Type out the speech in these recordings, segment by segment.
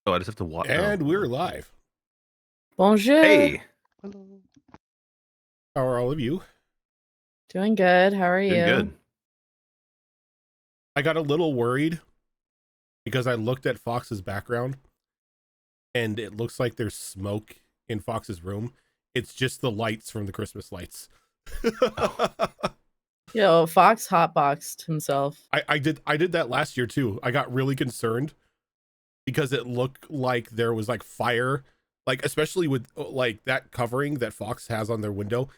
Oh, I just have to watch. And we're live. Bonjour. Hey. Hello. How are all of you? Doing good. How are Doing you? good. I got a little worried because I looked at Fox's background and it looks like there's smoke in Fox's room. It's just the lights from the Christmas lights. Yo, Fox hotboxed himself. I did that last year too. I got really concerned because it looked like there was like fire, like especially with like that covering that Fox has on their window.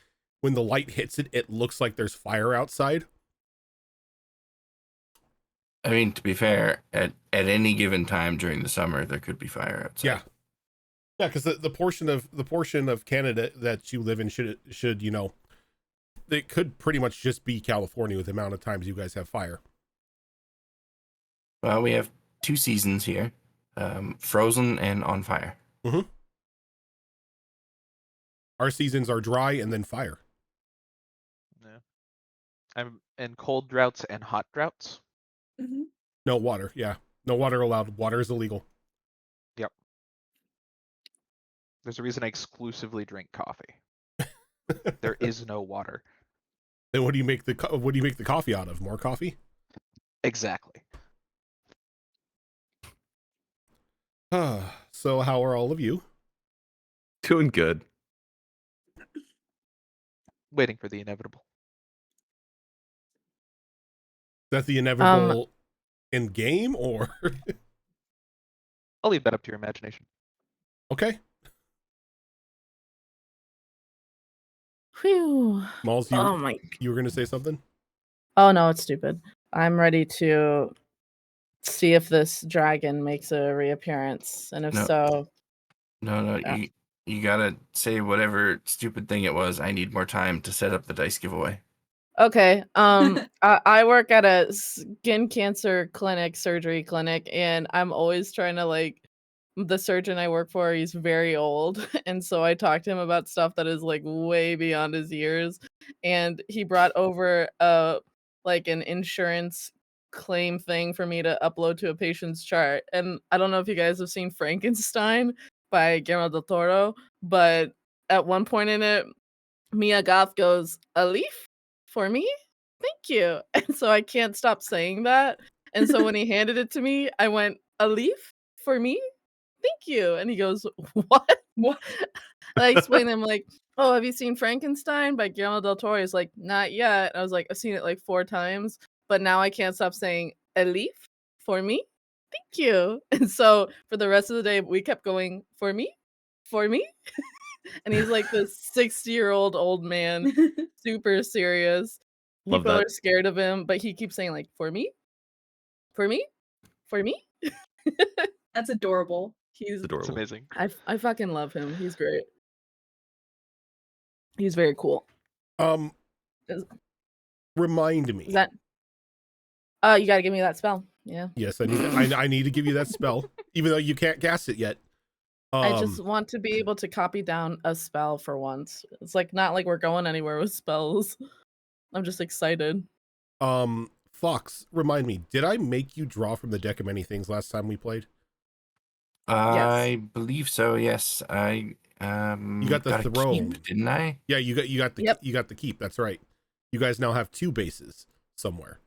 When the light hits it, it looks like there's fire outside. I mean, to be fair, at any given time during the summer, there could be fire outside. Yeah, because the portion of Canada that you live in should you know, it could pretty much just be California with the amount of times you guys have fire. Well, we have 2 seasons here, frozen and on fire. Mm-hmm. Our seasons are dry and then fire. Yeah. I'm in cold droughts and hot droughts. Mm-hmm. No water. Yeah, no water allowed. Water is illegal. There's a reason I exclusively drink coffee. There is no water. Then what do you make the coffee out of? More coffee? Exactly. So how are all of you? Doing good. Waiting for the inevitable. Is that the inevitable in game or? I'll leave that up to your imagination. Okay. Whew. Malls, you were going to say something? Oh no, it's stupid. I'm ready to see if this dragon makes a reappearance, and if so, No, you gotta say whatever stupid thing it was. I need more time to set up the dice giveaway. okay. I work at a skin cancer clinic, surgery clinic, and I'm always trying to the surgeon I work for, he's very old, and so I talked to him about stuff that is like way beyond his years, and he brought over an insurance claim thing for me to upload to a patient's chart. And I don't know if you guys have seen Frankenstein by Guillermo del Toro, but at one point in it, Mia Goth goes, "A leaf for me? Thank you." And so I can't stop saying that. And so when he handed it to me, I went, "A leaf for me? Thank you." And he goes, "What?" What? And I explained to him like, "Oh, have you seen Frankenstein by Guillermo del Toro?" He's like, "Not yet." I was like, "I've seen it like 4 times, but now I can't stop saying, 'A leaf for me? Thank you.'" And so for the rest of the day, we kept going, "For me? For me?" And he's like this 60-year-old old man, super serious. Love People that. are scared of him, but he keeps saying like, "For me? For me? For me?" That's adorable. He's It's Adorable. amazing. I fucking love him. He's great. He's very cool. Is Remind me. is that you gotta give me that spell. Yeah. Yes, I need to give you that spell, even though you can't cast it yet. I just want to be able to copy down a spell for once. It's like not like we're going anywhere with spells. I'm just excited. Fox, remind me, did I make you draw from the deck of many things last time we played? I believe so. Yes, I You got the a throne, keep, didn't I? Yeah, you got the Yep. you got the keep. That's right. You guys now have 2 bases somewhere.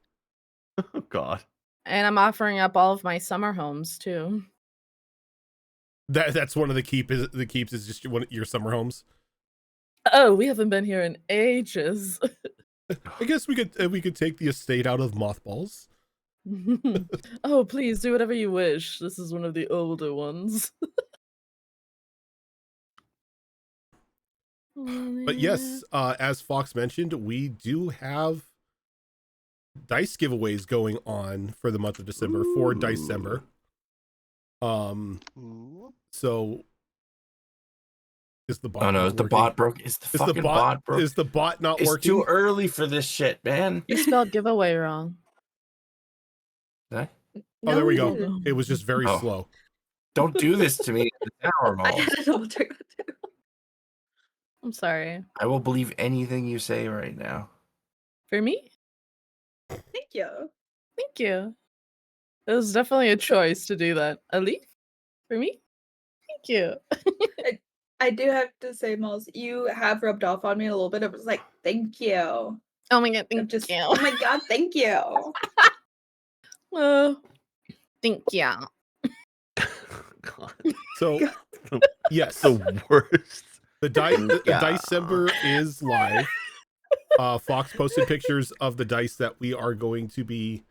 Oh God. And I'm offering up all of my summer homes too. That's one of the keeps is just your summer homes. Oh, we haven't been here in ages. I guess we could take the estate out of mothballs. Oh, please do whatever you wish. This is one of the older ones. But yes, as Fox mentioned, we do have dice giveaways going on for the month of December for Dicember. Ooh. So is the bot? Oh no, not is the working? bot broke? Is the fucking bot broke? Is the bot not It's working? too early for this shit, man. You spelled giveaway wrong. Did I? Oh, there we go. No. It was just very Oh. slow. Don't do this to me in the tower, I Malls. had to double check that too. I'm sorry. I will believe anything you say right now. For me? Thank you. Thank you. It was definitely a choice to do that. A leaf? For me? Thank you. I do have to say, Moles, you have rubbed off on me a little bit. It was like, thank you. Oh my god, I'm thank just, you. oh my god, thank you. Thank you. God, So yes, the worst. the Dicember is live. Fox posted pictures of the dice that we are going to be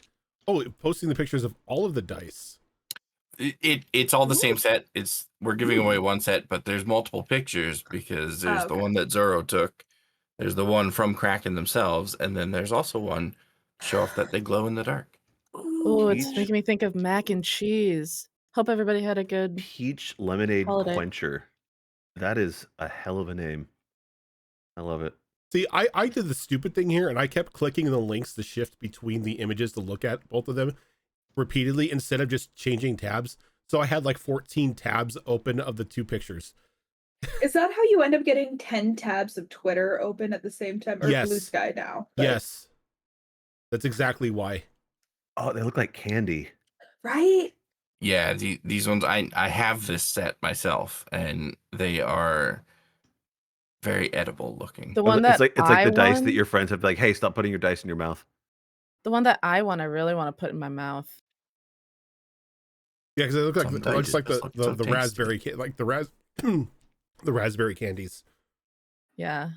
posting the pictures of all of the dice. It's all the same set. We're giving away one set, but there's multiple pictures because there's the okay. one that Zoro took, there's the one from Kraken themselves, and then there's also one show off that they glow in the dark. Oh, it's Peach? making me think of mac and cheese. Hope everybody had a good Peach Lemonade holiday. Quencher. That is a hell of a name. I love it. See, I did the stupid thing here, and I kept clicking the links to shift between the images to look at both of them repeatedly instead of just changing tabs. So I had like 14 tabs open of the two pictures. Is that how you end up getting 10 tabs of Twitter open at the same time? Or Yes. Blue Sky now? But- Yes. That's exactly why. Oh, they look like candy. Right? Yeah, these ones, I have this set myself, and they are very edible looking. The one that it's like I the dice won, that your friends have like, hey, stop putting your dice in your mouth. the one that I won, I really want to put in my mouth. Yeah, because it looks like Some it looks dice like just look so the tasty. raspberry like the raspberry candies. Yeah.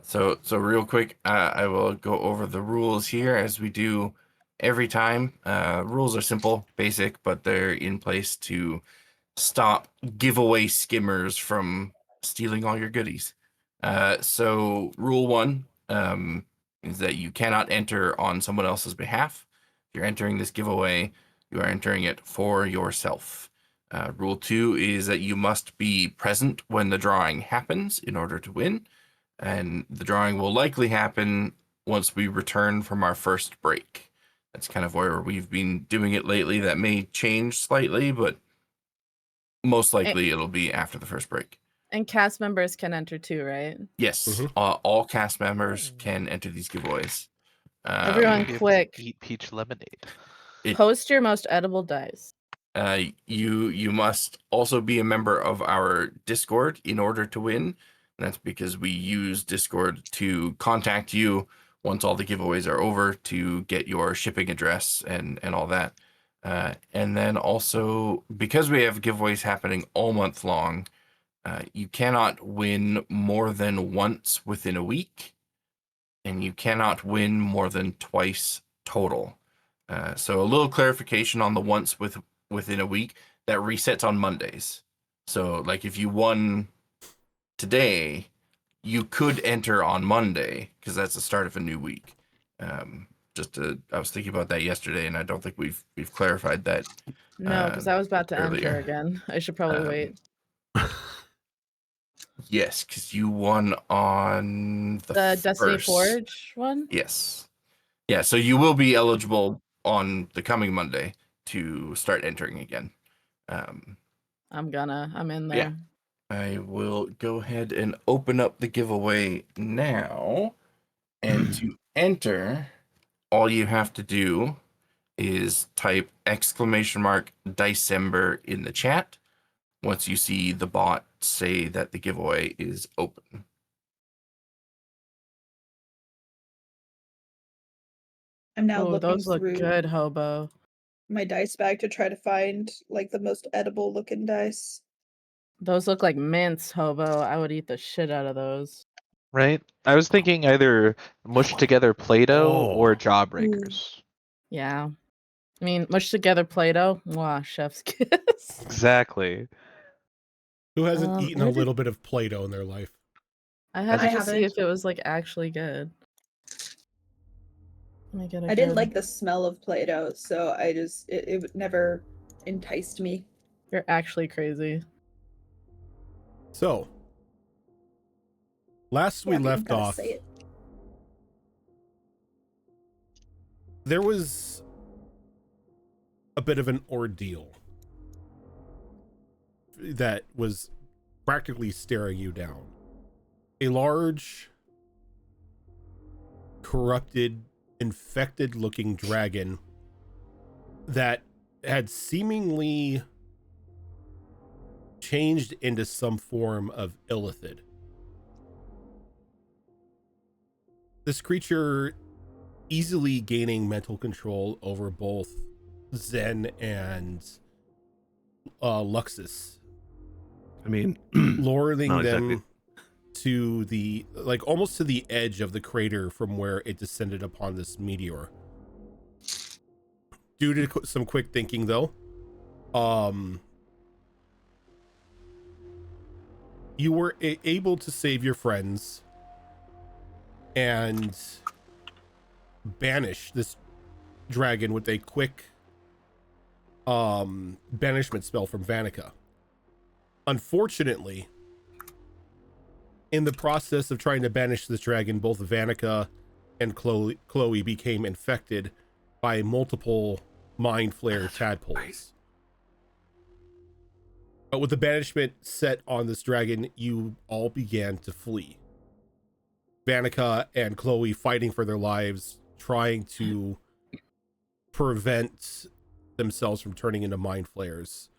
So real quick, I will go over the rules here as we do every time. Rules are simple, basic, but they're in place to stop giveaway skimmers from stealing all your goodies. So rule 1 is that you cannot enter on someone else's behalf. If you're entering this giveaway, you are entering it for yourself. Rule 2 is that you must be present when the drawing happens in order to win. And the drawing will likely happen once we return from our first break. That's kind of where we've been doing it lately. That may change slightly, but most likely it'll be after the first break. And cast members can enter too, right? Yes, all cast members can enter these giveaways. Everyone Be able to quick. eat peach lemonade. Post your most edible dice. You must also be a member of our Discord in order to win. And that's because we use Discord to contact you once all the giveaways are over to get your shipping address and all that. And then also, because we have giveaways happening all month long, you cannot win more than once within a week, and you cannot win more than twice total. So a little clarification on the once within a week, that resets on Mondays. So like if you won today, you could enter on Monday because that's the start of a new week. I was thinking about that yesterday, and I don't think we've clarified that. No, because I was about to earlier. enter again. I should probably wait. Yes, because you won on The Destiny first. Forge one? Yes. Yeah, so you will be eligible on the coming Monday to start entering again. I'm in there. Yeah. I will go ahead and open up the giveaway now. And to enter, all you have to do is type !Dicember in the chat once you see the bot say that the giveaway is open. I'm now Oh, looking those look through good, Hobo. my dice bag to try to find like the most edible looking dice. Those look like mints, Hobo. I would eat the shit out of those. Right? I was thinking either mushed together Play-Doh or Oh. Jawbreakers. Yeah. I mean, mush together Play-Doh. Wow, chef's kiss. Exactly. Who hasn't eaten a where did- little bit of Play-Doh in their life? I had I to just see haven't. if it was like actually good. Let me get a I didn't good- like the smell of Play-Doh, so it never enticed me. You're actually crazy. So, last we Yeah, but you left gotta off, say it. there was a bit of an ordeal that was practically staring you down. A large, corrupted, infected looking dragon that had seemingly changed into some form of illithid. This creature easily gaining mental control over both Zen and Luxus, I mean, lowering not them exactly. to the almost to the edge of the crater from where it descended upon this meteor. Due to some quick thinking, though, you were able to save your friends and banish this dragon with a quick banishment spell from Vanica. Unfortunately, in the process of trying to banish this dragon, both Vanica and Chloe became infected by multiple mind flare tadpoles. But with the banishment set on this dragon, you all began to flee. Vanica and Chloe fighting for their lives, trying to prevent themselves from turning into mind flares.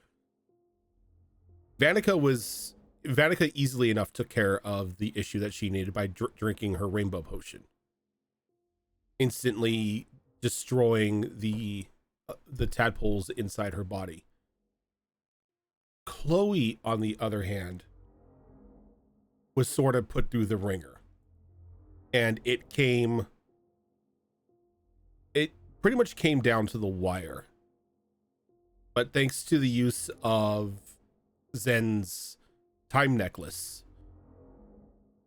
Vanica easily enough took care of the issue that she needed by drinking her rainbow potion, instantly destroying the tadpoles inside her body. Chloe, on the other hand, was sort of put through the ringer, and it pretty much came down to the wire. But thanks to the use of Zen's time necklace,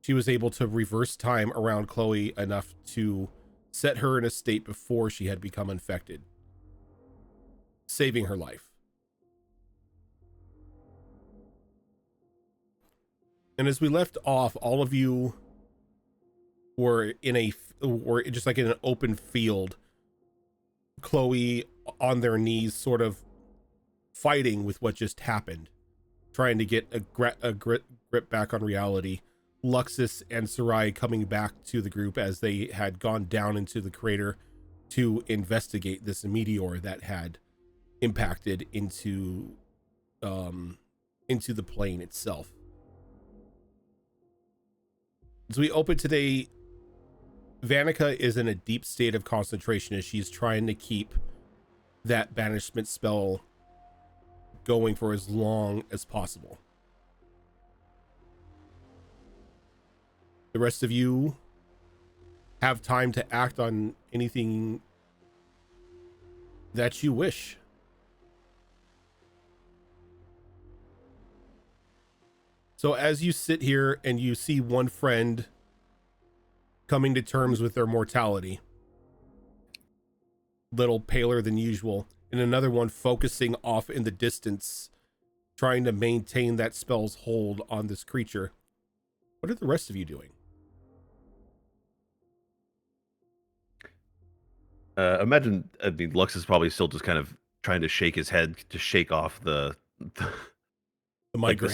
she was able to reverse time around Chloe enough to set her in a state before she had become infected, saving her life. And as we left off, all of you were just like in an open field. Chloe on their knees, sort of fighting with what just happened, trying to get a grip back on reality. Luxus and Sarai coming back to the group as they had gone down into the crater to investigate this meteor that had impacted into the plane itself. As we open today, Vanica is in a deep state of concentration as she's trying to keep that banishment spell going for as long as possible. The rest of you have time to act on anything that you wish. So as you sit here and you see one friend coming to terms with their mortality, little paler than usual, and another one focusing off in the distance, trying to maintain that spell's hold on this creature, what are the rest of you doing? Imagine, I mean, Lux is probably still just kind of trying to shake his head to shake off the like migraine.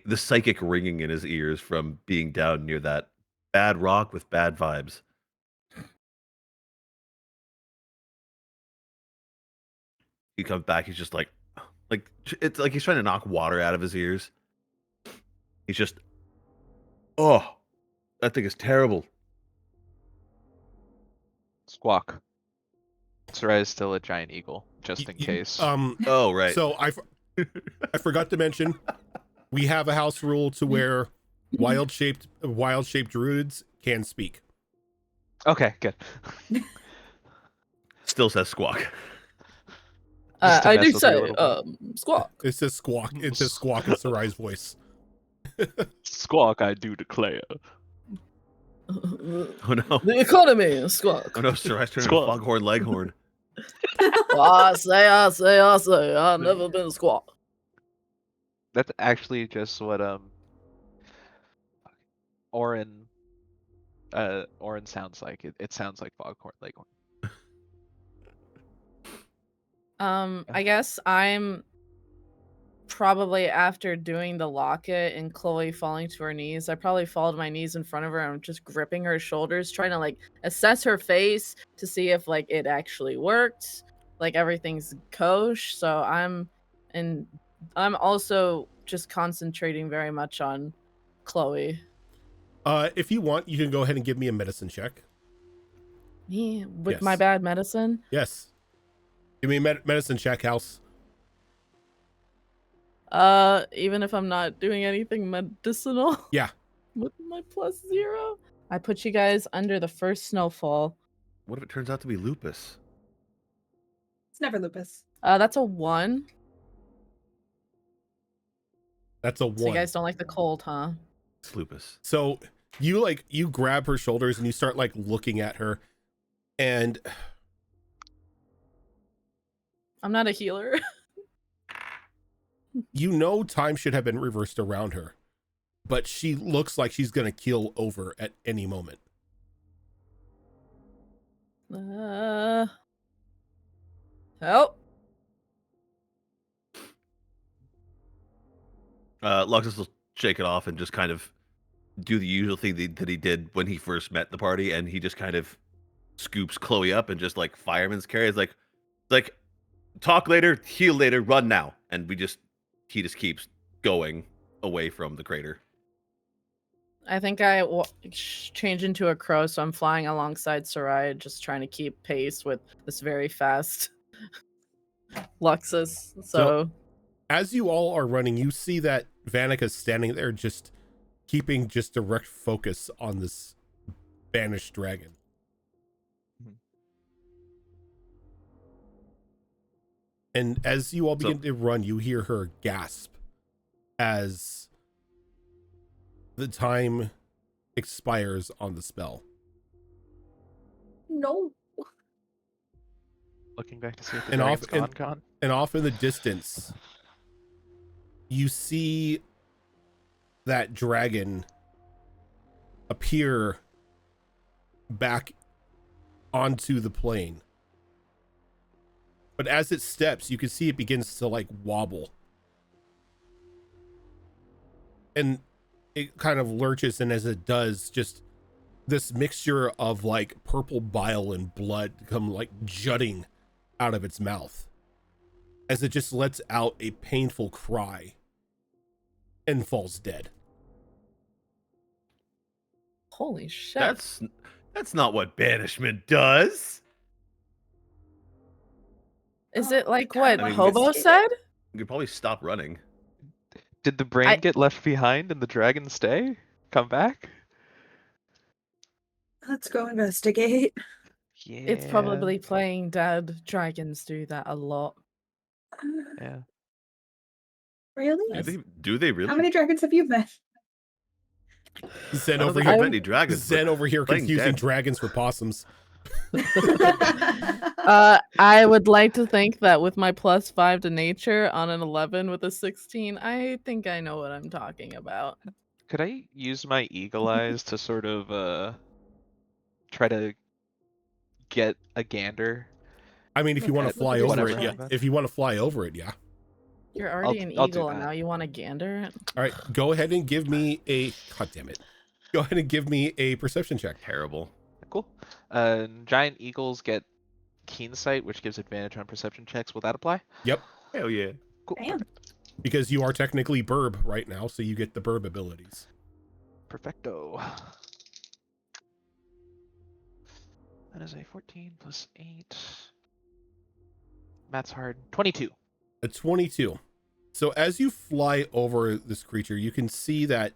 the psychic ringing in his ears from being down near that bad rock with bad vibes. He comes back, he's just like it's like he's trying to knock water out of his ears. He's just, oh, that thing is terrible. Squawk. Sarai is still a giant eagle, just in case. Oh, right. So I forgot to mention, we have a house rule to where wild-shaped druids can speak. Okay, good. Still says squawk. Just to I mess do with you a say, little Squawk. It says squawk. It says squawk in Sarai's voice. Squawk, I do declare. Oh no. The economy, squawk. Oh no, Sarai's turning Squawk. foghorn leghorn. I say, I've never been a squawk. That's actually just what Orin sounds like. It sounds like foghorn leghorn. I guess I'm probably, after doing the locket and Chloe falling to her knees, I probably fall to my knees in front of her and I'm just gripping her shoulders, trying to like assess her face to see if like it actually worked, like everyth's kosher. So I'm also just concentrating very much on Chloe. If you want, you can go ahead and give me a medicine check. Me with my Yes. bad medicine. Yes. Give me a medicine check, House. Even if I'm not doing anything medicinal. Yeah. With my +0, I put you guys under the first snowfall. What if it turns out to be lupus? It's never lupus. That's a 1. That's a 1. So you guys don't like the cold, huh? It's lupus. So you grab her shoulders and you start like looking at her, and I'm not a healer. you know time should have been reversed around her, but she looks like she's gonna keel over at any moment. Help. Luxus will shake it off and just kind of do the usual thing that he did when he first met the party, and he just kind of scoops Chloe up and just like fireman's carry. It's like talk later, heal later, run now, and he just keeps going away from the crater. I think I change into a crow, so I'm flying alongside Sarai, just trying to keep pace with this very fast Luxus. So as you all are running, you see that Vanika's standing there just keeping just direct focus on this banished dragon. And as you all begin to run, you hear her gasp as the time expires on the spell. No. Looking back to see if the And dragon's gone. And off in the distance, you see that dragon appear back onto the plane. But as it steps, you can see it begins to like wobble. And it kind of lurches, and as it does, just this mixture of like purple bile and blood come like jutting out of its mouth as it just lets out a painful cry and falls dead. holy shit. That's not what banishment does. Is it like God, what I mean, Hobo it's- said? You could probably stop running. Did the brain get left behind and the dragon stay? Come back? Let's go investigate. Yeah. It's probably playing dead. Dragons do that a lot. Yeah. Really? Do they really? How many dragons have you met? Zen I don't over think I've here. met any dragons. Zen but over here playing confusing dead. dragons for possums. I would like to think that with my +5 to nature on an 11 with a 16, I think I know what I'm talking about. Could I use my eagle eyes to sort of try to get a gander? I mean, if you want to Okay, fly look at over this it, yeah. shot. If you want to fly over it, yeah. You're already an I'll do eagle and that. now you want to gander? All right, go ahead and give me a. God damn it! Go ahead and give me a perception check. Terrible. Cool. Giant eagles get keen sight, which gives advantage on perception checks. Will that apply? Yep, Hell yeah. Cool. Damn. because you are technically Burb right now, so you get the Burb abilities. Perfecto. That is a 14 plus 8. Math's hard. 22. A 22. So as you fly over this creature, you can see that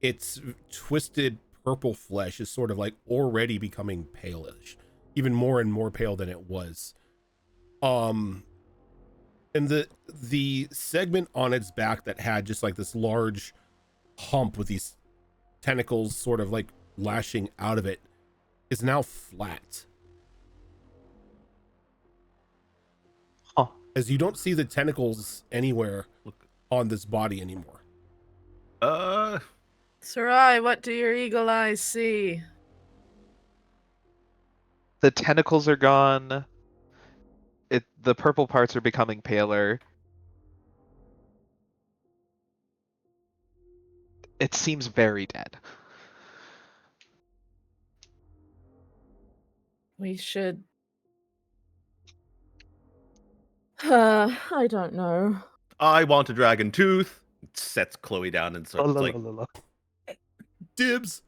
its twisted purple flesh is sort of like already becoming palish, even more and more pale than it was. And the segment on its back that had just like this large hump with these tentacles sort of like lashing out of it is now flat. Huh. As you don't see the tentacles anywhere Look. on this body anymore. Sarai, what do your eagle eyes see? The tentacles are gone. The purple parts are becoming paler. It seems very dead. We should. I don't know. I want a dragon tooth. Sets Chloe down and starts like, Dibs.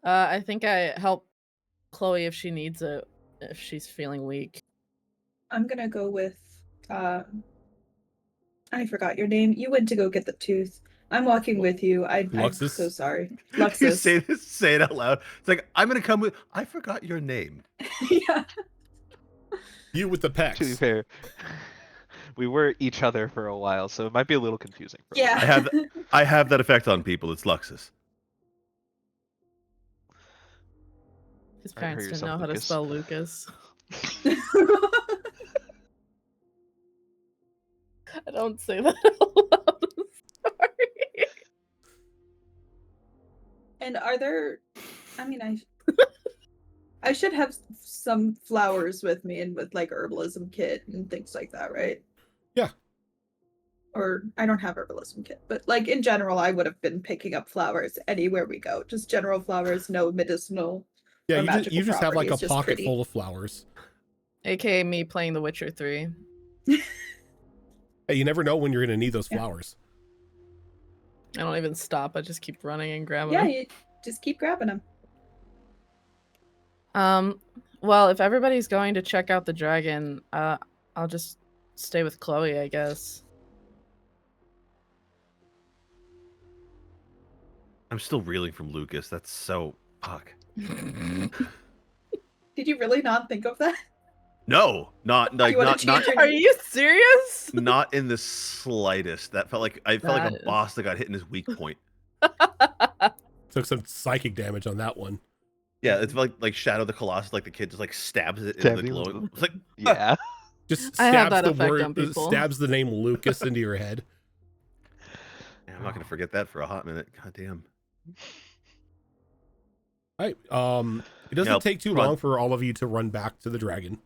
I think I help Chloe if she needs it, if she's feeling weak. I'm gonna go with I forgot your name. You went to go get the tooth. I'm walking with you. I'm Luxus? so sorry. you Luxus. say it out loud. It's like, I'm gonna come with. I forgot your name. Yeah. You with the To be pecs. fair, we were each other for a while, so it might be a little confusing. For Yeah. I have that effect on people. It's Luxus. His Alright, parents hurt didn't know yourself, how to Lucas. spell Lucas. I don't say that out loud. Sorry. And are there? I mean, I should have some flowers with me and with like herbalism kit and things like that, right? Yeah. Or I don't have herbalism kit, but like in general, I would have been picking up flowers anywhere we go. Just general flowers, no medicinal. Yeah, or you just have like a properties, just pocket pretty. full of flowers. AKA me playing The Witcher 3. Hey, you never know when you're gonna need those Yeah. flowers. I don't even stop. I just keep running and grabbing Yeah, them. you just keep grabbing them. Well, if everybody's going to check out the dragon, I'll just stay with Chloe, I guess. I'm still reeling from Lucas. That's so fuck. Did you really not think of that? No, not like You wanna not change your Are you serious? not in the slightest. That felt like I felt like That a is- boss that got hit in his weak point. Took some psychic damage on that one. Yeah, it's like Shadow the Colossus. Like the kid just like stabs it into Stab the you. glowing. It's like Yeah. Just I have stabs that the effect word, on people. stabs the name Lucas into your head. "Yeah, I'm not gonna forget that for a hot minute. God damn. All right. It doesn't Yep, take too run. long for all of you to run back to the dragon.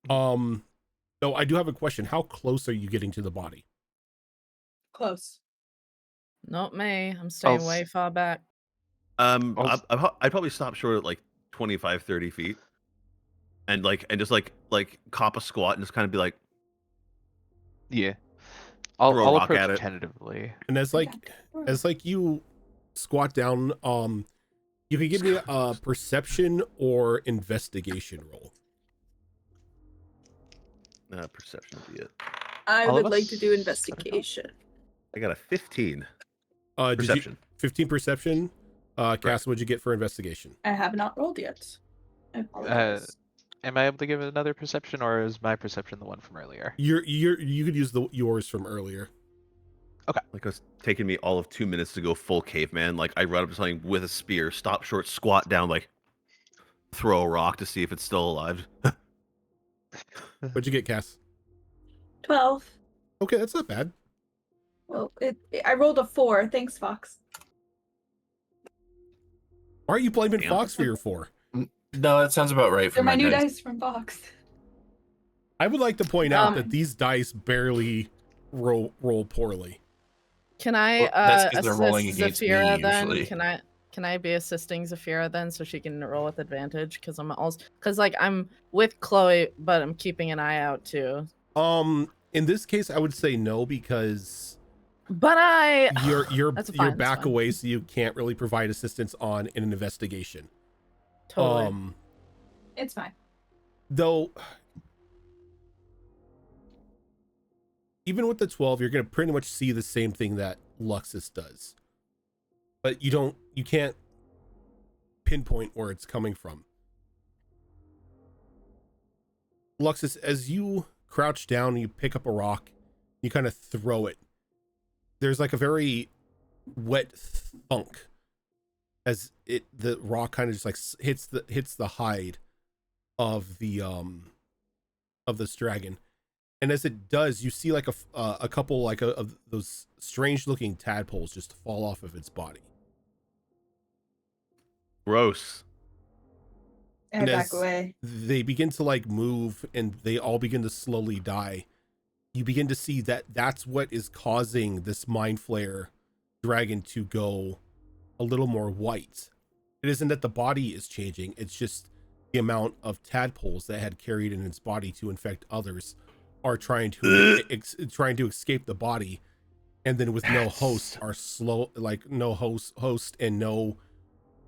So I do have a question. How close are you getting to the body? Close. Not me. I'm staying I'll way s- far back. I'd probably stop short at like 25, 30 feet, and just like cop a squat and just kind of be like, Yeah. Throw a I'll rock at approach it. tentatively. And as you squat down, you can give me a perception or investigation roll. perception would be it. I All of would like to do us? investigation. I got a 15 Did you perception. 15 perception? Cass, what'd you get for investigation? I have not rolled yet. I apologize. Am I able to give it another perception, or is my perception the one from earlier? You could use yours from earlier. Like it's taking me all of 2 minutes to go full caveman. Like I run up to something with a spear, stop short, squat down, like throw a rock to see if it's still alive. What'd you get, Cass? 12. Okay, that's not bad. Well, I rolled a 4. Thanks, Fox. Why are you blaming Damn. Fox for your 4? No, that sounds about right for They're my new dice. dice from Fox. I would like to point out Um, that these dice barely roll poorly. Can I Well, that's 'cause they're rolling assist against me Zafira then? usually. Can I be assisting Zafira then so she can roll with advantage? Because I'm with Chloe, but I'm keeping an eye out too. In this case, I would say no because But you're That's fine, that's back fine. away, so you can't really provide assistance on an investigation. totally. It's fine. Though even with the 12, you're gonna pretty much see the same thing that Luxus does. But you can't pinpoint where it's coming from. Luxus, as you crouch down and you pick up a rock, you kind of throw it. There's like a very wet thunk as the rock kind of just like hits the hide of this dragon. And as it does, you see like a couple like of those strange looking tadpoles just fall off of its body. Gross. I back away. They begin to like move and they all begin to slowly die. You begin to see that that's what is causing this mind flare dragon to go a little more white. It isn't that the body is changing, it's just the amount of tadpoles that had carried in its body to infect others are trying to trying to escape the body, and then with no host are slow, like no host and no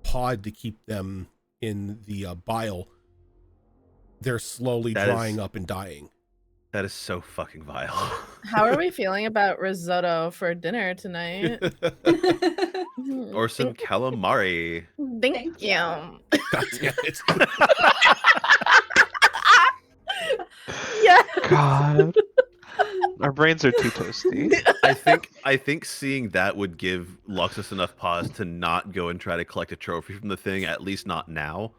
pod to keep them in the bile. They're slowly drying up and dying. That is so fucking vile. How are we feeling about risotto for dinner tonight? Or some calamari. Thank you. God damn it. Yeah. God. Our brains are too toasty. I think seeing that would give Luxus enough pause to not go and try to collect a trophy from the thing, at least not now.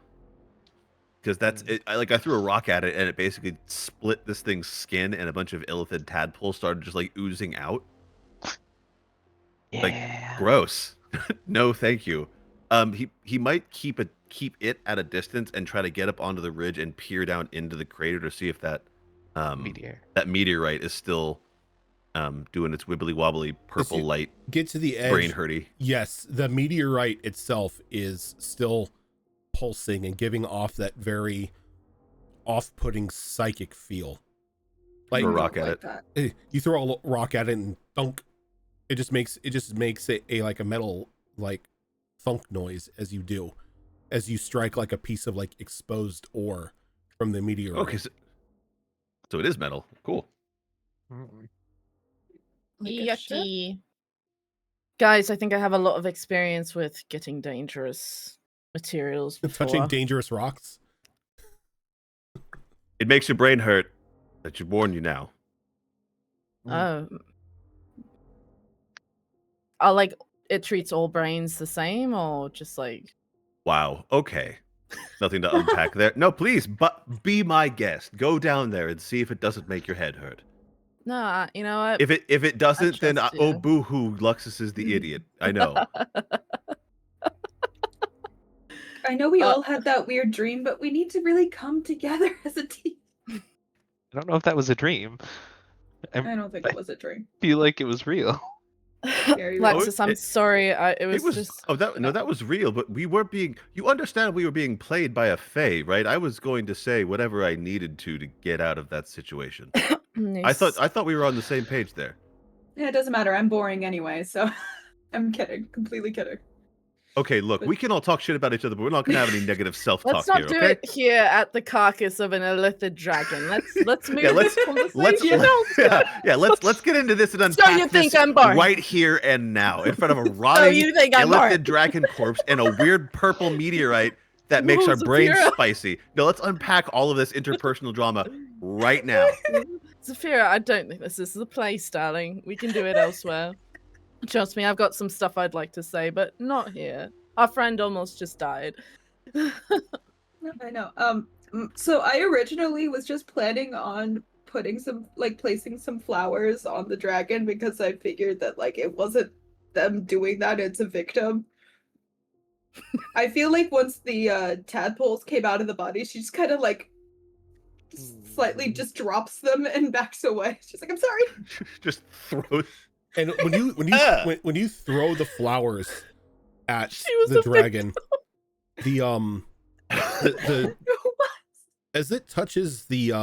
Because that's it. I threw a rock at it and it basically split this thing's skin, and a bunch of illithid tadpoles started just like oozing out. Yeah. Like gross. No, thank you. He might keep it at a distance and try to get up onto the ridge and peer down into the crater to see if that meteorite is still doing its wibbly wobbly purple light. Get to the edge. Brain hurty. Yes, the meteorite itself is still pulsing and giving off that very off-putting psychic feel. Like Throw a rock at it. You throw a rock at it and thunk. It just makes it a like a metal like thunk noise as you strike like a piece of like exposed ore from the meteorite. Okay, so it is metal. Cool. Yucky. Guys, I think I have a lot of experience with getting dangerous materials before. Touching dangerous rocks. It makes your brain hurt. That should warn you now. Like it treats all brains the same, or just like Wow. Okay. Nothing to unpack there. No, please, but be my guest. Go down there and see if it doesn't make your head hurt. no, you know what? If it doesn't, then trust oh you. boo-hoo, Luxus is the idiot. I know. I know we all had that weird dream, but we need to really come together as a team. I don't know if that was a dream. I don't think it was a dream. Feel like it was real. Very Lexus, I'm it- sorry. It was just that was real, but we were being, you understand, we were being played by a fae, right? I was going to say whatever I needed to get out of that situation. I thought we were on the same page there. Yeah, it doesn't matter. I'm boring anyway, so I'm kidding. Completely kidding. Okay, look, we can all talk shit about each other, but we're not gonna have any negative self-talk Let's not here, do okay? it here at the carcass of an illithid dragon. Let's move Yeah, this conversation elsewhere. let's get into this and So unpack you think this I'm boring? right here and now in front of a rotting you think I'm boring? illithid dragon corpse and a weird purple meteorite that makes our brains Zafira. spicy. No, let's unpack all of this interpersonal drama right now. Zafira, I don't think this is the place, darling. We can do it elsewhere. Trust me, I've got some stuff I'd like to say, but not here. Our friend almost just died. I know. So I originally was just planning on placing some flowers on the dragon because I figured that like it wasn't them doing that, it's a victim. I feel like once the tadpoles came out of the body, she just kind of like slightly just drops them and backs away. She's like, "I'm sorry." Just throws. And when you throw the flowers at She was the a dragon, the as it touches the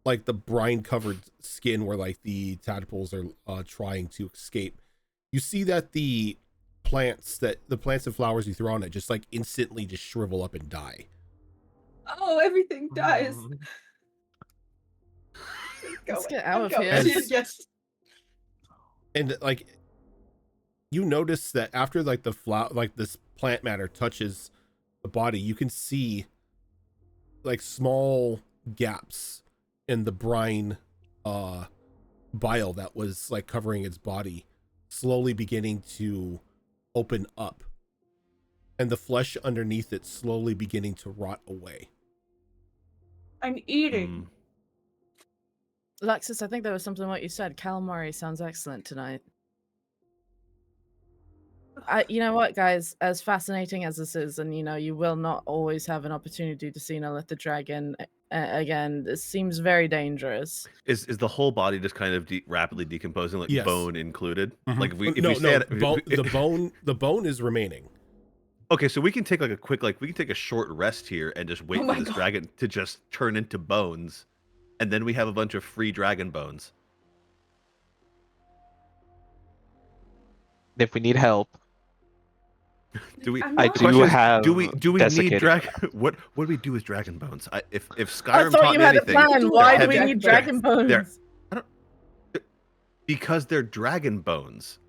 like the brine covered skin where like the tadpoles are trying to escape, you see that the plants and flowers you throw on it just like instantly just shrivel up and die. Oh, everything dies. Let's get out of Go. here. Yes. And like you notice that after like the flower, like this plant matter touches the body, you can see like small gaps in the brine bile that was like covering its body slowly beginning to open up, and the flesh underneath it slowly beginning to rot away. I'm eating. Lexus, I think there was something what you said. Calamari sounds excellent tonight. You know what, guys? As fascinating as this is, and you will not always have an opportunity to see an illithid dragon again. This seems very dangerous. Is the whole body just kind of rapidly decomposing, like Yes. bone included? Mhm. Like if we No, stay at the bone is remaining. Okay, so we can take like a quick, like we can take a short rest here and just wait Oh for my this God. dragon to just turn into bones, and then we have a bunch of free dragon bones. If we need help, Do we? I'm I not- The do question is, have do we need desiccating dragon? What do we do with dragon bones? If I Skyrim thought taught you me had a anything, plan. Don't Why do have we dragon need bones. dragon They're- bones? I don't, because they're dragon bones.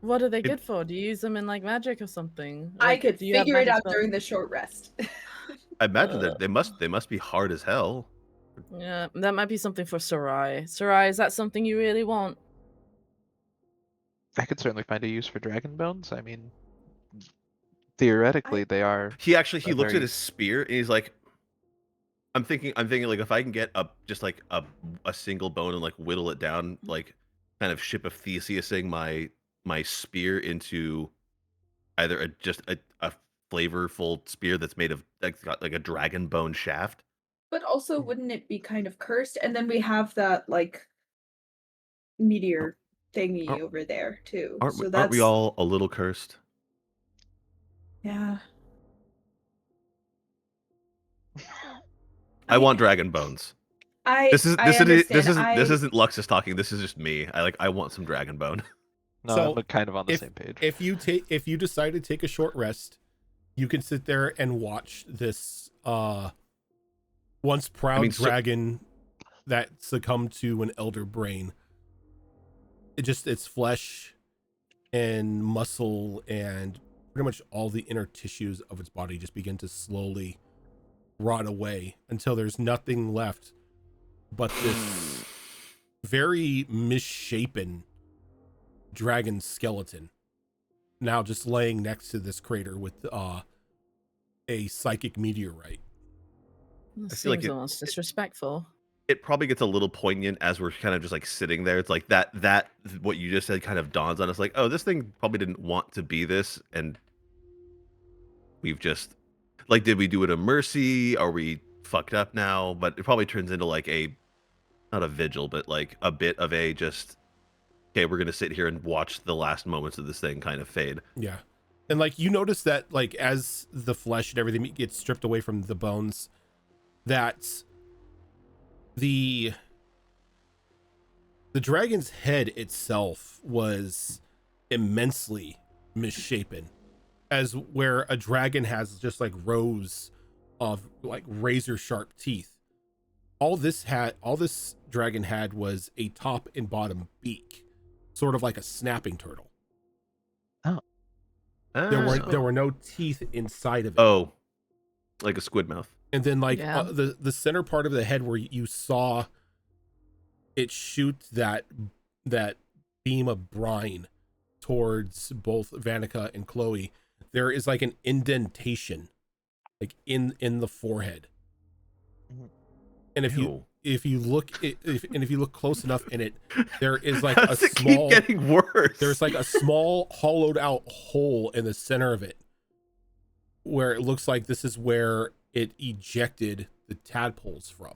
What are they It- good for? Do you use them in like magic or something? I Like, could do you have figure it magic out spells? during the short rest. I imagine that they must be hard as hell. Yeah, that might be something for Sarai. Sarai, is that something you really want? I could certainly find a use for dragon bones. I mean, theoretically, they are. He looks at very- his spear and he's like, I'm thinking like if I can get just like a single bone and like whittle it down, like kind of ship of Theseusing my spear into either a flavorful spear that's made of like got like a dragon bone shaft. But also, wouldn't it be kind of cursed? And then we have that like meteor thingy Aren't- over there too. Aren't So aren't we that's all a little cursed? yeah. I want dragon bones. This I understand. isn't Luxus talking. This is just me. I want some dragon bone. No, So, I'm kind of on the same page. If you decide to take a short rest, you can sit there and watch this once proud dragon that succumbed to an elder brain. Its flesh and muscle and pretty much all the inner tissues of its body just begin to slowly rot away until there's nothing left but this very misshapen dragon skeleton now just laying next to this crater with a psychic meteorite. This feel like seems almost disrespectful. It probably gets a little poignant as we're kind of just like sitting there. It's like that what you just said kind of dawns on us like, oh, this thing probably didn't want to be this, and we've just like, did we do it a mercy? Are we fucked up now? But it probably turns into like not a vigil, but like a bit of a just, okay, we're gonna sit here and watch the last moments of this thing kind of fade. Yeah. And like you notice that like as the flesh and everything gets stripped away from the bones, that the dragon's head itself was immensely misshapen, as where a dragon has just like rows of like razor sharp teeth. All this dragon had was a top and bottom beak, sort of like a snapping turtle. There were no teeth inside of it. Oh, like a squid mouth. And then like Yeah. the center part of the head where you saw it shoot that beam of brine towards both Vanica and Chloe, there is like an indentation like in the forehead. And if you look close enough in it, there is like How's a it small keep getting worse? there's like a small hollowed out hole in the center of it where it looks like this is where it ejected the tadpoles from.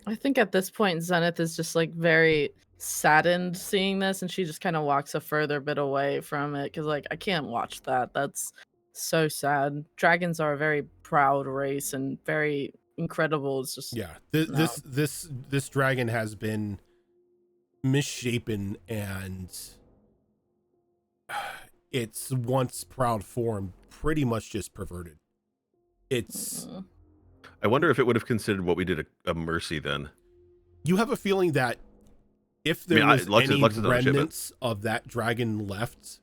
I think at this point, Zenith is just like very saddened seeing this, and she just kind of walks a further bit away from it because, like, I can't watch that. That's so sad. Dragons are a very proud race and very incredible. It's just Yeah, No. this dragon has been misshapen, and its once proud form pretty much just perverted. It's Mm. I wonder if it would have considered what we did a mercy then. you have a feeling that if there mean, was Lux any is on the ship, but- remnants of that dragon left,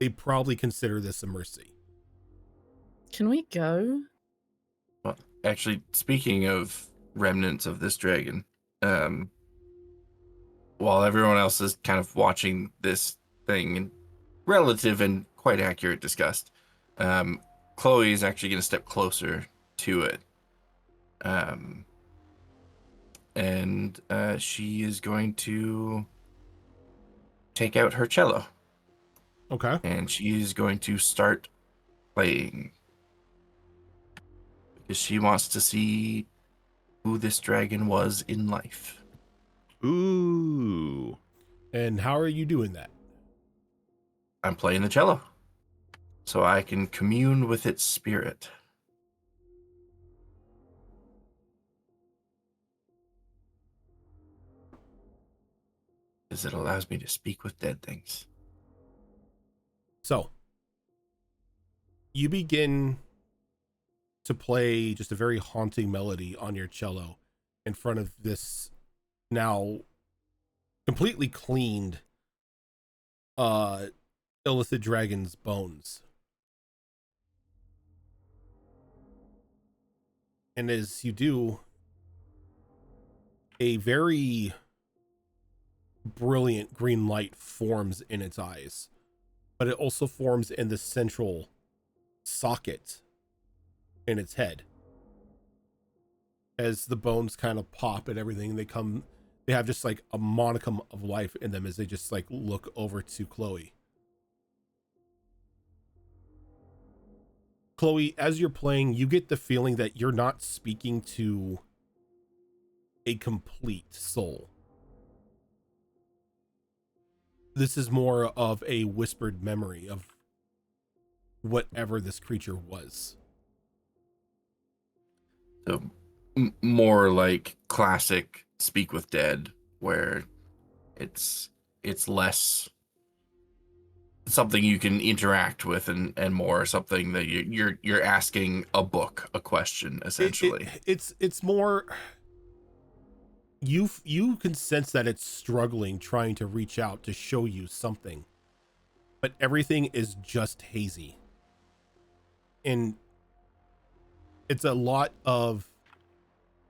they'd probably consider this a mercy. Can we go? Well, actually, speaking of remnants of this dragon, while everyone else is kind of watching this thing in relative and quite accurate disgust, Chloe is actually going to step closer to it. And she is going to take out her cello, Okay. and she is going to start playing because she wants to see who this dragon was in life. Ooh. And how are you doing that? I'm playing the cello. so I can commune with its spirit. Because it allows me to speak with dead things. So you begin to play just a very haunting melody on your cello in front of this now completely cleaned Illithid dragon's bones. And as you do, a very brilliant green light forms in its eyes, but it also forms in the central socket in its head. As the bones kind of pop and everything, they have just like a monicum of life in them as they just like look over to Chloe. Chloe, as you're playing, you get the feeling that you're not speaking to a complete soul. This is more of a whispered memory of whatever this creature was. So more like classic Speak with Dead, where it's less something you can interact with and more something that you're asking a book a question, essentially. It's more, you can sense that it's struggling, trying to reach out to show you something, but everything is just hazy, and it's a lot of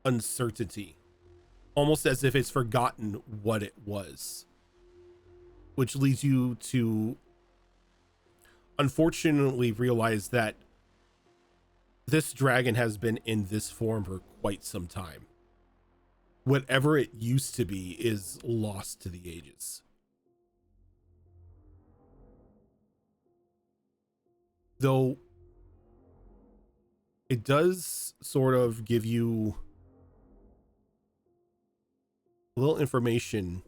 uncertainty, almost as if it's forgotten what it was, which leads you to unfortunately realize that this dragon has been in this form for quite some time. Whatever it used to be is lost to the ages. Though it does sort of give you a little information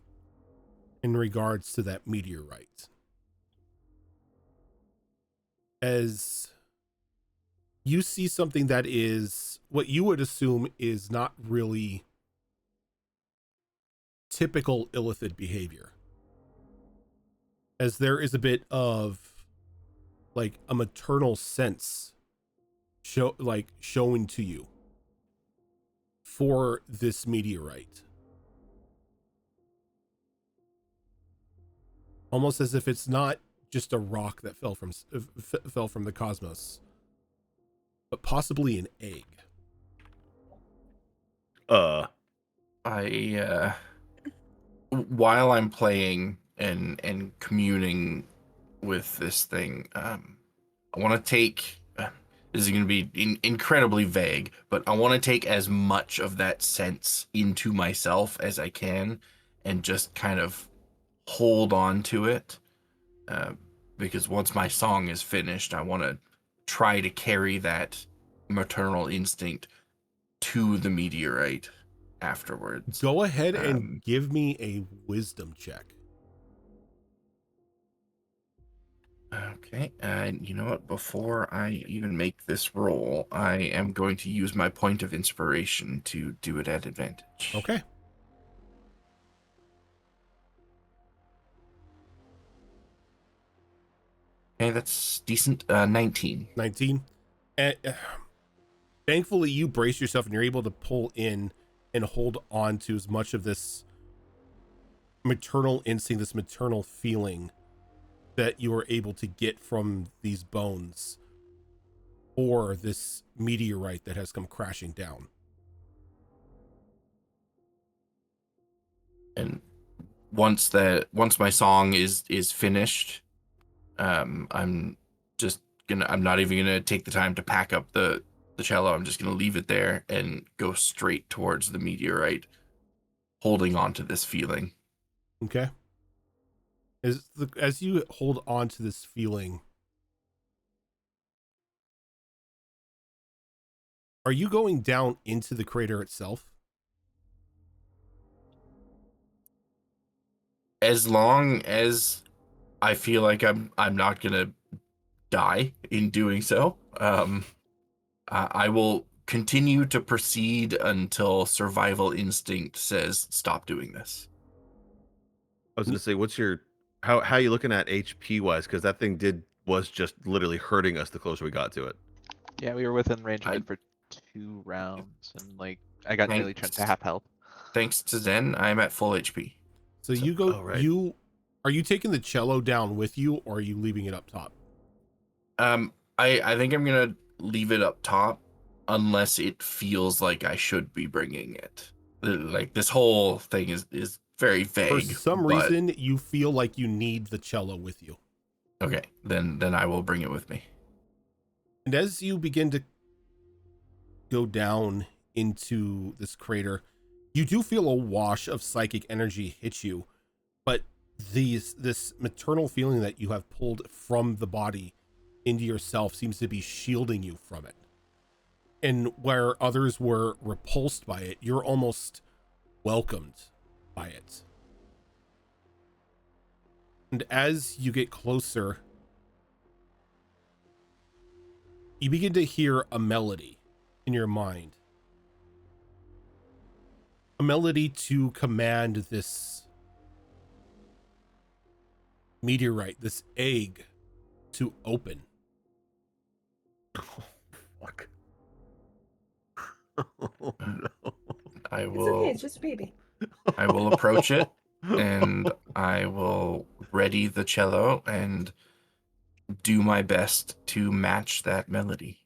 in regards to that meteorite. As you see something that is what you would assume is not really typical Illithid behavior, as there is a bit of like a maternal sense showing to you for this meteorite, almost as if it's not just a rock that fell from the cosmos, but possibly an egg. I while I'm playing and communing with this thing, I want to take this is going to be incredibly vague, but I want to take as much of that sense into myself as I can and just kind of hold on to it, because once my song is finished, I want to try to carry that maternal instinct to the meteorite afterwards. Go ahead and give me a wisdom check. Okay, and you know what? Before I even make this roll, I am going to use my point of inspiration to do it at advantage. Okay. Okay, that's decent. 19. 19. And thankfully, you brace yourself and you're able to pull in and hold on to as much of this maternal instinct, this maternal feeling that you are able to get from these bones or this meteorite that has come crashing down. And once my song is finished, I'm not even gonna take the time to pack up the cello. I'm just gonna leave it there and go straight towards the meteorite, holding on to this feeling. Okay. As you hold on to this feeling, are you going down into the crater itself? As long as I feel like I'm not gonna die in doing so. I will continue to proceed until survival instinct says stop doing this. I was gonna say, what's your how are you looking at HP wise? Because that thing was just literally hurting us the closer we got to it. Yeah, we were within range of I- it for 2 rounds, and like I got nearly Thanks. to half health. Thanks to Zen, I'm at full HP. So you go. oh, right. Are you taking the cello down with you, or are you leaving it up top? I think I'm gonna leave it up top unless it feels like I should be bringing it. Like this whole thing is very vague. For some but- reason, you feel like you need the cello with you. Okay, then I will bring it with me. And as you begin to go down into this crater, you do feel a wash of psychic energy hit you, but this maternal feeling that you have pulled from the body into yourself seems to be shielding you from it. And where others were repulsed by it, you're almost welcomed by it. And as you get closer, you begin to hear a melody in your mind. A melody to command this meteorite, this egg, to open. Oh, fuck. Oh, no. I It's will okay. It's just a baby. I will approach it and I will ready the cello and do my best to match that melody.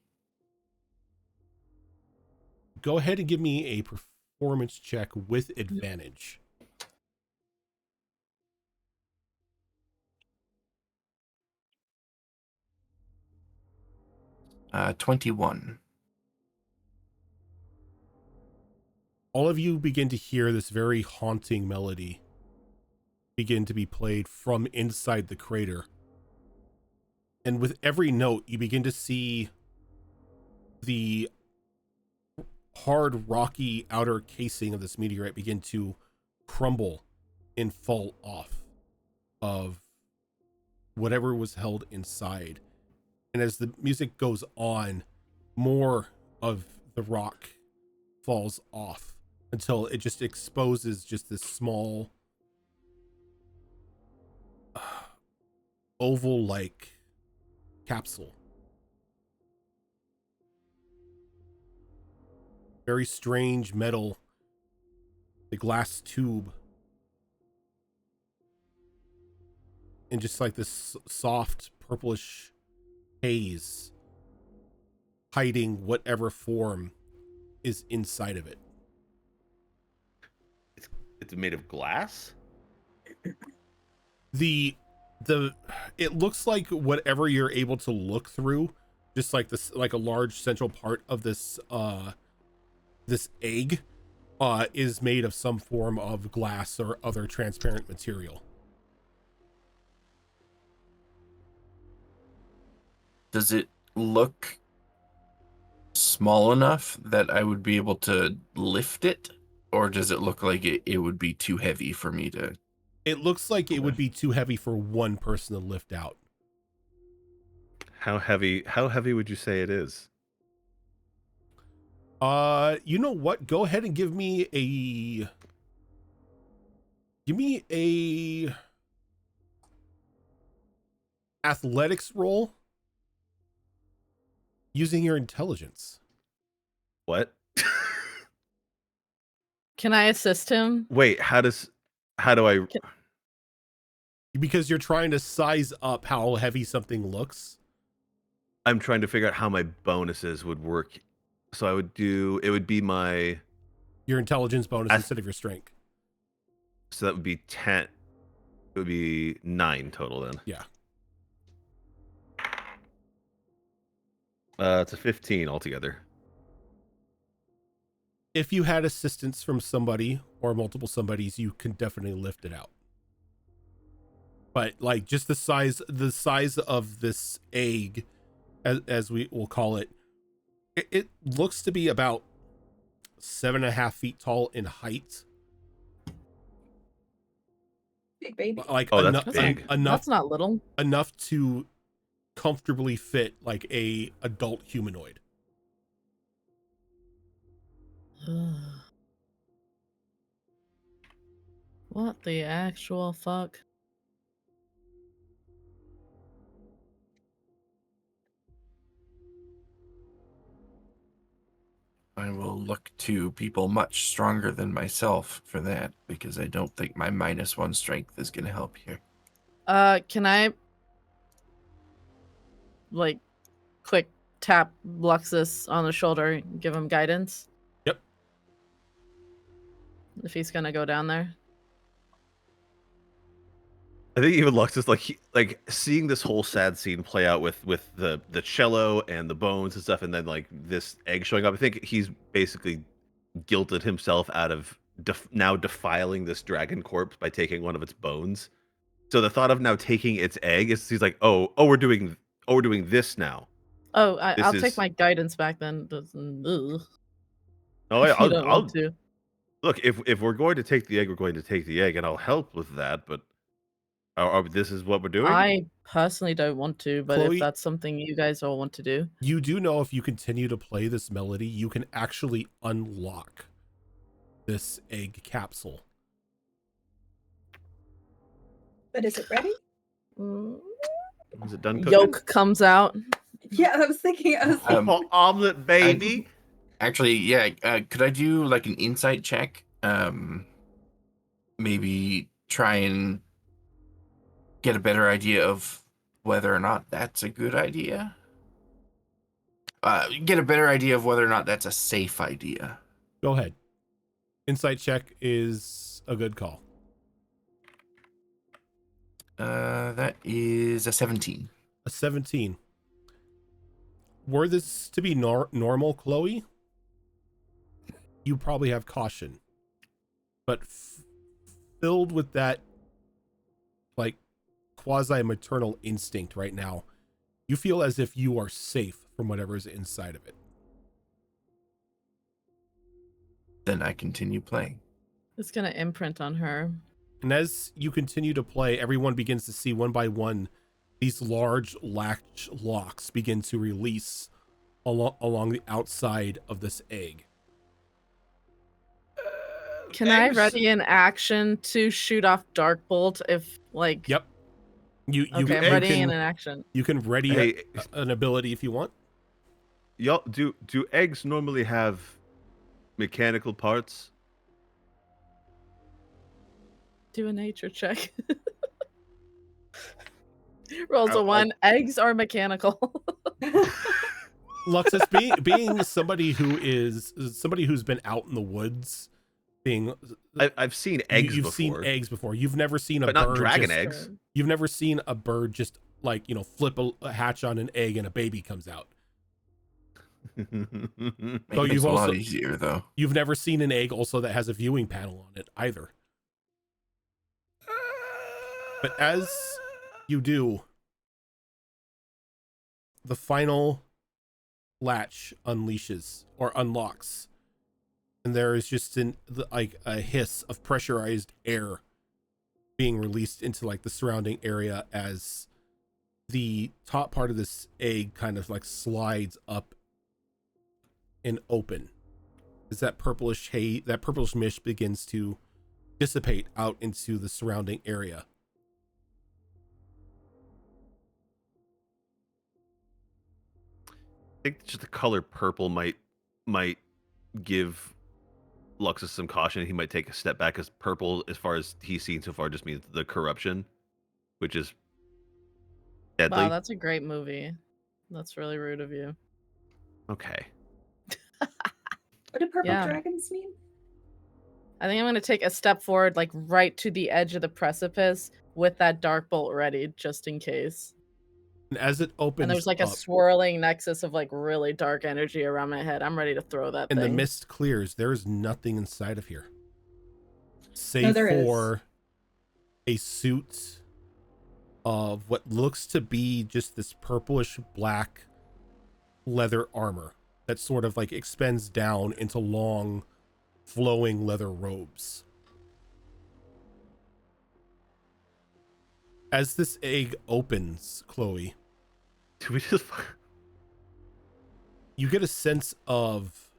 Go ahead and give me a performance check with advantage. Uh, 21. All of you begin to hear this very haunting melody begin to be played from inside the crater. And with every note, you begin to see the hard, rocky outer casing of this meteorite begin to crumble and fall off of whatever was held inside. And as the music goes on, more of the rock falls off until it just exposes just this small oval-like capsule. Very strange metal, the glass tube, and just like this soft purplish haze hiding whatever form is inside of it. It's made of glass? It looks like whatever you're able to look through, just like this, like a large central part of this this egg is made of some form of glass or other transparent material. Does it look small enough that I would be able to lift it? Or does it look like it would be too heavy for me to... It looks like it would be too heavy for one person to lift out. How heavy would you say it is? You know what? Go ahead and give me a athletics roll using your intelligence. What? Can I assist him? Wait, how do I Because you're trying to size up how heavy something looks. I'm trying to figure out how my bonuses would work. So it would be my Your intelligence bonus instead of your strength. so that would be 10. It would be 9 total then. Yeah. It's a 15 altogether. If you had assistance from somebody or multiple somebodies, you can definitely lift it out. But like just the size of this egg, as we will call it, it looks to be about 7.5 feet tall in height. Big baby. Like Oh, that's big. enough That's not little. enough to comfortably fit like a adult humanoid. What the actual fuck? I will look to people much stronger than myself for that, because I don't think my -1 strength is going to help here. Can I like quick tap Luxus on the shoulder and give him guidance? Yep. If he's gonna go down there. I think even Lux is like seeing this whole sad scene play out with the cello and the bones and stuff, and then like this egg showing up. I think he's basically guilted himself out of now defiling this dragon corpse by taking one of its bones. So the thought of now taking its egg is he's like, we're doing this now. Oh, This I'll take is- my guidance back then. Ugh, Oh, if you don't I'll want to. look if we're going to take the egg, we're going to take the egg, and I'll help with that. But this is what we're doing. I personally don't want to, but Chloe- if that's something you guys all want to do. You do know if you continue to play this melody, you can actually unlock this egg capsule. But is it ready? Is it done cooking? Yolk comes out. Yeah, I was thinking. Omelet, baby. Actually, yeah. Could I do like an insight check? Maybe try and get a better idea of whether or not that's a good idea. Get a better idea of whether or not that's a safe idea. Go ahead. Insight check is a good call. That is a 17. A 17. Were this to be normal, Chloe, you probably have caution. But filled with that, like, quasi-maternal instinct right now, you feel as if you are safe from whatever's inside of it. Then I continue playing. It's gonna imprint on her. And as you continue to play, everyone begins to see one by one these large latch locks begin to release along the outside of this egg. Can I ready an action to shoot off Dark Bolt if like? Yep. You Okay, I'm you readying can, an action. you can ready Hey, an ability if you want. y'all, do eggs normally have mechanical parts? Do a nature check. Rolls a I'll- 1. Eggs are mechanical. Luxus, being somebody who's been out in the woods, being I've seen eggs you've before. seen eggs before. You've never seen a But bird not dragon just, eggs. You've never seen a bird just like, flip a hatch on an egg and a baby comes out. Makes So it you've a lot also- easier though. You've never seen an egg also that has a viewing panel on it either. But as you do, the final latch unleashes or unlocks, and there is just a hiss of pressurized air being released into like the surrounding area as the top part of this egg kind of like slides up and open as that purplish mist begins to dissipate out into the surrounding area. I think just the color purple might give Luxus some caution. He might take a step back, as purple, as far as he's seen so far, just means the corruption, which is deadly. Wow, that's a great movie. That's really rude of you. Okay. What do purple Yeah. dragons mean? I think I'm gonna take a step forward, like right to the edge of the precipice with that dark bolt ready, just in case. And as it opens And there's like a up, swirling nexus of like really dark energy around my head. I'm ready to throw that and thing. the mist clears, there is nothing inside of here. Save there is. for a suit of what looks to be just this purplish black leather armor that sort of like extends down into long flowing leather robes. As this egg opens, Chloe, Do we just? You get a sense of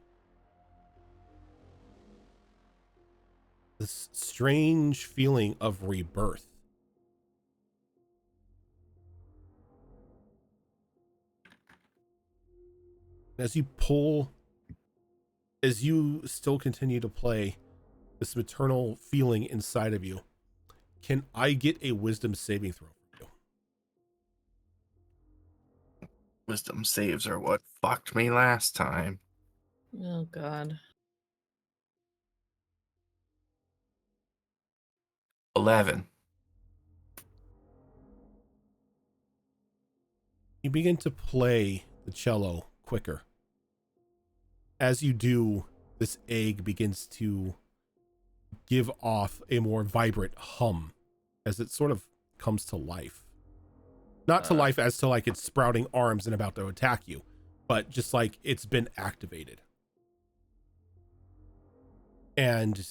this strange feeling of rebirth. As you still continue to play, this maternal feeling inside of you, can I get a wisdom saving throw for you? Wisdom saves are what fucked me last time. Oh God. 11. You begin to play the cello quicker. As you do, this egg begins to give off a more vibrant hum as it sort of comes to life. Not to life as to like it's sprouting arms and about to attack you, but just like it's been activated. And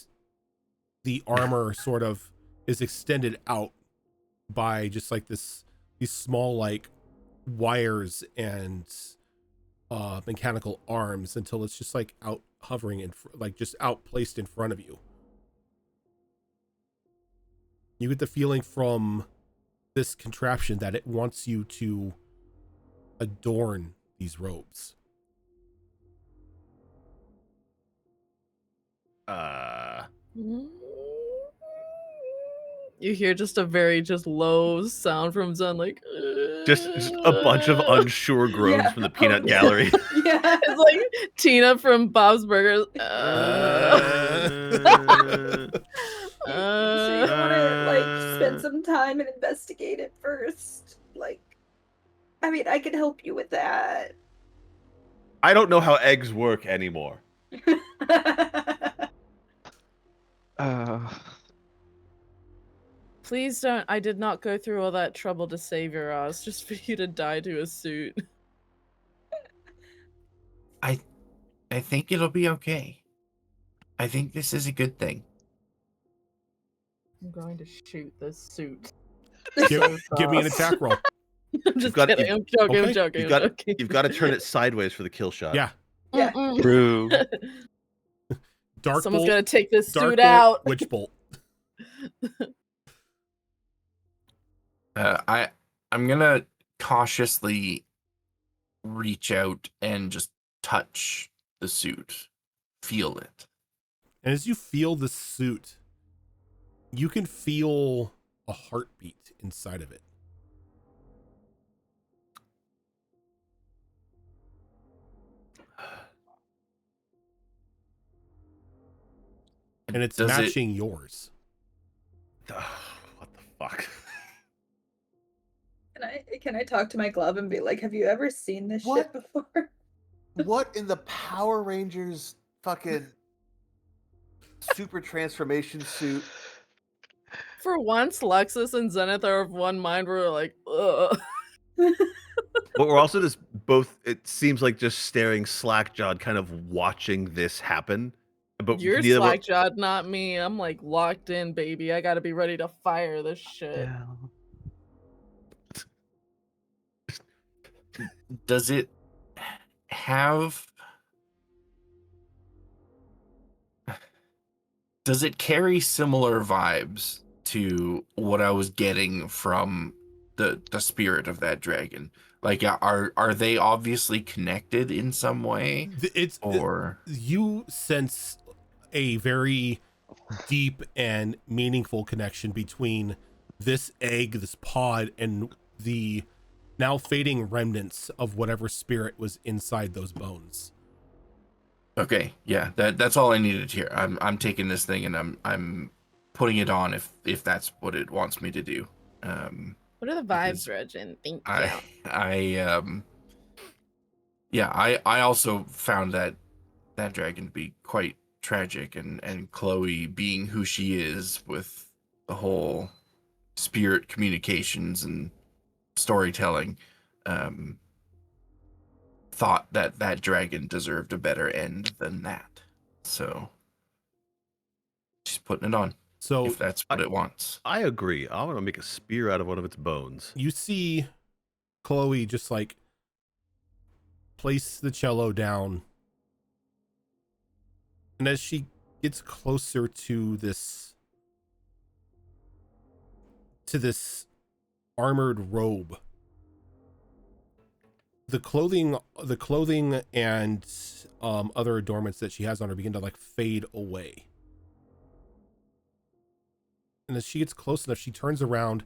the armor sort of is extended out by just like these small like wires and mechanical arms until it's just like out hovering and like just out placed in front of you. You get the feeling from this contraption that it wants you to adorn these robes. You hear just a very low sound from Zen, like Just a bunch of unsure groans from the peanut gallery. Yeah. It's like Tina from Bob's Burgers. So you want to like spend some time and investigate it first. Like, I mean, I can help you with that. I don't know how eggs work anymore. Please don't. I did not go through all that trouble to save your ass just for you to die to a suit. I think it'll be okay. I think this is a good thing. I'm going to shoot this suit. Give me an attack roll. I'm just kidding. I'm joking. okay. I'm joking. I'm joking. You've got to turn it sideways for the kill shot. Yeah. Yeah. True. Dark Someone's bolt, gonna take this dark suit bolt, out. witch bolt. I'm gonna cautiously reach out and just touch the suit, feel it. And as you feel the suit, you can feel a heartbeat inside of it. And it's matching yours. What the fuck? Can I talk to my glove and be like, have you ever seen this shit before? What in the Power Rangers fucking super transformation suit? For once, Lexus and Zenith are of one mind. We're like, ugh. But we're also just both, it seems like just staring slack-jawed, kind of watching this happen. But You're neither slack jawed, not me. I'm like locked in, baby. I gotta be ready to fire this shit. Does it have... Does it carry similar vibes to what I was getting from the spirit of that dragon? Like, are they obviously connected in some way? You sense a very deep and meaningful connection between this egg, this pod, and the now fading remnants of whatever spirit was inside those bones. Okay, yeah, that's all I needed to hear. I'm taking this thing and I'm putting it on if that's what it wants me to do. What are the vibes, Regin? Thank you. I also found that dragon to be quite tragic, and Chloe being who she is with the whole spirit communications and storytelling, thought that dragon deserved a better end than that. So she's putting it on. So if that's what it wants. I agree. I want to make a spear out of one of its bones. You see Chloe just like place the cello down, and as she gets closer to this armored robe, the clothing and other adornments that she has on her begin to like fade away. And as she gets close enough, she turns around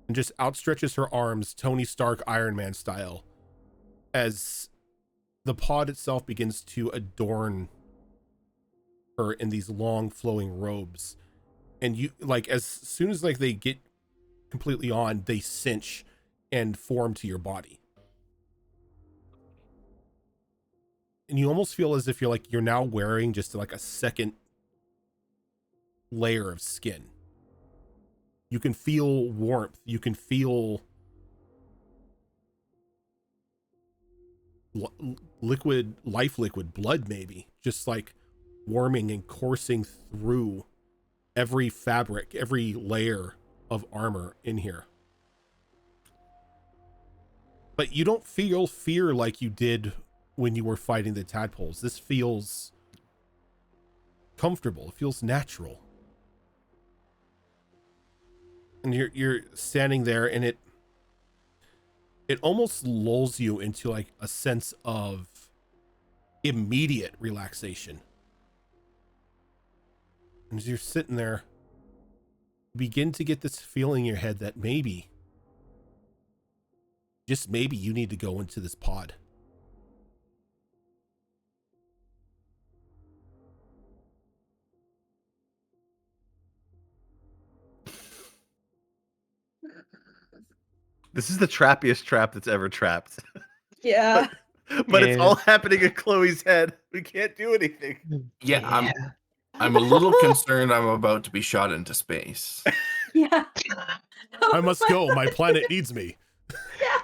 and just outstretches her arms, Tony Stark, Iron Man style, as the pod itself begins to adorn her in these long flowing robes. And you like, as soon as like they get completely on, they cinch and form to your body. And you almost feel as if you're now wearing just like a second layer of skin. You can feel warmth. You can feel liquid blood, maybe just like warming and coursing through every fabric, every layer of armor in here. But you don't feel fear like you did when you were fighting the tadpoles. This feels comfortable. It feels natural. And you're standing there, and it almost lulls you into like a sense of immediate relaxation. And as you're sitting there, you begin to get this feeling in your head that maybe, just maybe, you need to go into this pod. This is the trappiest trap that's ever trapped. Yeah. But it's all happening in Chloe's head. We can't do anything. Yeah, I'm a little concerned I'm about to be shot into space. Yeah. I must go. My planet needs me. Yeah.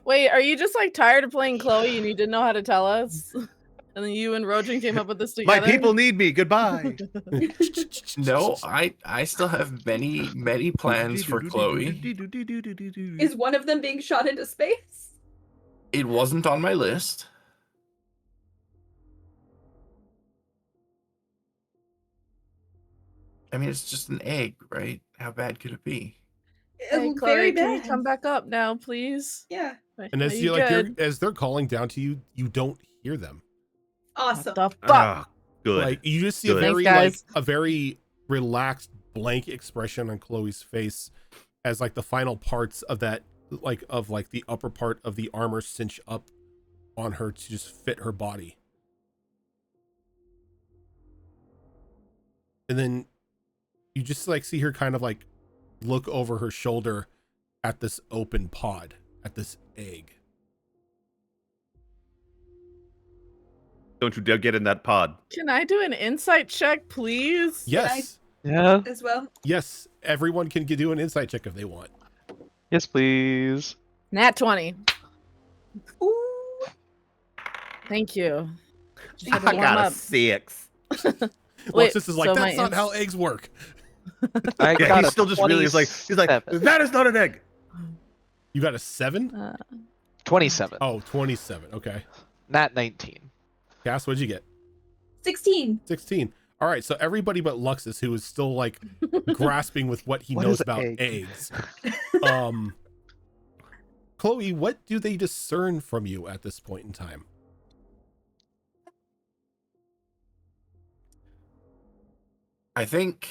Wait, are you just like tired of playing Chloe and you didn't know how to tell us? And then you and Rojan came up with this My together? people need me. Goodbye. No, I still have many plans for Chloe. Is one of them being shot into space? It wasn't on my list. I mean, it's just an egg, right? How bad could it be? Hey, Very Chloe, bad. can you come back up now, please? Yeah. And as as they're calling down to you, you don't hear them. Awesome. What the fuck? Ah, good. Like you just see Good. a very relaxed, blank expression on Chloe's face as like the final parts of that, like the upper part of the armor cinch up on her to just fit her body. And then you just like see her kind of like look over her shoulder at this open pod, at this egg. Don't you dare get in that pod. Can I do an insight check, please? Yes. Yeah. As well. Yes. Everyone can do an insight check if they want. Yes, please. Nat 20. Ooh. Thank you. I Had to warm got a up. 6. Wait, This is like, so that's my not how eggs work. I Yeah, got he's a still just really he's like 27. that is not an egg. You got a 7? 27. Oh, 27. Okay. Not 19. Cass, what'd you get? 16. 16. All right. So everybody but Luxus, who is still like grasping with what he What knows is about egg? eggs. Chloe, what do they discern from you at this point in time? I think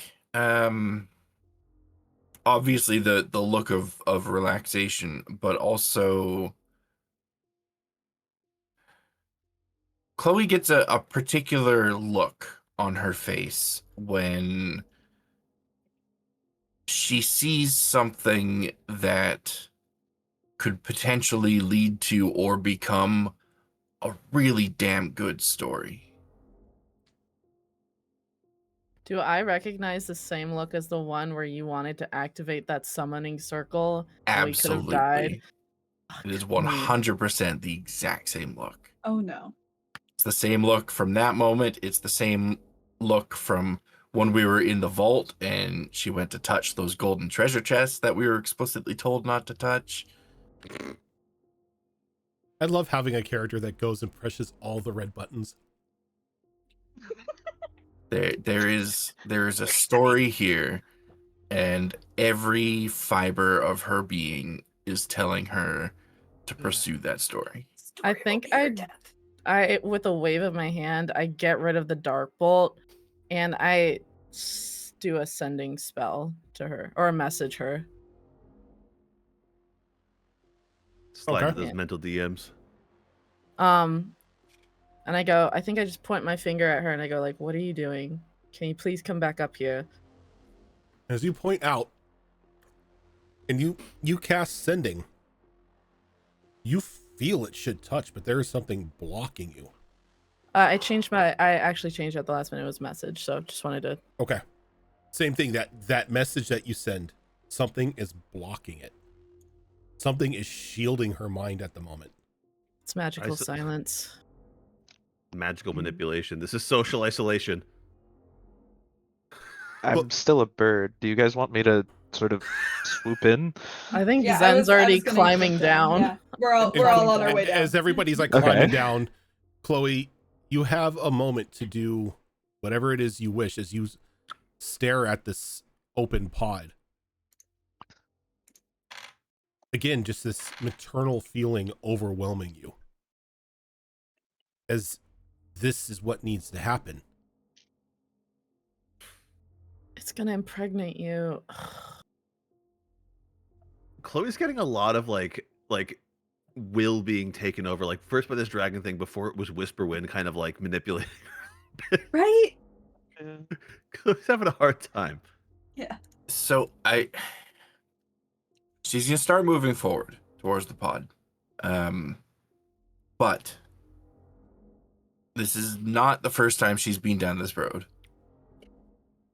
obviously the look of relaxation, but also Chloe gets a particular look on her face when she sees something that could potentially lead to or become a really damn good story. Do I recognize the same look as the one where you wanted to activate that summoning circle? And we could have died. Absolutely. It is 100% the exact same look. Oh no. It's the same look from that moment. It's the same look from when we were in the vault and she went to touch those golden treasure chests that we were explicitly told not to touch. I love having a character that goes and presses all the red buttons. There is a story here, and every fiber of her being is telling her to pursue that story. I think I with a wave of my hand, I get rid of the dark bolt, and I do a sending spell to her or message her. Slide Okay. to those Yeah. mental DMs. And I go, I think I just point my finger at her and I go like, "What are you doing? Can you please come back up here?" As you point out, and you cast sending, you feel it should touch, but there is something blocking you. I actually changed at the last minute. It was message, so just wanted to. Okay. Same thing, that message that you send, something is blocking it. Something is shielding her mind at the moment. It's magical I s- silence. Magical manipulation. This is social isolation. I'm still a bird. Do you guys want me to sort of swoop in? I think Yeah, Zen's I already was gonna climbing jump down. Yeah, we're all on our way down. As everybody's like Okay. climbing down, Chloe, you have a moment to do whatever it is you wish as you stare at this open pod. Again, just this maternal feeling overwhelming you. As this is what needs to happen. It's gonna impregnate you. Chloe's getting a lot of like will being taken over. Like first by this dragon thing, before it was Whisperwind kind of like manipulating. Right? Chloe's having a hard time. Yeah. So she's gonna start moving forward towards the pod, but this is not the first time she's been down this road.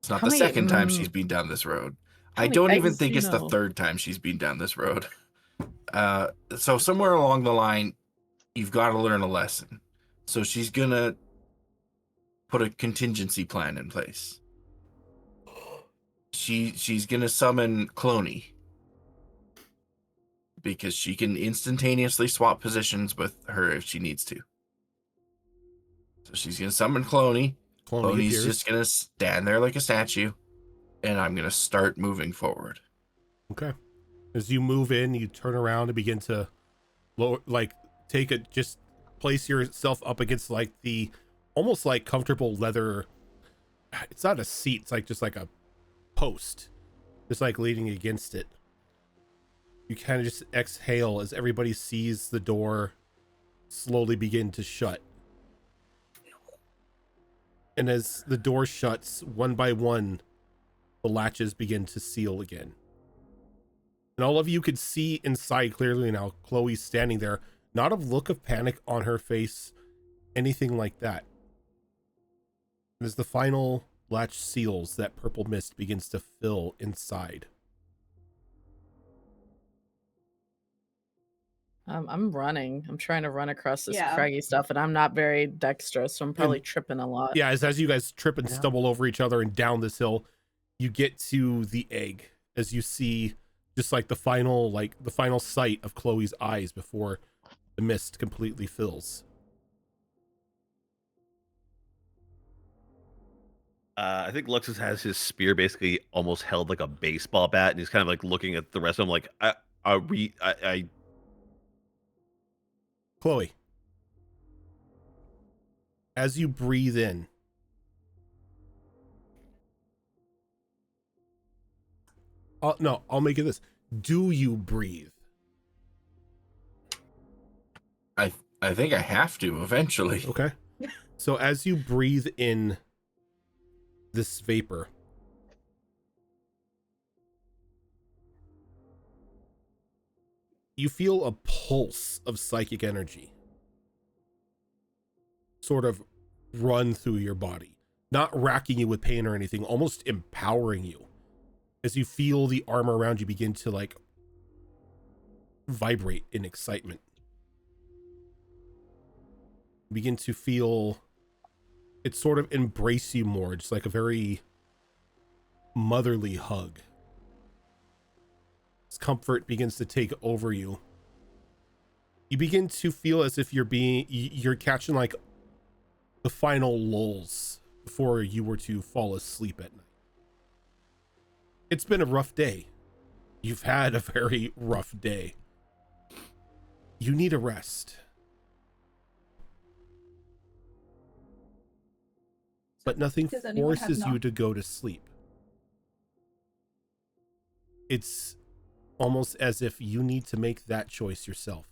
It's not How the many- second time she's been down this road. How I many don't even eggs think do you it's the know? third time she's been down this road. So somewhere along the line, you've got to learn a lesson. So she's gonna put a contingency plan in place. She's gonna summon Cloney because she can instantaneously swap positions with her if she needs to. So she's gonna summon Cloney. Cloney Cloney's appears. just gonna stand there like a statue, and I'm gonna start moving forward. Okay. As you move in, you turn around and begin to lower, like just place yourself up against like the almost like comfortable leather. It's not a seat. It's like just like a post, just like leaning against it. You kind of just exhale as everybody sees the door slowly begin to shut. And as the door shuts one by one, the latches begin to seal again. And all of you could see inside clearly now. Chloe's standing there, not a look of panic on her face, anything like that. And as the final latch seals, that purple mist begins to fill inside. I'm running. I'm trying to run across this Yeah. craggy stuff, and I'm not very dexterous, so I'm probably tripping a lot. Yeah, as you guys trip and Yeah. stumble over each other and down this hill, you get to the egg as you see just like the final sight of Chloe's eyes before the mist completely fills. I think Luxus has his spear basically almost held like a baseball bat, and he's kind of like looking at the rest of them like, I Chloe, as you breathe in, no, I'll make it this. Do you breathe? I think I have to eventually. Okay. So as you breathe in this vapor, you feel a pulse of psychic energy sort of run through your body, not racking you with pain or anything, almost empowering you as you feel the armor around you begin to like vibrate in excitement. You begin to feel it sort of embrace you more, just like a very motherly hug. This comfort begins to take over you You begin to feel as if you're catching like the final lulls before you were to fall asleep at night. It's been a rough day. You've had a very rough day. You need a rest. But nothing Does anyone have forces you knock? to go to sleep. It's almost as if you need to make that choice yourself.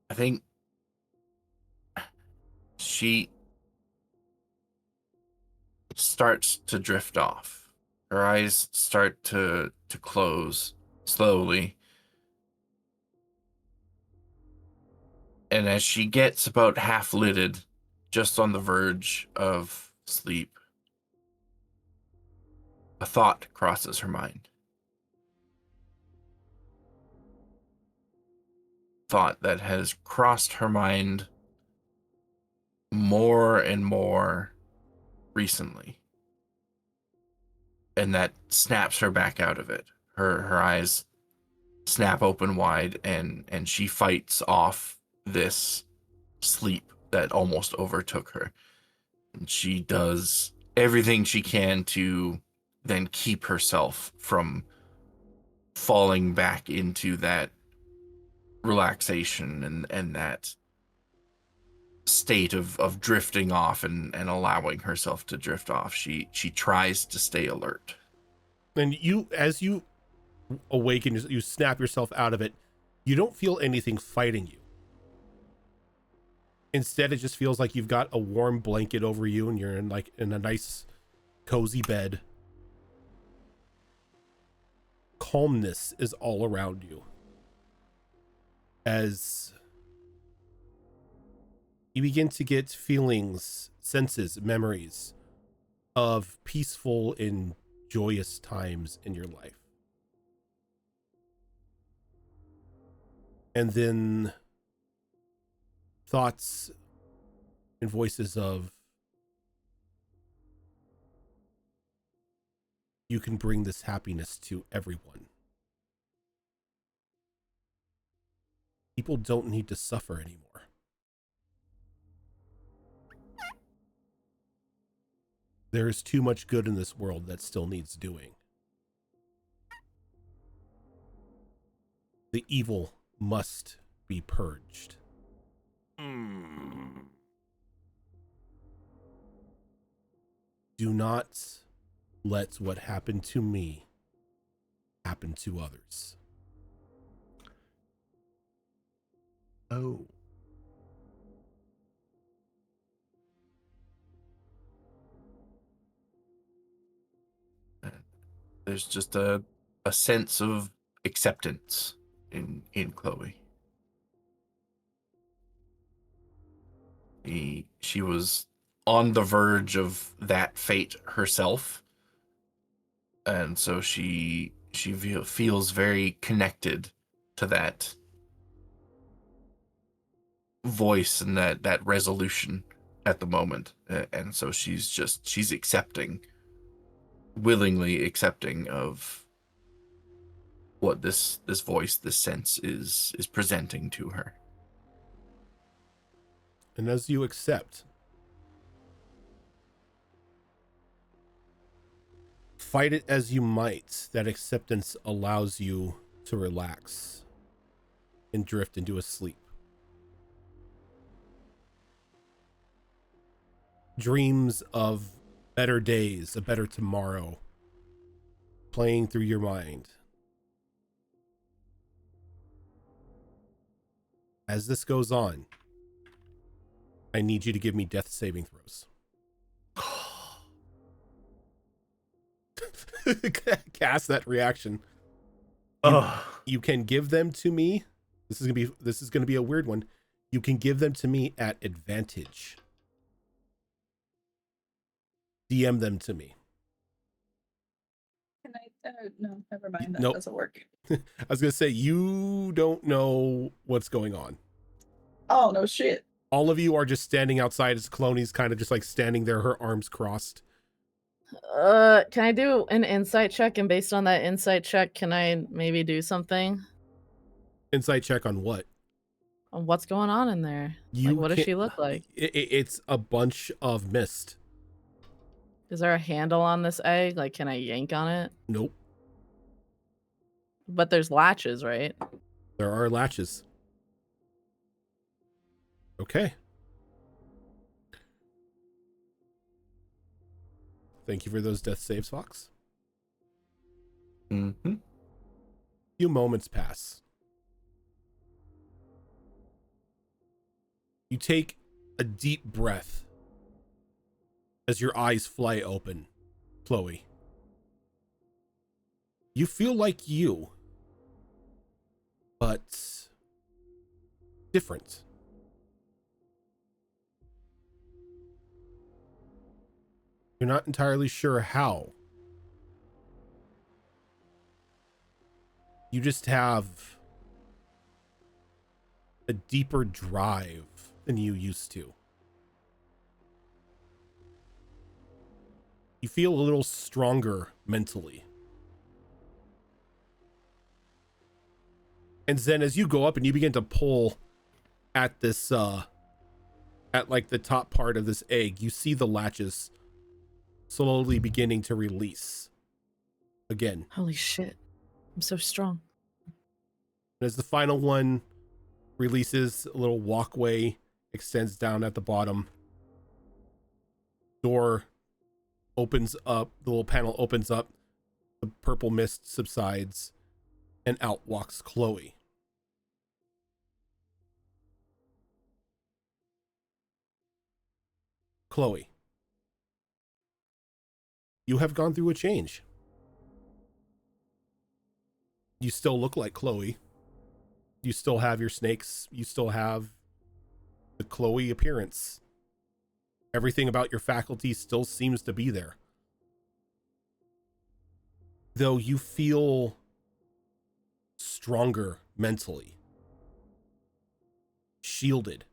I think she starts to drift off. Her eyes start to close slowly. And as she gets about half lidded, just on the verge of sleep, a thought crosses her mind. Thought that has crossed her mind more and more recently. And that snaps her back out of it. Her eyes snap open wide, and she fights off this sleep that almost overtook her. And she does everything she can to then keep herself from falling back into that relaxation and that state of drifting off and allowing herself to drift off. She tries to stay alert. And you, as you awaken, you snap yourself out of it. You don't feel anything fighting you. Instead, it just feels like you've got a warm blanket over you and you're in a nice cozy bed. Calmness is all around you as you begin to get feelings, senses, memories of peaceful and joyous times in your life. And then thoughts and voices of, you can bring this happiness to everyone. People don't need to suffer anymore. There is too much good in this world that still needs doing. The evil must be purged. Do not let what happened to me happen to others. Oh. There's just a sense of acceptance in Chloe. She was on the verge of that fate herself, and so she feels very connected to that voice and that resolution at the moment, and so she's accepting, willingly accepting of what this voice, this sense is presenting to her. And as you accept, fight it as you might, that acceptance allows you to relax and drift into a sleep. Dreams of better days, a better tomorrow, playing through your mind. As this goes on, I need you to give me death saving throws. Cast that reaction. You can give them to me. This is gonna be a weird one. You can give them to me at advantage. DM them to me. Can I? No, never mind. That Nope. doesn't work. I was gonna say you don't know what's going on. Oh no shit. All of you are just standing outside as Cloney's kind of just like standing there, her arms crossed. Can I do an insight check? And based on that insight check, can I maybe do something? Insight check on what? On what's going on in there? You Like, what does can't- she look like? It's a bunch of mist. Is there a handle on this egg? Like, can I yank on it? Nope. But there's latches, right? There are latches. Okay. Thank you for those death saves, Fox. Mm-hmm. Few moments pass. You take a deep breath as your eyes fly open, Chloe. You feel like you, but different. You're not entirely sure how. You just have a deeper drive than you used to. You feel a little stronger mentally. And then as you go up and you begin to pull at this, at like the top part of this egg, you see the latches slowly beginning to release again. Holy shit. I'm so strong. And as the final one releases, a little walkway extends down at the bottom. Door opens up, the little panel opens up, the purple mist subsides, and out walks Chloe. Chloe, you have gone through a change. You still look like Chloe. You still have your snakes. You still have the Chloe appearance. Everything about your faculty still seems to be there. Though you feel stronger mentally. Shielded.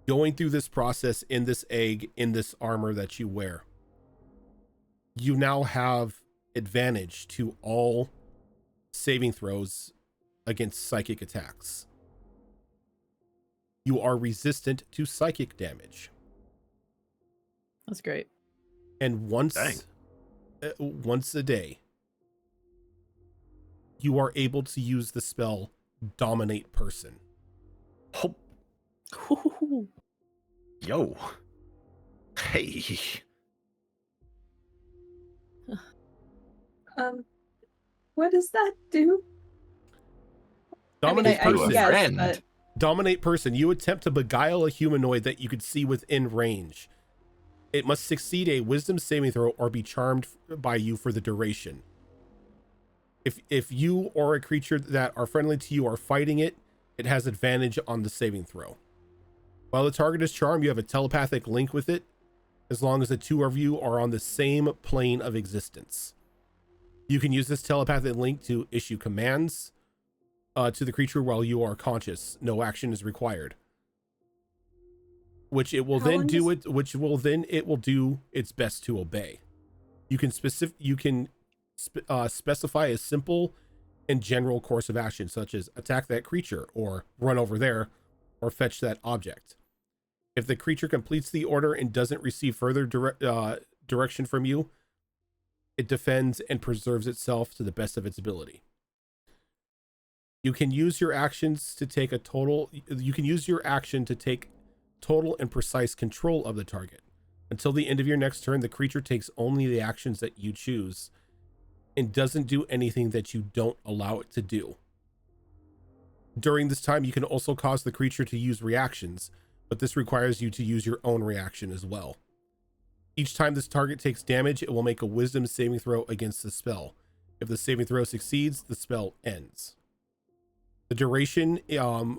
Going through this process in this egg, in this armor that you wear, you now have advantage to all saving throws against psychic attacks. You are resistant to psychic damage. That's great. And once a day, you are able to use the spell Dominate Person. Oh, yo. Hey. What does that do? Dominate I Person. guess, friend. but Dominate Person. You attempt to beguile a humanoid that you could see within range. It must succeed a wisdom saving throw or be charmed by you for the duration. If you or a creature that are friendly to you are fighting it, it has advantage on the saving throw. While the target is charmed, you have a telepathic link with it, as long as the two of you are on the same plane of existence. You can use this telepathic link to issue commands to the creature while you are conscious. No action is required. Which it will then do it. Which will then it will do its best to obey. You can specify a simple and general course of action, such as attack that creature, or run over there, or fetch that object. If the creature completes the order and doesn't receive further direction from you, it defends and preserves itself to the best of its ability. You can use your actions to take a total. You can use your action to take total and precise control of the target. Until the end of your next turn, the creature takes only the actions that you choose and doesn't do anything that you don't allow it to do. During this time, you can also cause the creature to use reactions, but this requires you to use your own reaction as well. Each time this target takes damage, it will make a wisdom saving throw against the spell. If the saving throw succeeds, the spell ends. The duration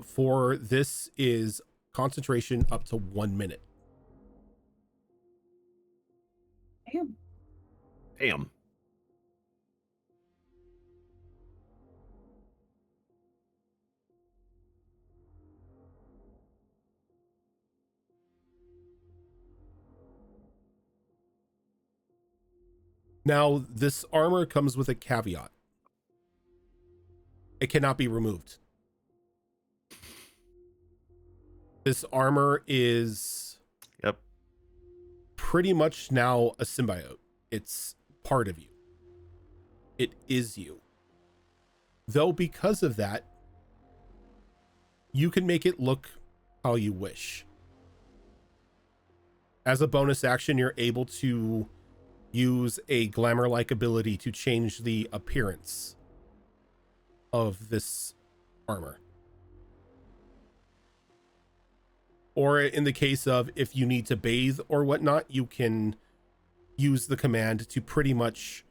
for this is concentration up to 1 minute. Damn. Damn. Now, this armor comes with a caveat. It cannot be removed. This armor is Yep. pretty much now a symbiote. It's part of you. It is you. Though because of that, you can make it look how you wish. As a bonus action, you're able to use a glamour-like ability to change the appearance of this armor. Or in the case of if you need to bathe or whatnot, you can use the command to pretty much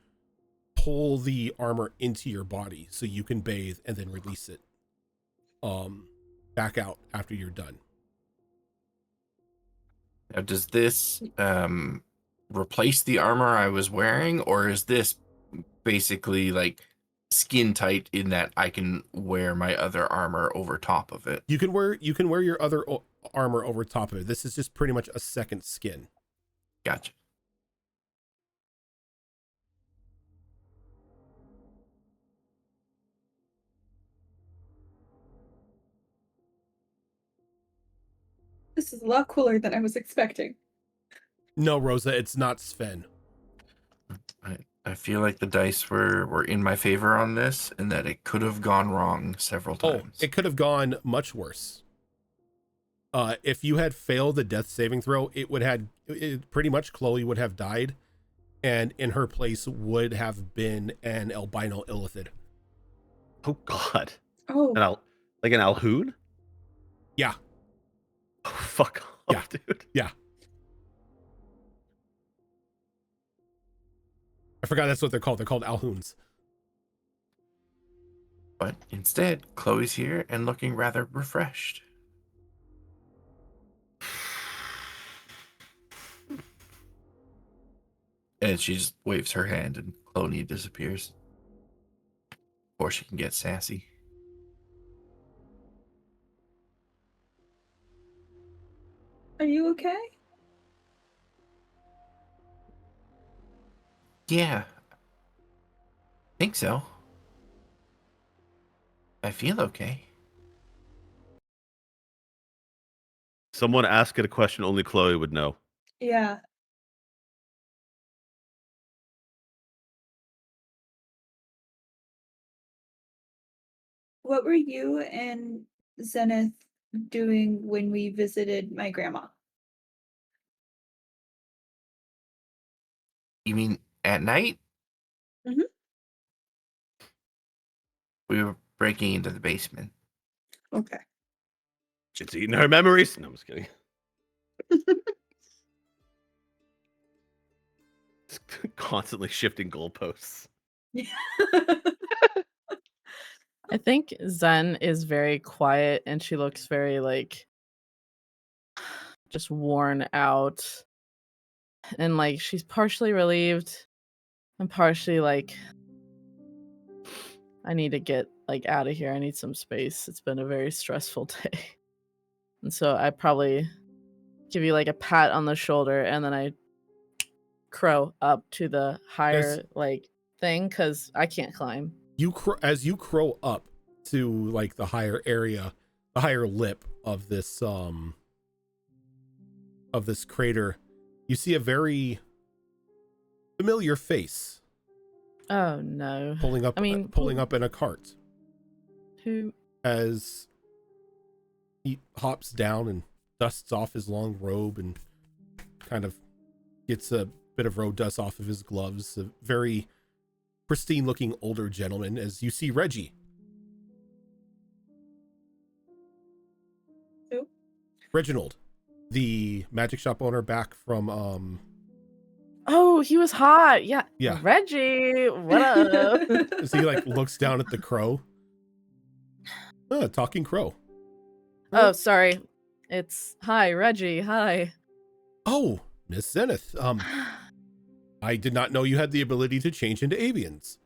pull the armor into your body so you can bathe and then release it back out after you're done. Now, does this replace the armor I was wearing, or is this basically like skin tight in that I can wear my other armor over top of it? You can wear your other armor over top of it. This is just pretty much a second skin. Gotcha. This is a lot cooler than I was expecting. No, Rosa, it's not Sven. I feel like the dice were in my favor on this, and that it could have gone wrong several times. Oh, it could have gone much worse. If you had failed the death saving throw, it pretty much Chloe would have died, and in her place would have been an albino illithid. Oh God. Oh, Like an Alhoon? Yeah. Oh, fuck off, dude. Yeah. I forgot that's what they're called. They're called Alhoons. But instead, Chloe's here and looking rather refreshed. And she just waves her hand and Chloe disappears. Or she can get sassy. are you okay? Yeah. Think so. I feel okay. Someone ask it a question only Chloe would know. Yeah. What were you and Zenith doing when we visited my grandma? You mean at night? Mhm. We were breaking into the basement. Okay. It's eating her memories. No, I'm just kidding. It's constantly shifting goalposts. I think Zen is very quiet and she looks very like just worn out. And like she's partially relieved and partially like I need to get like out of here. I need some space. It's been a very stressful day. And so I probably give you like a pat on the shoulder and then I crow up to the higher like thing cuz I can't climb. As you crow up to like the higher area, the higher lip of this crater, you see a very familiar face Oh no. pulling up in a cart Who as he hops down and dusts off his long robe and kind of gets a bit of road dust off of his gloves. A very pristine looking older gentleman as you see Reggie. Who? Reginald, the magic shop owner back from Oh, he was hot. Yeah. Yeah. Reggie, what up? So he like looks down at the crow. Oh, talking crow. Oh, sorry. It's hi, Reggie. Hi. Oh, Miss Zenith. I did not know you had the ability to change into avians.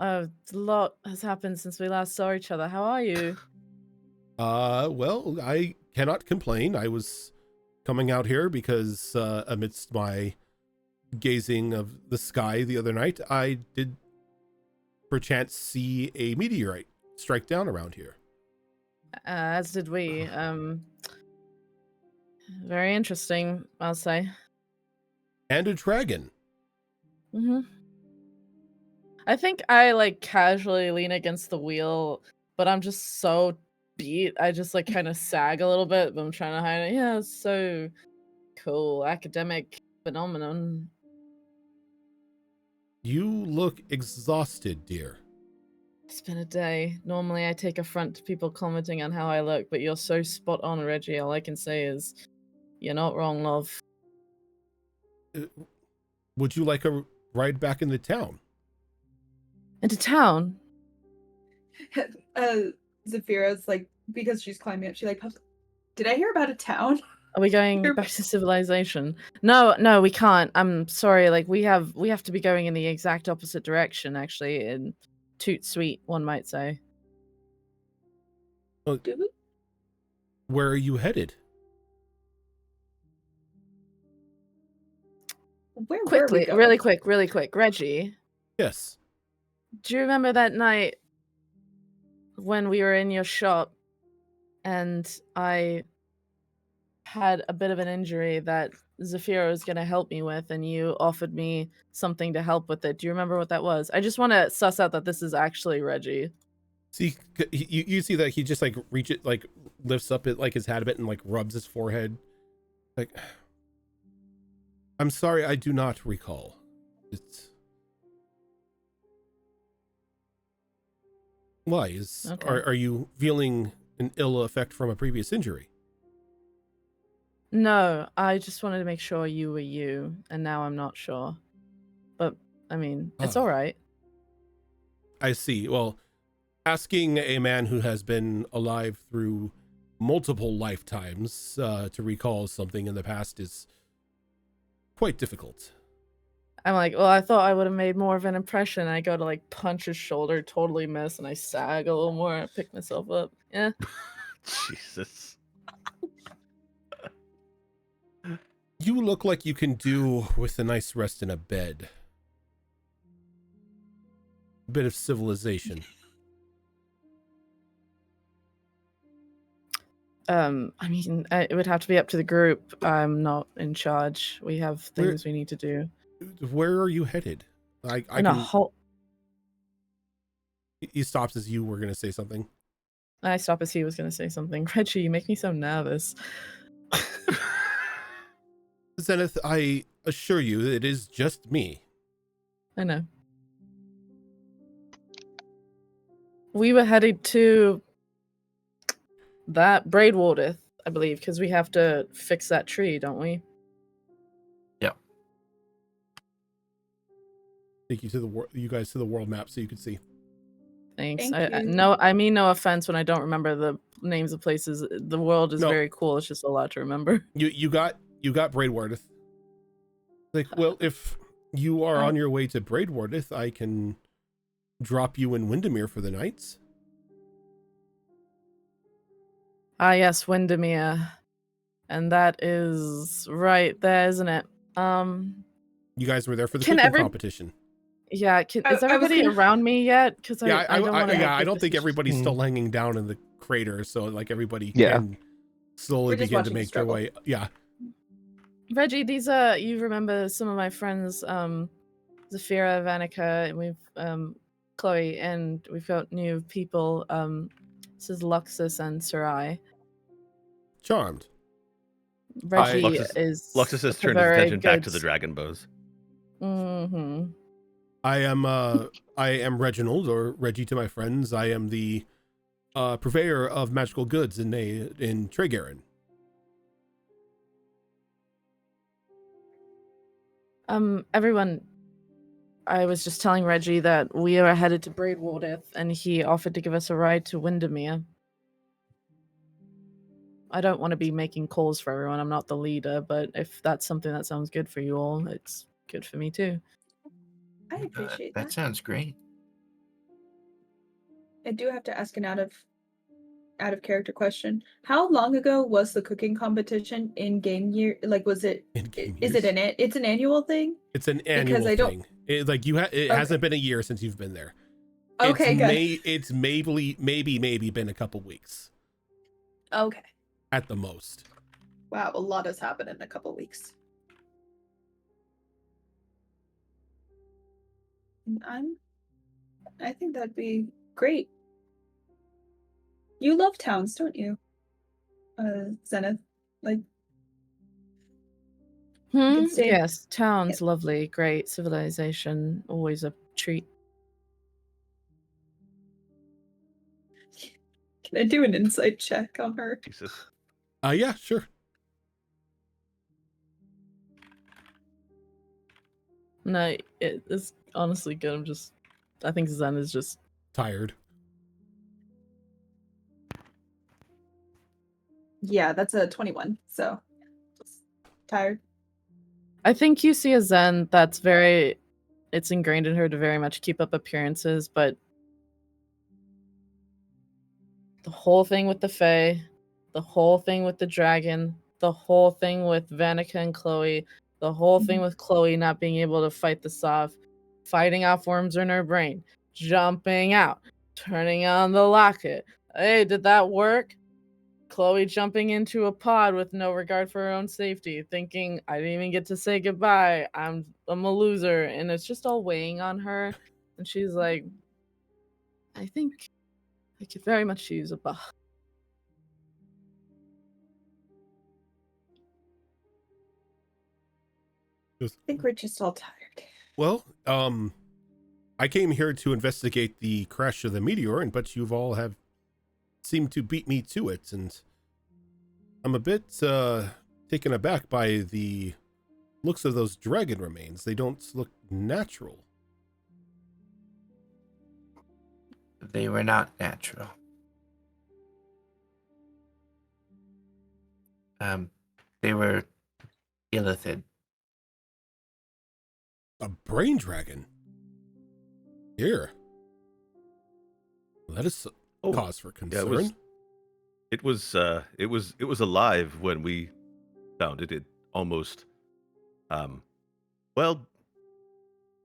A lot has happened since we last saw each other. How are you? Well, I cannot complain. I was coming out here because amidst my gazing of the sky the other night, I did perchance see a meteorite strike down around here. As did we. Very interesting, I'll say. And a dragon. Mm-hmm. I think I like casually lean against the wheel, but I'm just so beat. I just like kind of sag a little bit, but I'm trying to hide it. Yeah, it's so cool. Academic phenomenon. You look exhausted, dear. It's been a day. Normally I take affront to people commenting on how I look, but you're so spot on, Reggie. All I can say is you're not wrong, love. Would you like a ride back into town? Into town? Zafira's like, because she's climbing up, she like pops, did I hear about a town? Are we going back to civilization? No, we can't. I'm sorry. Like we have to be going in the exact opposite direction, actually, in toot sweet, one might say. Oh, Do we? where are you headed? Where were we Quickly, going? really quick. Reggie, Yes. do you remember that night when we were in your shop and I had a bit of an injury that Zafira was going to help me with, and you offered me something to help with it? Do you remember what that was? I just want to suss out that this is actually Reggie. See, you see that he just like lifts up it like his hat a bit and like rubs his forehead. Like, I'm sorry, I do not recall. It's why is Okay. are you feeling an ill effect from a previous injury? No, I just wanted to make sure you were you, and now I'm not sure. But, I mean, it's Ah. all right. I see. Well, asking a man who has been alive through multiple lifetimes to recall something in the past is quite difficult. I'm like, well, I thought I would have made more of an impression. I go to like punch his shoulder, totally miss, and I sag a little more, pick myself up. Yeah. Jesus. You look like you can do with a nice rest in a bed. A bit of civilization. I mean, it would have to be up to the group. I'm not in charge. We have things we need to do. Where are you headed? I In a can. whole. He stops as you were going to say something. I stop as he was going to say something. Reggie, you make me so nervous. Zenith, I assure you that it is just me. I know. We were headed to that Braidwardeth, I believe, because we have to fix that tree, don't we? Yeah. Take you to you guys to the world map so you can see. Thanks. Thank you. No, I mean no offense when I don't remember the names of places. The world is No. very cool. It's just a lot to remember. You got Braidwardeth. Like, well, if you are on your way to Braidwardeth, I can drop you in Windermere for the nights. Ah, yes, Windermere. And that is right there, isn't it? You guys were there for the Can cooking competition. Yeah, I is was everybody gonna- around me yet? Because Yeah, I don't want to. I don't think everybody's Hmm. still hanging down in the crater, so like everybody Yeah. can slowly We're just begin to watching the make their struggle. way. Yeah. Reggie, these are, you remember some of my friends, Zafira, Vanica, and we've Chloe, and we've got new people. This is Luxus and Sarai. Charmed. Reggie Luxus has turned his very attention back to good- the dragon bows. Mm-hmm. I am Reginald, or Reggie to my friends. I am the purveyor of magical goods in Tregarin. Everyone, I was just telling Reggie that we are headed to Braidwardeth, and he offered to give us a ride to Windermere. I don't want to be making calls for everyone. I'm not the leader, but if that's something that sounds good for you all, it's good for me too. I appreciate That that. sounds great. I do have to ask an out of character question. How long ago was the cooking competition in game year? Like, was it? Is it It's an annual thing? It's an annual thing. It hasn't been a year since you've been there. Okay, good. It's maybe been a couple weeks Okay. at the most. Wow, a lot has happened in a couple weeks. And I think that'd be great. You love towns, don't you? Zenith. Like, can stay- Yes, town's lovely, great civilization, always a treat. Can I do an insight check on her? Jesus. Yeah, sure. No, it's honestly good. I think Zen is just Tired. Yeah, that's a 21. So, just tired. I think you see a Zen that's it's ingrained in her to very much keep up appearances, but the whole thing with the Fae, the whole thing with the dragon, the whole thing with Vanica and Chloe, the whole thing with Chloe not being able to fight the Sov, fighting off worms in her brain, jumping out, turning on the locket. Hey, did that work? Chloe jumping into a pod with no regard for her own safety, thinking, I didn't even get to say goodbye. I'm a loser. And it's just all weighing on her. And she's like, I think I could very much use a buff. I think we're just all tired. Well, I came here to investigate the crash of the meteor, but you've all have seemed to beat me to it, and I'm a bit taken aback by the looks of those dragon remains. They don't look natural. They were not natural. They were illithid. A brain dragon? Here. That is cause for concern. It was alive when we found it. It almost well,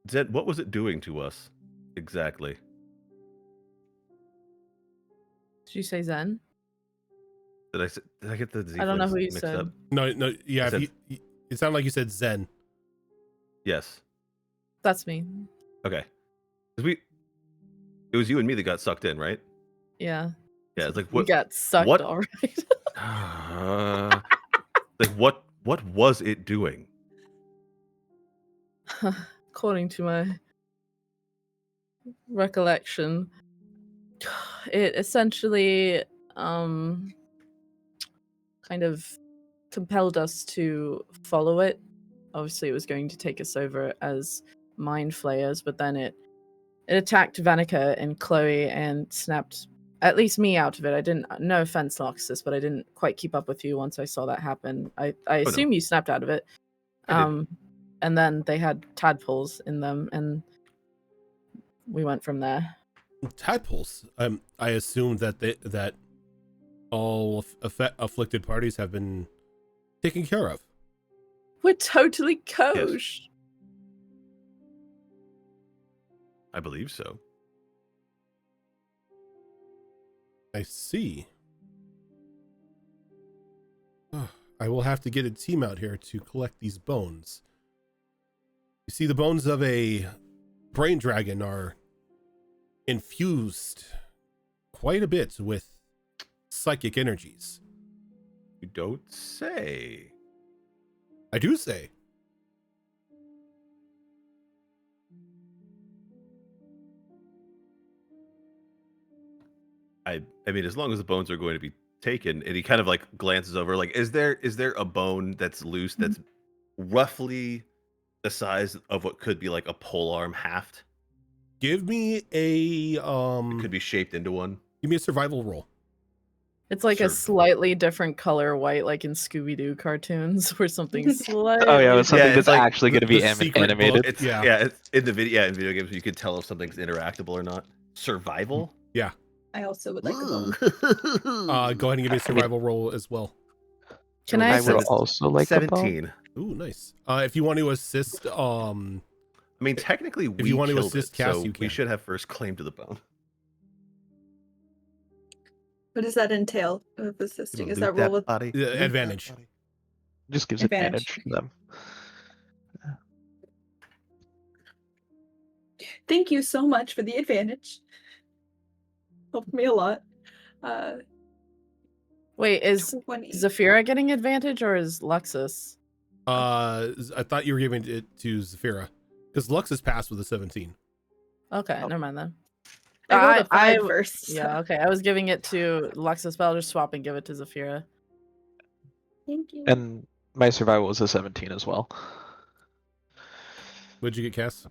Zed, what was it doing to us exactly? Did you say Zen? Did I get the Z I don't know who you mixed said. up? No, yeah, said- it sounded like you said Zen. Yes. That's me. Okay. 'Cause it was you and me that got sucked in, right? Yeah. Yeah, it's like We what got sucked what- all right. like what was it doing? According to my recollection, it essentially kind of compelled us to follow it. Obviously, it was going to take us over as mind flayers, but then it attacked Vanica and Chloe and snapped at least me out of it. I didn't. No offense, Loxus, but I didn't quite keep up with you once I saw that happen. I assume you snapped out of it. I did. And then they had tadpoles in them, and we went from there. Tadpoles. I assume that all afflicted parties have been taken care of. We're totally kosher. I believe so. I see. I will have to get a team out here to collect these bones. You see, the bones of a brain dragon are infused quite a bit with psychic energies. You don't say. I do say. I mean, as long as the bones are going to be taken, and he kind of like glances over, like, is there a bone that's loose that's roughly the size of what could be like a polearm haft. Give me a It could be shaped into one. give me a survival roll. It's like a Sure. slightly different color white, like in Scooby-Doo cartoons, where something slightly. Oh yeah, it's something it's that's like actually going to be the secret animated. book. It's Yeah. it's in the video. Yeah, in video games, you can tell if something's interactable or not. Survival. I also would like a bone. Go ahead and give me a survival roll as well. Can I I would assist? also like a bone. 17. Ooh, nice. If you want to assist, I mean, technically, we you want to killed assist it, Cass, so you we can. should have first claim to the bone. What does that entail of assisting? Is Loot that roll with body. Yeah, advantage. Just gives Advantage. advantage to them. Thank you so much for the advantage. Helped me a lot. Wait, is 20. Zafira getting advantage or is Luxus? I thought you were giving it to Zafira because Lux is passed with a 17. Okay, Oh. never mind then. I rolled a I- 5 first. Yeah, okay. I was giving it to Luxus, but I'll just swap and give it to Zafira. Thank you. And my survival was a 17 as well. What'd you get, Cass?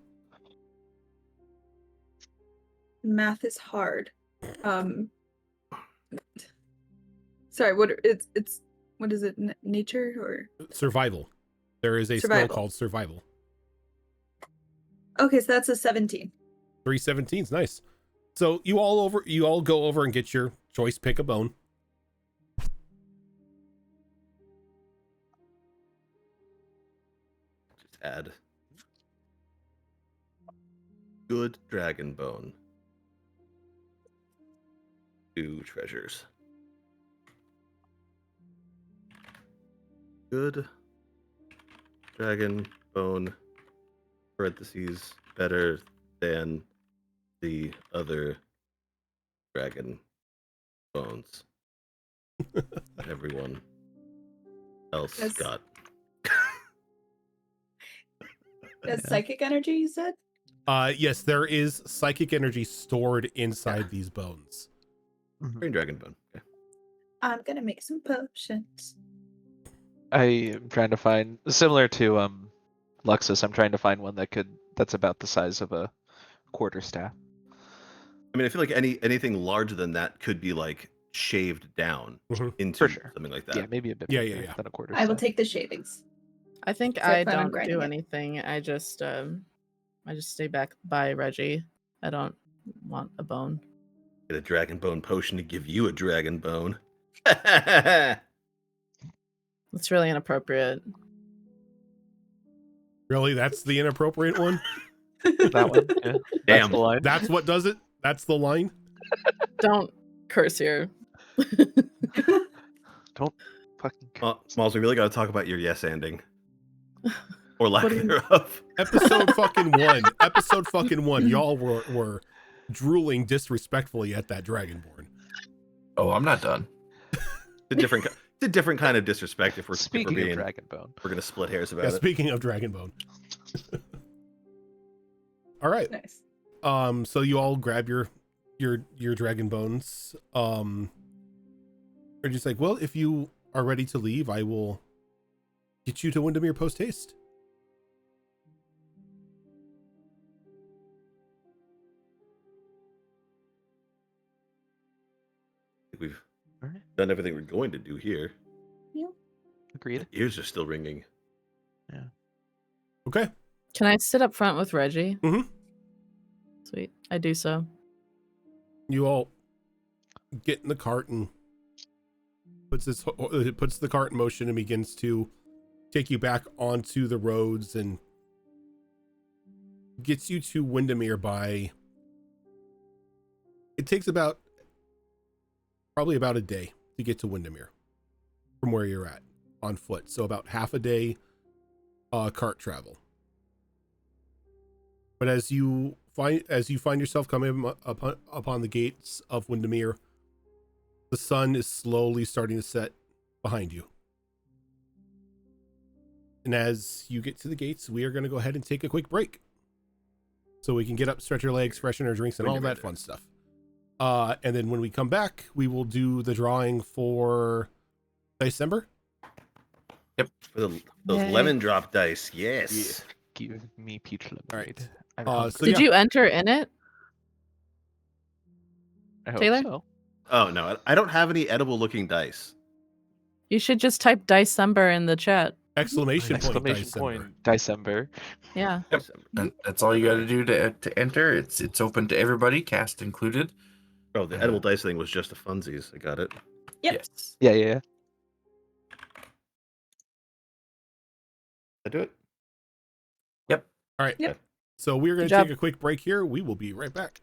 Math is hard. Sorry, it's what is it? Nature or Survival. There is a skill Survival. called survival. okay, so that's a 17. 3 17s, nice. So you all go over and get your choice pick a bone. Just add good dragon bone. 2 treasures. Good dragon bone. Parentheses better than the other dragon bones. Everyone else Yes. got. That's psychic energy, you said? Yes, there is psychic energy stored inside these bones. Green dragon bone. Okay. I'm gonna make some potions. I am trying to find, similar to Luxus, I'm trying to find one that's about the size of a quarterstaff. I mean, I feel like anything larger than that could be like shaved down Mhm. into For sure. something like that. Yeah, maybe a bit Yeah, bigger yeah, yeah. than a quarterstaff. I will take the shavings. I think So I I plan on don't grinding do it. anything. I just stay back by Reggie. I don't want a bone. Get a dragon bone potion to give you a dragon bone. It's really inappropriate. Really, that's the inappropriate one? That one. Yeah. That's Damn. the line. That's what does it? That's the line? Don't curse here. Don't fucking. Smalls, we really got to talk about your yes ending. Or lack What do you- thereof. Episode fucking 1. Episode fucking 1. Y'all were drooling disrespectfully at that dragonborn. Oh, I'm not done. It's a different kind of disrespect if we're Speaking being, of Dragonbone, we're gonna split hairs about Yeah, it. speaking of dragonbone. All right. Nice. So you all grab your dragon bones. They're just like, well, if you are ready to leave, I will get you to Windermere post haste. I think we've all right, done everything we're going to do here. agreed. Ears are still ringing. Okay. Can I sit up front with Reggie? Mhm. Sweet. I do so. You all get in the cart and puts the cart in motion and begins to take you back onto the roads and gets you to Windermere by. It takes probably about a day to get to Windermere from where you're at on foot. So about half a day cart travel. But as you find yourself coming upon the gates of Windermere, the sun is slowly starting to set behind you. And as you get to the gates, we are going to go ahead and take a quick break, so we can get up, stretch our legs, freshen our drinks, and all that fun stuff. And then when we come back, we will do the drawing for December. For those Yay. lemon drop dice, yes. Give me peach right. lemonade. I'm So hungry. Did you enter in it? I hope Taylor? so. Oh no, I don't have any edible looking dice. You should just type Dicember in the chat. Exclamation point, Exclamation December. point, December. Yeah. Yep. And that's all you got to do to enter. It's open to everybody, cast included. Oh, the edible dice thing was just a funsies. I got it. Yep. Yes. Yeah. I do it. All right. Yep. So we're going Good to job. take a quick break here. We will be right back.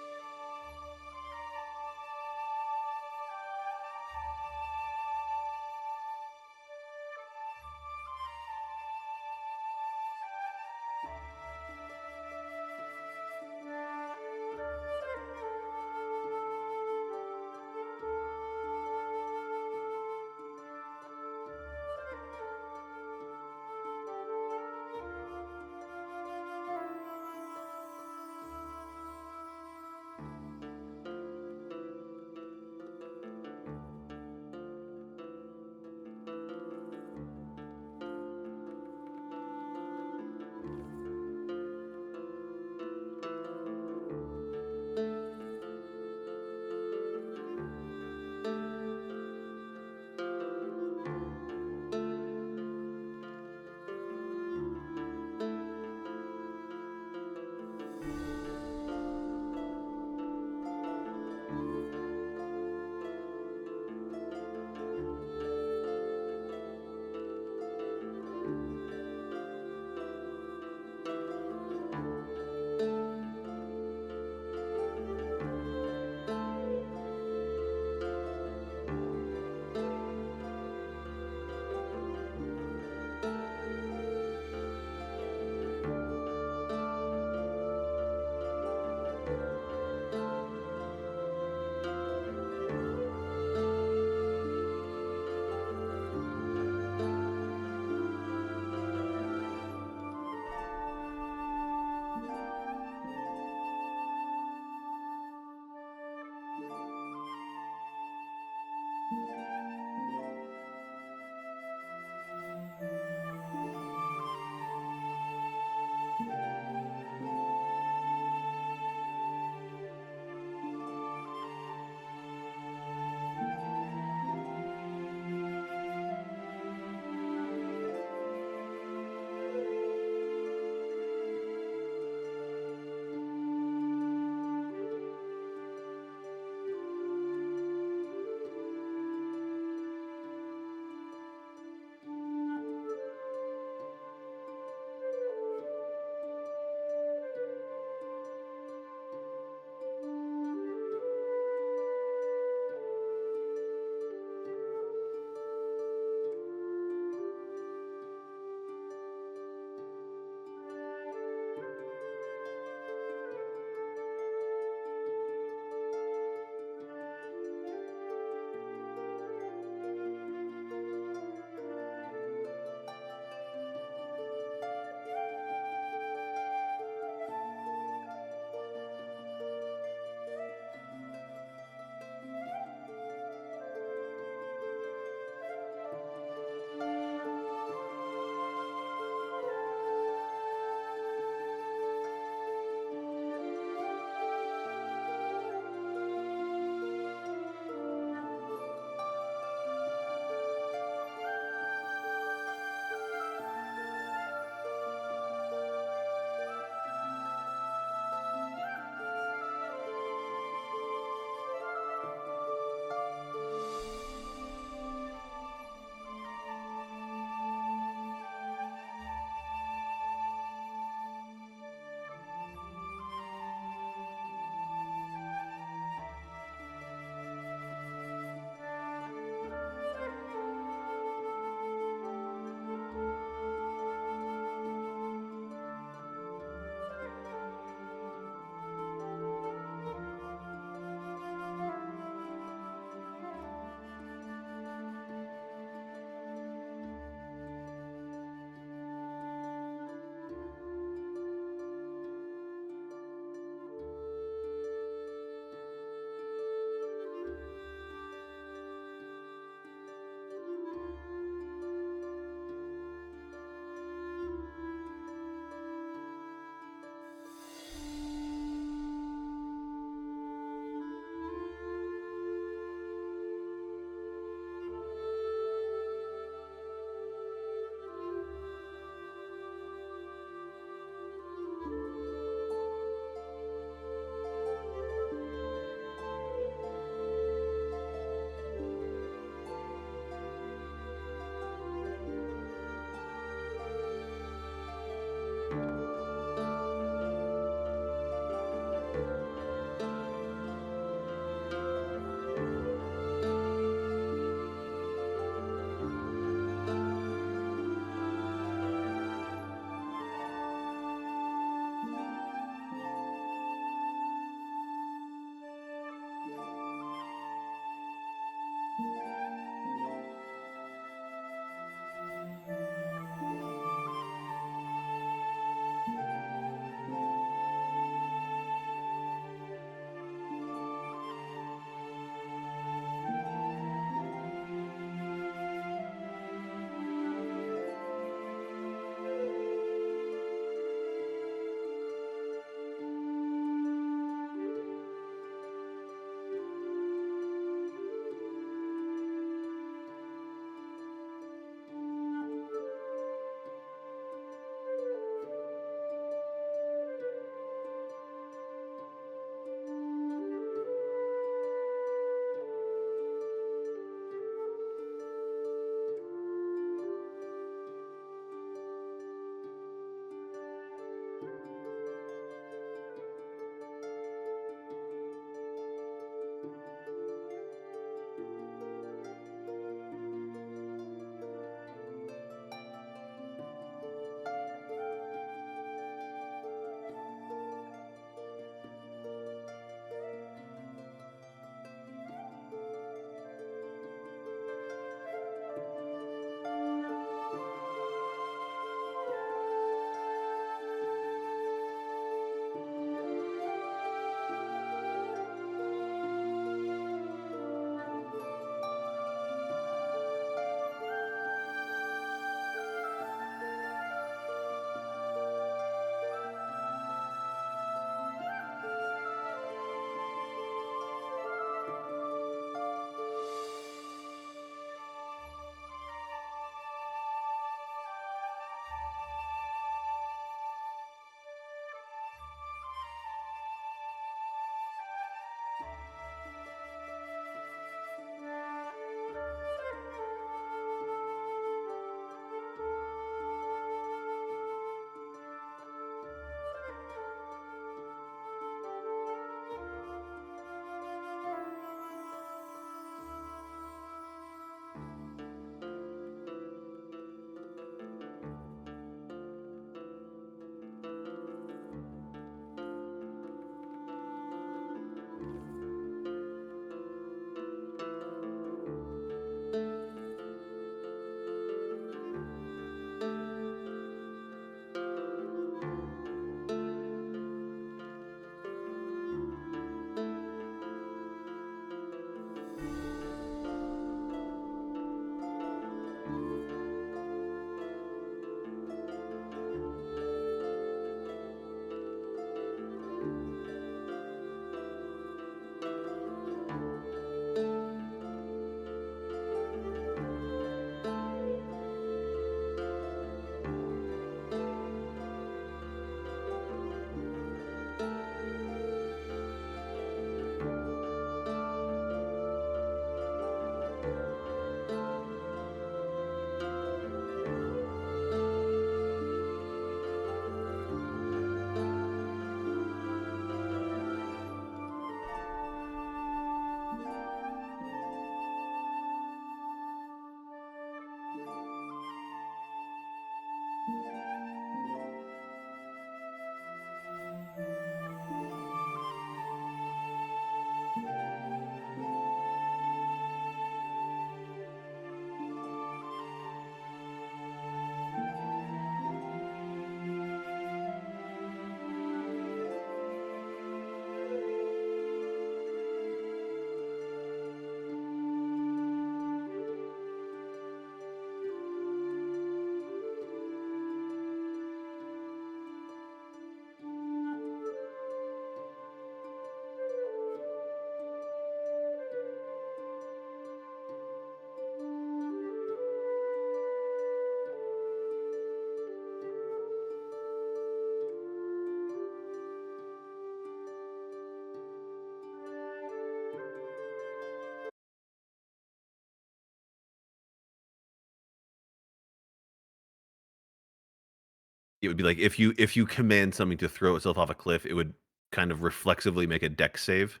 it would be like if you command something to throw itself off a cliff, it would kind of reflexively make a dex save.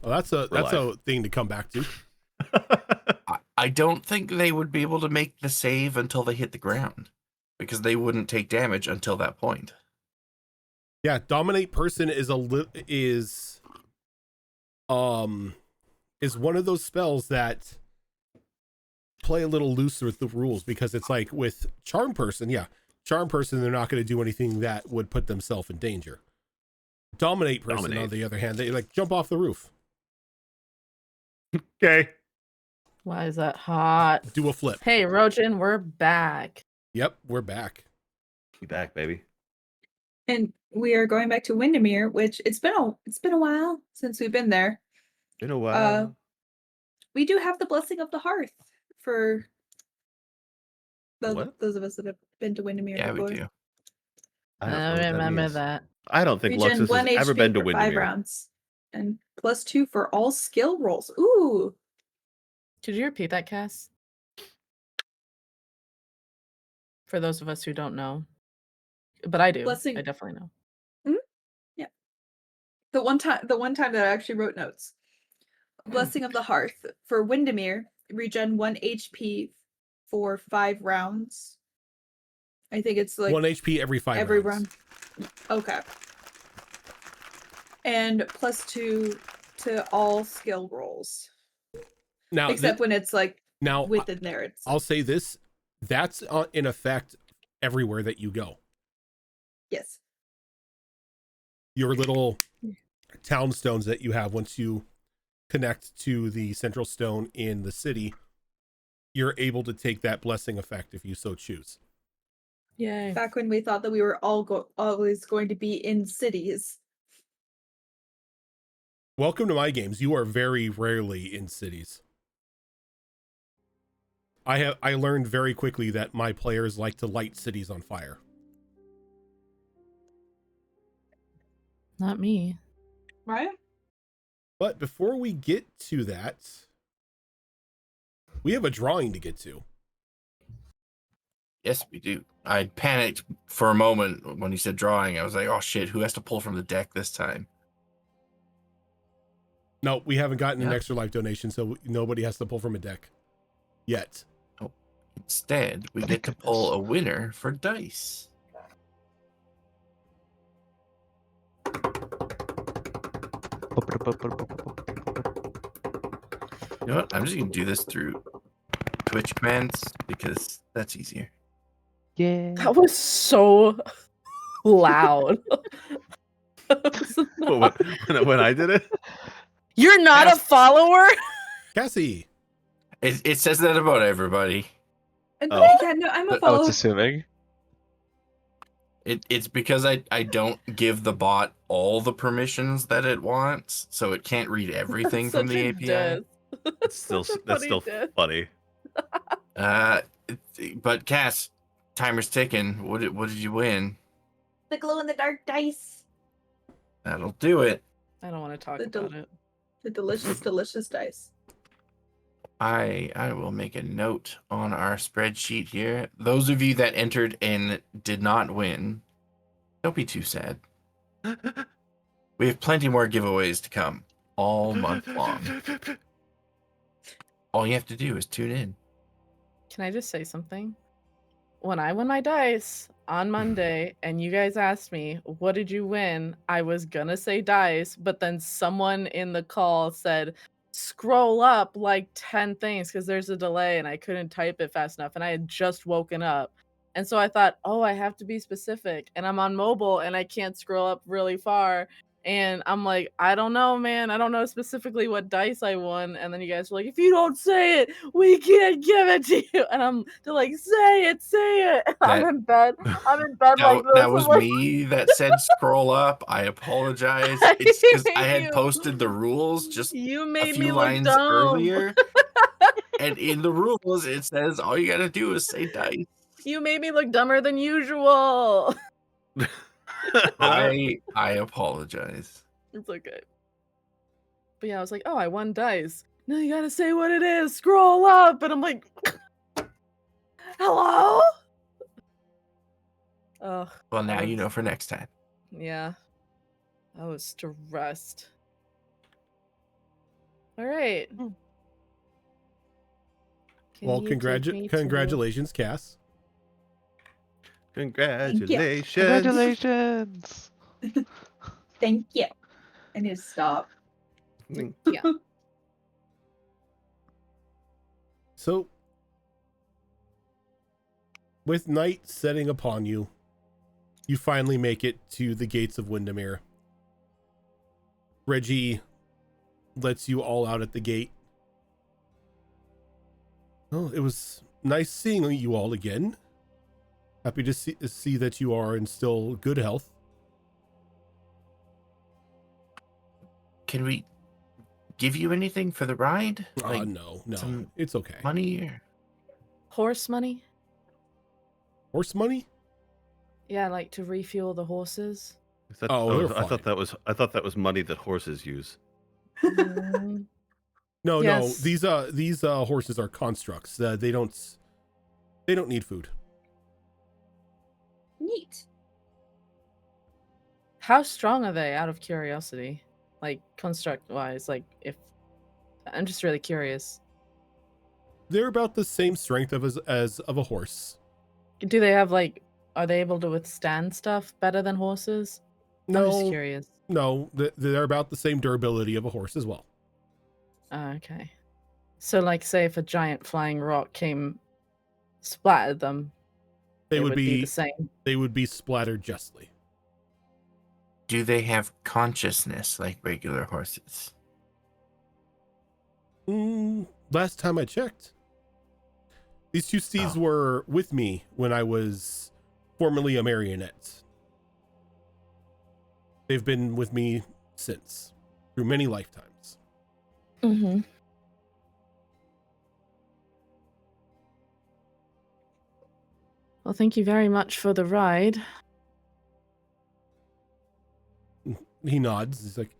Well, that's a thing to come back to. I don't think they would be able to make the save until they hit the ground, because they wouldn't take damage until that point. Yeah, dominate person is one of those spells that play a little loose with the rules, because it's like with charm person, they're not going to do anything that would put themselves in danger. Dominate person, on the other hand, they like jump off the roof. Okay. Why is that hot? Do a flip. Hey, Rojin, we're back. Yep, we're back. Be back, baby. And we are going back to Windermere, which it's been a while since we've been there. Been a while. We do have the blessing of the hearth for those of us that have been to Windermere Yeah, before. we do. I don't know I what that remember means. that. I don't think Regen Luxus 1 has ever HP been to for 5 Windermere. rounds. And +2 for all skill rolls. Ooh. Could you repeat that, Cass? For those of us who don't know. But I do. Blessing. I definitely know. Yeah. The one time that I actually wrote notes. Blessing of the Hearth for Windermere, regen 1 HP for 5 rounds. I think it's like 1 HP every 5 rounds. round. Okay. And +2 to all skill rolls. Now, Except when it's like now within there. It's I'll say this: that's in effect everywhere that you go. yes. Your little town stones that you have, once you connect to the central stone in the city, you're able to take that blessing effect if you so choose. Yay. Back when we thought that we were always going to be in cities. Welcome to my games. You are very rarely in cities. I learned very quickly that my players like to light cities on fire. Not me. Right? But before we get to that, we have a drawing to get to. Yes, we do. I panicked for a moment when he said drawing. I was like, oh shit, who has to pull from the deck this time? No, we haven't gotten an Yeah. extra life donation, so nobody has to pull from a deck yet. Instead, we Thank get to pull goodness. a winner for dice. You know what? I'm just going to do this through Twitch commands because that's easier. Yeah. That was so loud. When I did it? You're not a Yes. follower? Cassie, It says that about everybody. And Oh. yeah, no, I'm a Oh, follower. it's assuming. It's because I don't give the bot all the permissions that it wants, so it can't read everything from Such the a API. diss. That's still Such a that's funny still diss. funny. But Cass, timer's ticking. What did you win? The glow-in-the-dark dice. That'll do it. I don't want to talk The about it. The delicious, delicious dice. I will make a note on our spreadsheet here. Those of you that entered and did not win, don't be too sad. We have plenty more giveaways to come all month long. All you have to do is tune in. Can I just say something? When I won my dice on Monday and you guys asked me, what did you win? I was gonna say dice, but then someone in the call said, scroll up like 10 things because there's a delay and I couldn't type it fast enough and I had just woken up. And so I thought, oh, I have to be specific. And I'm on mobile and I can't scroll up really far. And I'm like, I don't know, man. I don't know specifically what dice I won. And then you guys were like, if you don't say it, we can't give it to you. And they're like, say it, say it. I'm in bed. I'm in bed like this. That was I'm like, me that said scroll up. I apologize. I It's because I hate had you. posted the rules just You a made me few look lines dumb. earlier. And in the rules, it says all you gotta do is say dice. You made me look dumber than usual. I apologize. It's okay. But yeah, I was like, oh, I won dice. Now you gotta say what it is. Scroll up. And I'm like, hello? Oh, Well, now you know for next time. yeah. I was stressed. All right. Hmm. Can Well, you take me to- congratulations, Cass. Congratulations. Congratulations. Thank you. I need to stop. Yeah. So, with night setting upon you, you finally make it to the gates of Windermere. Reggie lets you all out at the gate. Well, it was nice seeing you all again. Happy to see that you are in still good health. Can we give you anything for the ride? No, some it's okay. money or Horse money? Horse money? Yeah, like to refuel the horses. They're I fine. thought that was money that horses use. Mm, No, Yes. these horses are constructs. They don't need food. Neat. How strong are they, out of curiosity? Like, construct-wise, like, if... I'm just really curious. They're about the same strength as of a horse. Do they have, like... Are they able to withstand stuff better than horses? I'm just No, curious. no, they're about the same durability of a horse as well. Okay. So, like, say if a giant flying rock came... splattered them, They it would be the same. They would be splattered justly. do they have consciousness like regular horses? Last time I checked, these two steeds were with me when I was formerly a marionette. They've been with me since, through many lifetimes. Mm-hmm. Well, thank you very much for the ride. He nods. He's like,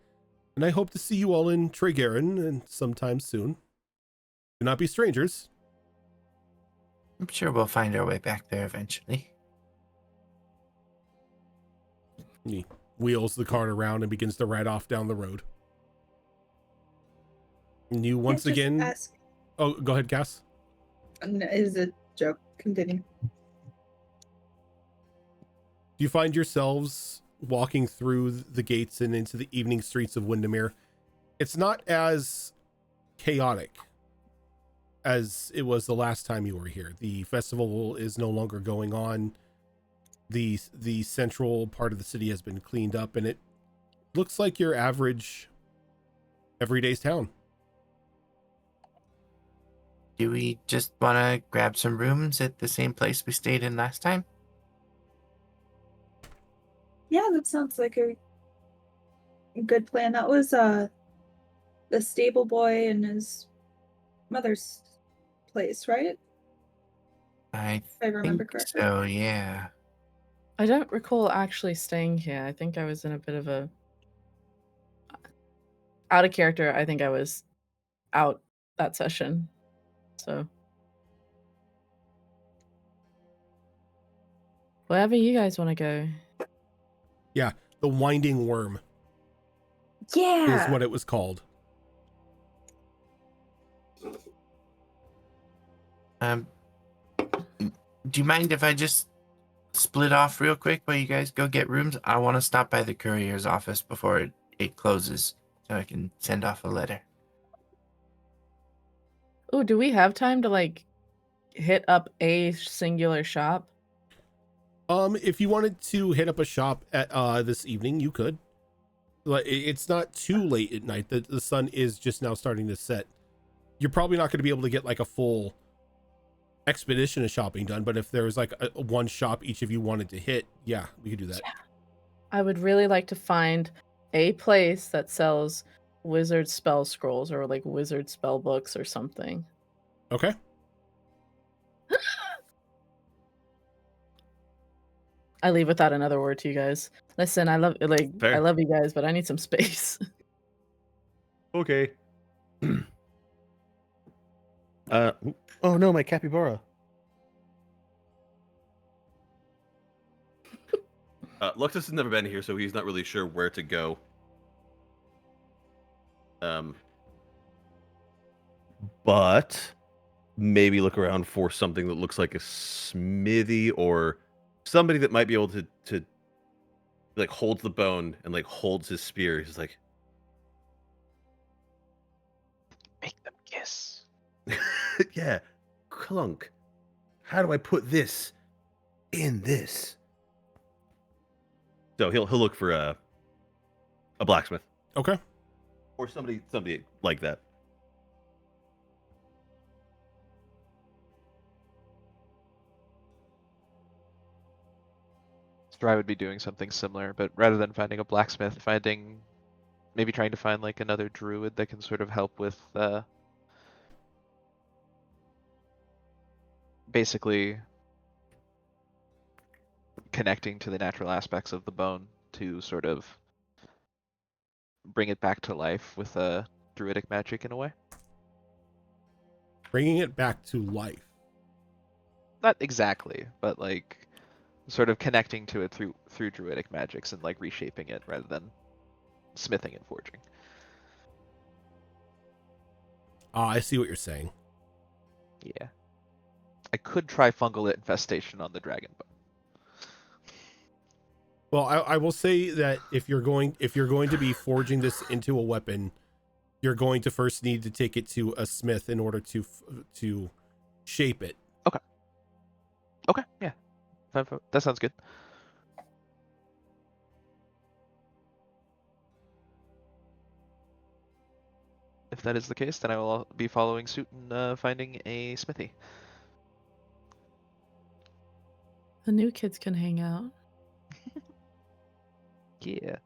and I hope to see you all in Tregarin and sometime soon. Do not be strangers. I'm sure we'll find our way back there eventually. He wheels the cart around and begins to ride off down the road. And you once Can't just again... ask. Oh, go ahead, Cass. No, it is a joke. Continue. You find yourselves walking through the gates and into the evening streets of Windermere. It's not as chaotic as it was the last time you were here. The festival is no longer going on. The central part of the city has been cleaned up, and it looks like your average everyday's town. Do we just want to grab some rooms at the same place we stayed in last time? Yeah, that sounds like a good plan. That was the stable boy and his mother's place, right? I If I remember think correctly. so, yeah. I don't recall actually staying here. I think I was in a bit of a... Out of character, I think I was out that session. So... Wherever you guys want to go. Yeah, the Winding Worm Yeah. is what it was called. Do you mind if I just split off real quick while you guys go get rooms? I want to stop by the courier's office before it closes so I can send off a letter. Oh, do we have time to like hit up a singular shop? If you wanted to hit up a shop at this evening, you could. Like, it's not too late at night. The sun is just now starting to set. You're probably not going to be able to get like a full expedition of shopping done, but if there was like a one shop each of you wanted to hit, yeah, we could do that. Yeah. I would really like to find a place that sells wizard spell scrolls or like wizard spell books or something. Okay. I leave without another word to you guys. Listen, I love Fair. I love you guys, but I need some space. Okay. Oh no, my capybara. Luxus has never been here, so he's not really sure where to go. But maybe look around for something that looks like a smithy or somebody that might be able to like holds the bone and like holds his spear. He's like, Make them kiss. yeah, clunk. How do I put this in this? So he'll look for a blacksmith Okay. or somebody like that. I would be doing something similar, but rather than finding a blacksmith, maybe trying to find like another druid that can sort of help with basically connecting to the natural aspects of the bone to sort of bring it back to life with a druidic magic in a way. Bringing it back to life. Not exactly, but like sort of connecting to it through druidic magics and like reshaping it rather than smithing and forging. I see what you're saying. Yeah. I could try fungal infestation on the dragon bone. Well, I will say that if you're going to be forging this into a weapon, you're going to first need to take it to a smith in order to shape it. Okay, yeah. That sounds good. If that is the case, then I will be following suit and finding a smithy. The new kids can hang out. Yeah.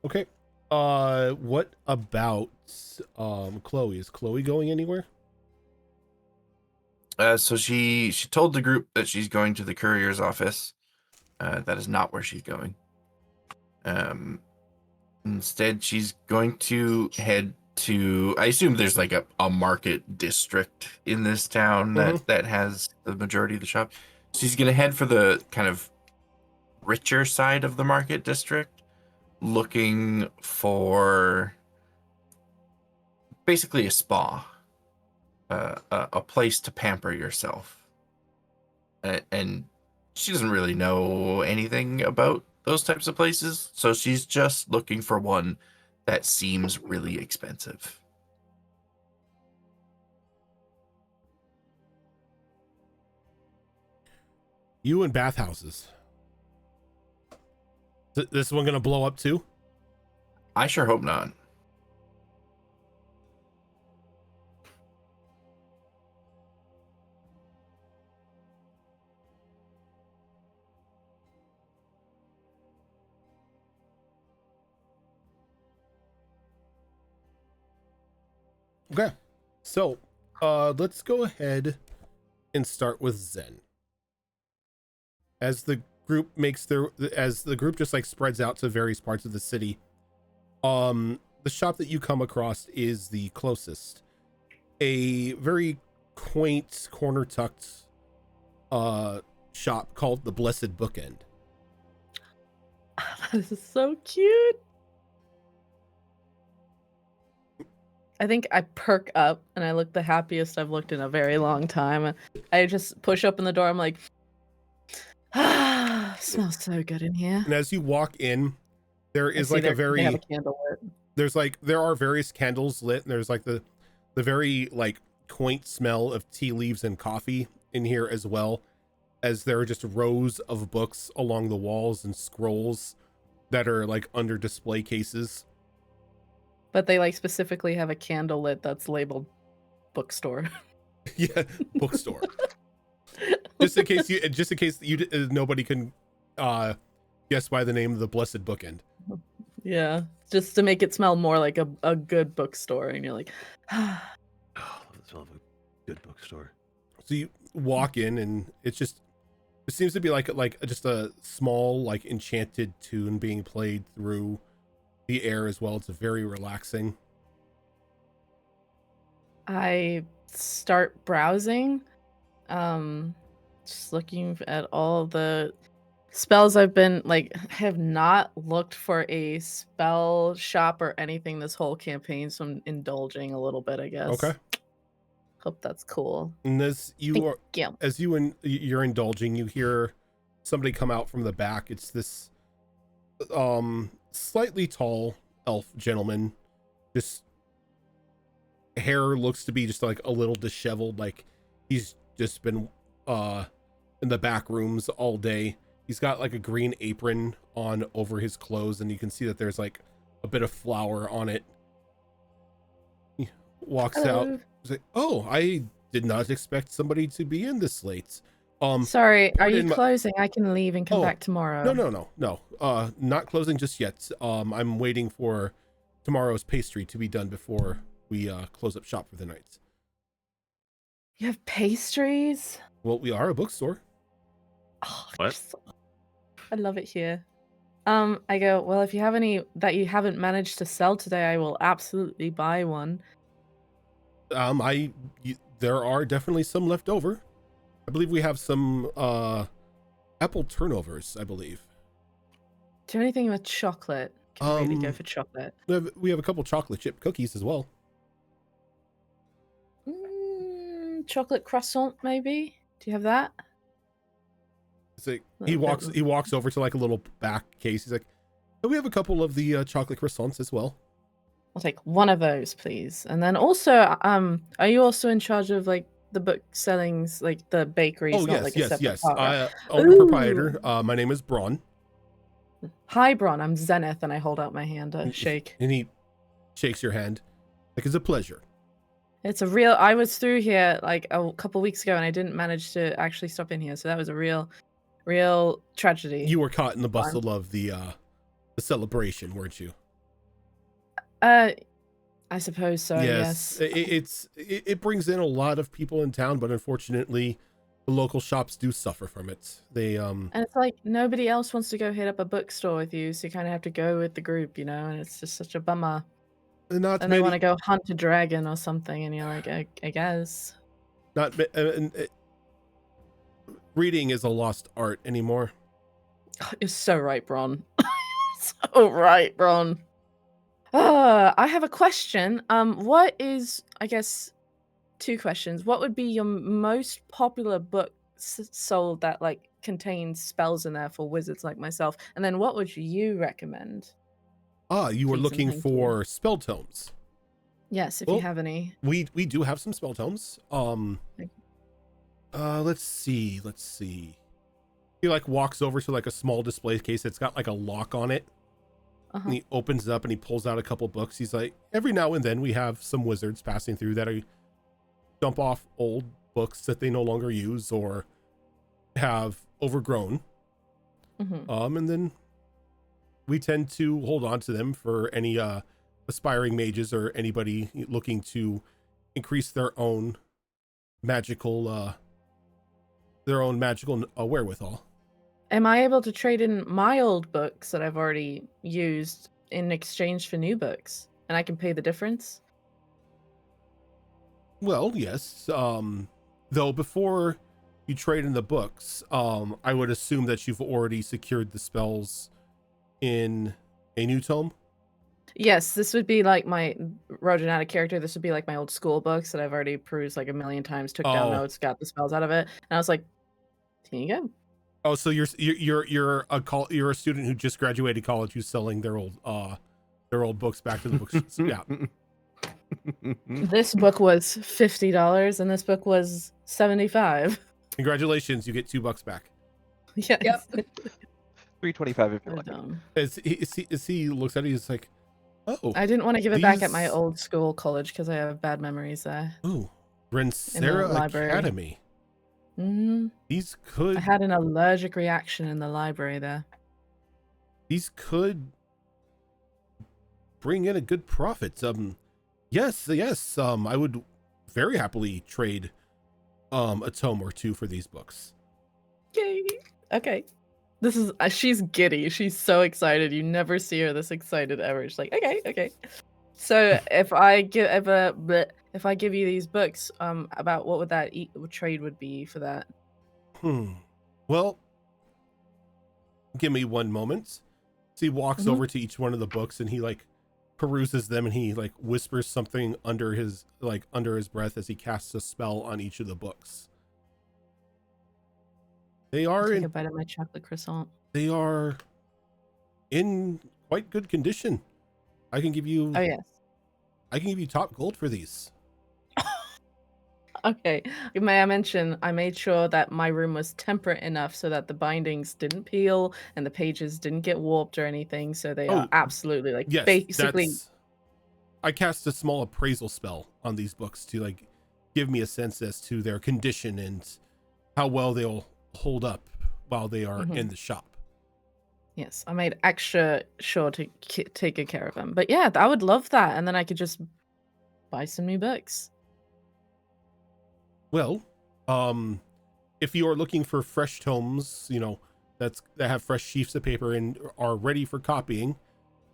Okay. What about Chloe? Is Chloe going anywhere? So she told the group that she's going to the courier's office. That is not where she's going. Instead, she's going to head to. I assume there's like a market district in this town that has the majority of the shop. She's going to head for the kind of richer side of the market district, looking for basically a spa, a place to pamper yourself. And she doesn't really know anything about those types of places, so she's just looking for one that seems really expensive. You and bathhouses. This one gonna blow up too? I sure hope not. Okay. So, let's go ahead and start with Zen. As the group just like spreads out to various parts of the city, the shop that you come across is the closest. A very quaint, corner tucked shop called the Blessed Bookend. This is so cute. I think I perk up and I look the happiest I've looked in a very long time. I just push open the door. I'm like, smells so good in here. And as you walk in, there is like they have a candle lit. There are various candles lit, and there's like the very like quaint smell of tea leaves and coffee in here, as well as there are just rows of books along the walls and scrolls that are like under display cases. But they like specifically have a candle lit that's labeled bookstore. Yeah, bookstore. just in case nobody can guess by the name of the Blessed Bookend. Yeah, just to make it smell more like a good bookstore, and you're like, Oh, the smell of a good bookstore. So you walk in, and it seems to be like just a small like enchanted tune being played through the air as well. It's very relaxing. I start browsing. Just looking at all the spells I've been like have not looked for a spell shop or anything this whole campaign, so I'm indulging a little bit, I guess. Okay. Hope that's cool. And as Thank you. you're indulging, you hear somebody come out from the back. It's this slightly tall elf gentleman. Just hair looks to be just like a little disheveled, like he's just been in the back rooms all day. He's got like a green apron on over his clothes, and you can see that there's like a bit of flour on it. He walks out. He's like, "Oh, I did not expect somebody to be in this late. Sorry, are you pardon my- closing? I can leave and come Oh, back tomorrow. No. Not closing just yet. I'm waiting for tomorrow's pastry to be done before we close up shop for the night. You have pastries? Well, we are a bookstore. Oh, What? I love it here. I go, well, if you have any that you haven't managed to sell today, I will absolutely buy one. There are definitely some left over. I believe we have some apple turnovers, I believe. Do you have anything with chocolate? Can really go for chocolate. We have a couple chocolate chip cookies as well. Chocolate croissant, maybe? Do you have that? It's like he walks over to like a little back case. He's like, "Oh, we have a couple of the chocolate croissants as well." I'll take one of those, please. And then also, are you also in charge of like the book sellings, like the bakeries? Oh, not like a separate yes. part, right? Owner proprietor. My name is Braun. Hi, Bron. I'm Zenith, and I hold out my hand to shake. And he shakes your hand. Like, it's a pleasure. It's a real. I was through here like a couple weeks ago, and I didn't manage to actually stop in here, so that was a real tragedy. You were caught in the bustle of the celebration, weren't you? I suppose so. Yes. It brings in a lot of people in town, but unfortunately, the local shops do suffer from it. They And it's like nobody else wants to go hit up a bookstore with you, so you kind of have to go with the group, you know. And it's just such a bummer. And they want to go hunt a dragon or something, and you're like, I guess. Reading is a lost art anymore. You're so right, Bron. So right, Bron. I have a question. What is, I guess, two questions. What would be your most popular book sold that like contains spells in there for wizards like myself? And then what would you recommend? You were Please and looking thank for spell tomes. Yes, if Well, you have any. We do have some spell tomes. Thank Let's see. He like walks over to like a small display case that's got like a lock on it. And he opens it up and he pulls out a couple books. He's like, every now and then we have some wizards passing through that are dump off old books that they no longer use or have overgrown. And then we tend to hold on to them for any aspiring mages or anybody looking to increase their own magical wherewithal. Am I able to trade in my old books that I've already used in exchange for new books? And I can pay the difference? Well, yes. Though before you trade in the books, I would assume that you've already secured the spells in a new tome. Yes, this would be like my Rojanata character. This would be like my old school books that I've already perused like a million times, took down notes, got the spells out of it. And I was like, here you go. Oh, so you're a student who just graduated college who's selling their old books back to the books. Yeah. This book was $50 and this book was $75. Congratulations, you get $2 back. Yes. Yep. $3.25 if you're So lucky. dumb. As he looks at it, he's like, oh. I didn't want to give it back at my these- old school college because I have bad memories there. Oh, Rensera library. Academy. Hmm. These could I had an allergic reaction in the library there. Bring in a good profit. Yes. I would very happily trade a tome or two for these books. Yay. Okay. This is she's giddy. She's so excited. You never see her this excited ever. She's like, okay. So if if I give you these books, about what would that trade would be for that? Well, give me one moment. So he walks over to each one of the books and he like peruses them and he like whispers something under his breath as he casts a spell on each of the books. They are Take a bite of my chocolate croissant. They are in quite good condition. I can give you. Oh yes. I can give you top gold for these. Okay. May I mention, I made sure that my room was temperate enough so that the bindings didn't peel and the pages didn't get warped or anything. So they are absolutely like basically. I cast a small appraisal spell on these books to like give me a sense as to their condition and how well they'll hold up while they are in the shop. Yes, I made extra sure to take good care of them. But yeah, I would love that, and then I could just buy some new books. Well, if you are looking for fresh tomes, you know, that have fresh sheets of paper and are ready for copying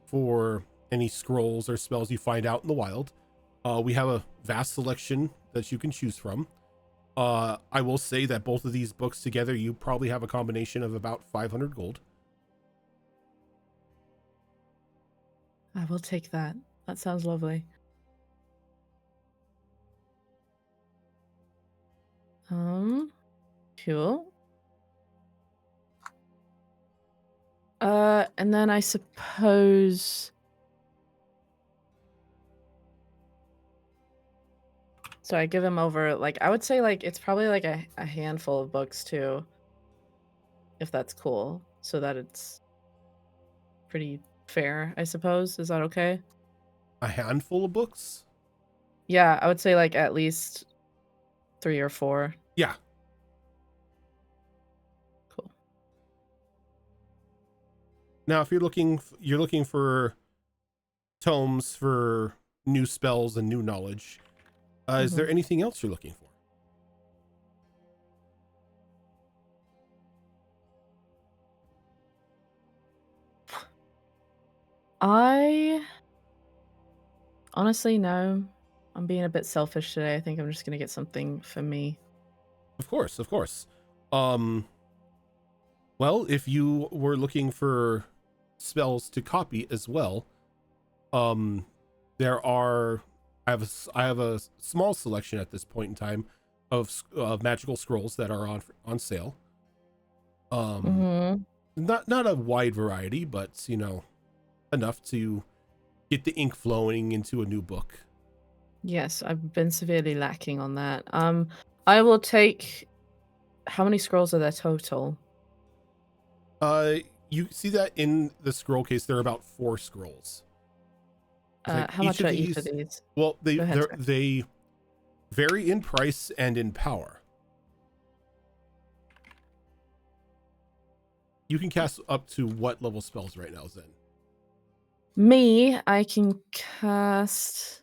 for any scrolls or spells you find out in the wild, we have a vast selection that you can choose from. I will say that both of these books together, you probably have a combination of about 500 gold. I will take that. That sounds lovely. Cool. And then I suppose. So I give him over, like, I would say, like, it's probably like a handful of books too, if that's cool, so that it's pretty fair, I suppose. Is that okay? A handful of books? Yeah, I would say like at least 3 or 4. Yeah. Cool. Now, if you're looking for tomes for new spells and new knowledge, is there anything else you're looking for? I honestly, no. I'm being a bit selfish today. I think I'm just gonna get something for me. Of course. Well, if you were looking for spells to copy as well, I have a small selection at this point in time of magical scrolls that are on sale. Not a wide variety, but you know, enough to get the ink flowing into a new book. Yes, I've been severely lacking on that. I will take. How many scrolls are there total? You see that in the scroll case, there are about 4 scrolls. How much are each of these? Well, they vary in price and in power. You can cast up to what level spells right now, Zen? Me, I can cast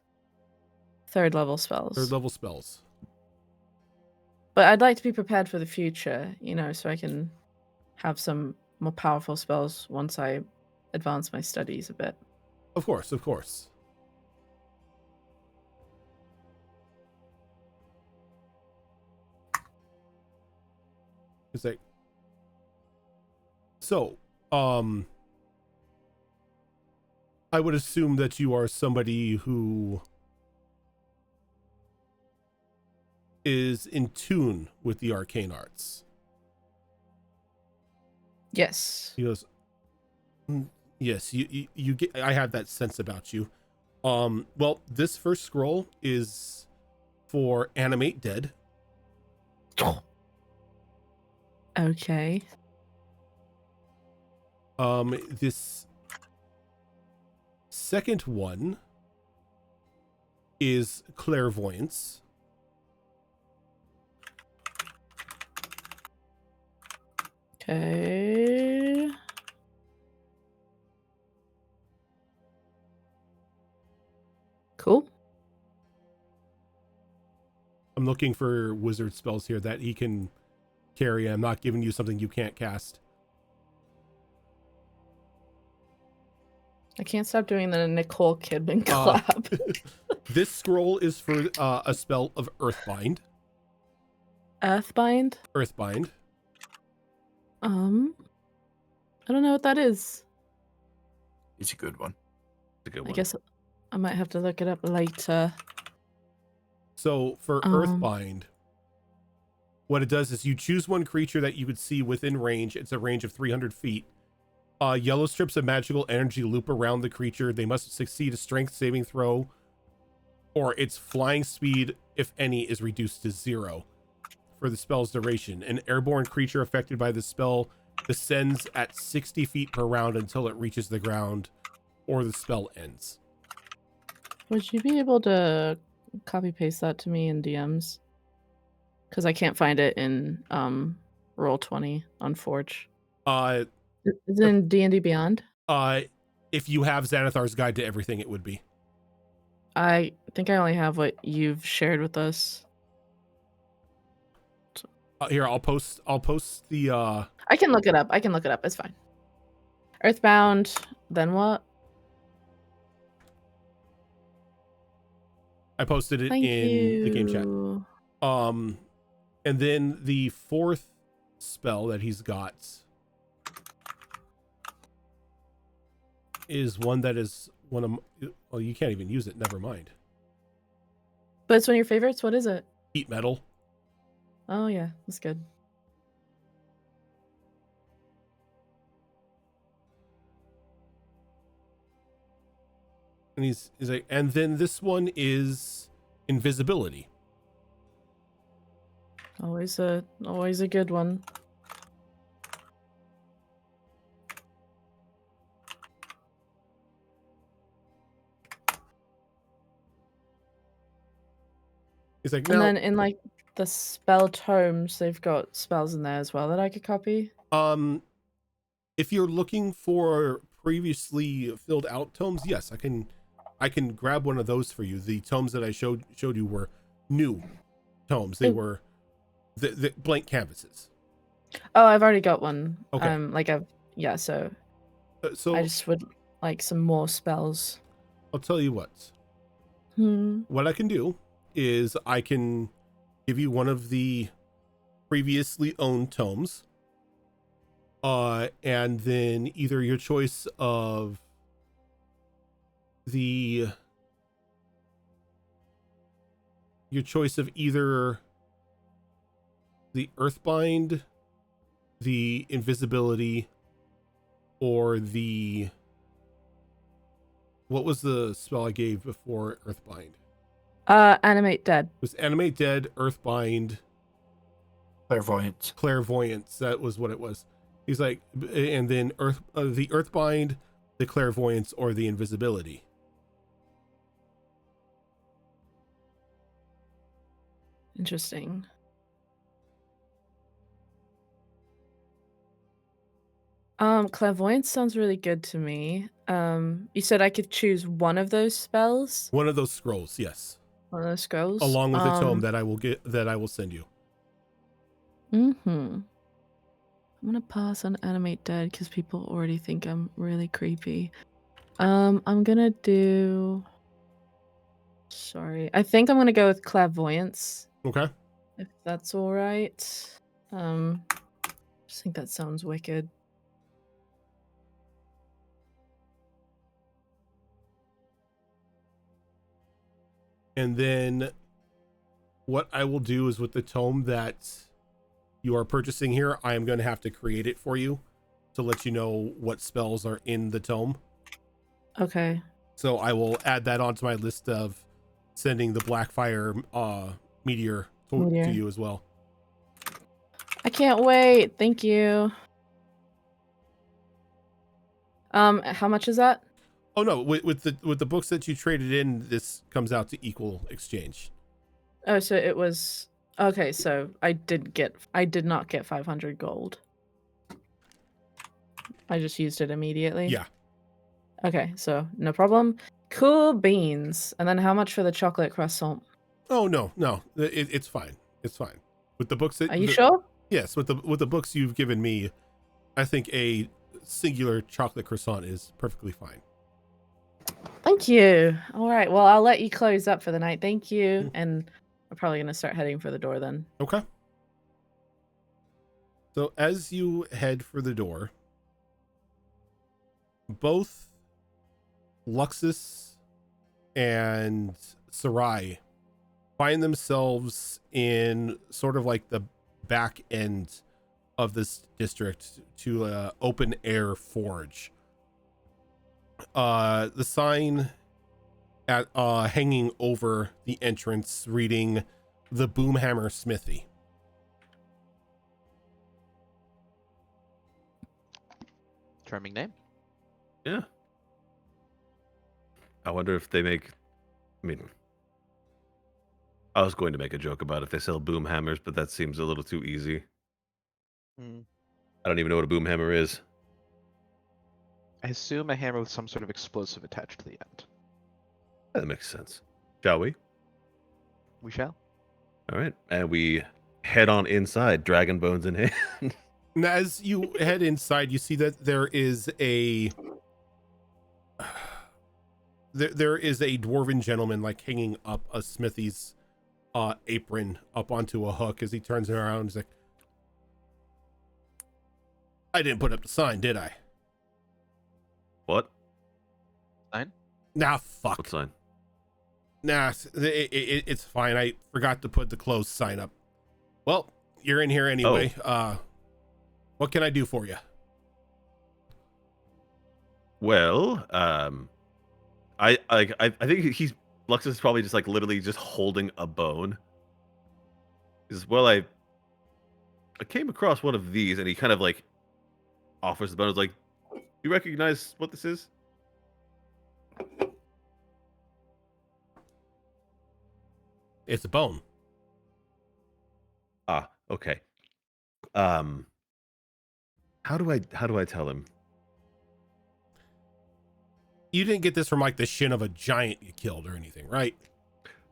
3rd level spells. 3rd level spells. But I'd like to be prepared for the future, you know, so I can have some more powerful spells once I advance my studies a bit. Of course. It's like, so, I would assume that you are somebody who is in tune with the arcane arts. Yes. He goes, yes, you get, I have that sense about you. Well, this first scroll is for animate dead. Okay. This second one is clairvoyance. Okay. Cool. I'm looking for wizard spells here that he can carry. I'm not giving you something you can't cast. I can't stop doing the Nicole Kidman clap. This scroll is for a spell of Earthbind. Earthbind. Earthbind. I don't know what that is. It's a good one. It's a good I one. guess I might have to look it up later. So for Earthbind, what it does is you choose one creature that you could see within range. It's a range of 300 feet. Yellow strips of magical energy loop around the creature. They must succeed a strength saving throw, or its flying speed, if any, is reduced to 0 for the spell's duration. An airborne creature affected by the spell descends at 60 feet per round until it reaches the ground or the spell ends. Would you be able to copy paste that to me in DMs? Because I can't find it in Roll20 on Forge. Is it in D&D Beyond? If you have Xanathar's Guide to Everything, it would be. I think I only have what you've shared with us. Here, I'll post the I can look it up. It's fine. Earthbound, then what? I posted it Thank in the game chat. you. And then the fourth spell that he's got is one that is one of, well, you can't even use it, never mind. But it's one of your favorites? What is it? Heat metal. Oh yeah, that's good. And he's like, and then this one is invisibility. Always a good one. He's like, And now, then in like the spell tomes, they've got spells in there as well that I could copy. if you're looking for previously filled out tomes, yes, I can grab one of those for you. The tomes that I showed you were new tomes. They were the blank canvases. Oh, I've already got one. Okay. So So I just would like some more spells. I'll tell you what. What I can do is I can give you one of the previously owned tomes, and then either your choice of either the Earthbind, the Invisibility, or the, what was the spell I gave before Earthbind? Animate Dead. It was Animate Dead, Earthbind, Clairvoyance. That was what it was. He's like, and then the Earthbind, the Clairvoyance, or the Invisibility. Interesting. Clairvoyance sounds really good to me. You said I could choose one of those spells? One of those scrolls, yes. One of those scrolls? Along with a tome that I will send you. I'm gonna pass on Animate Dead because people already think I'm really creepy. I'm gonna do... Sorry. I think I'm gonna go with Clairvoyance. Okay. If that's alright. I just think that sounds wicked. And then what I will do is with the tome that you are purchasing here, I am going to have to create it for you to let you know what spells are in the tome. Okay. So I will add that onto my list of sending the Blackfire meteor to you as well. I can't wait. Thank you. How much is that? Oh no, with the books that you traded in, this comes out to equal exchange. Oh, so it was okay. So I did not get 500 gold. I just used it immediately. Yeah. Okay, so no problem. Cool beans. And then how much for the chocolate croissant? Oh no, it's fine. It's fine. With the books that Are you sure? Yes, with the books you've given me, I think a singular chocolate croissant is perfectly fine. Are Thank you. All right. Well, I'll let you close up for the night. Thank you. Mm. And I'm probably gonna start heading for the door then. Okay. So as you head for the door, both Luxus and Sarai find themselves in sort of like the back end of this district to an open air forge. The sign at hanging over the entrance reading the Boomhammer Smithy. Charming name. Yeah. I wonder if they make. I mean, I was going to make a joke about if they sell boom hammers, but that seems a little too easy. I don't even know what a boom hammer is. I assume a hammer with some sort of explosive attached to the end. That makes sense. Shall we? We shall. All right, and we head on inside, dragon bones in hand. And as you head inside, you see that there is a there is a dwarven gentleman like hanging up a smithy's apron up onto a hook. As he turns around, he's like, I didn't put up the sign, did I? What? Sign? Nah, fuck. What sign? Nah, it's fine. I forgot to put the closed sign up. Well, you're in here anyway. What can I do for you? Well, I think he's Luxus is probably just like literally just holding a bone. Because I came across one of these, and he kind of like offers the bone. It's like, you recognize what this is? It's a bone. Ah, okay. How do I tell him? You didn't get this from like the shin of a giant you killed or anything, right?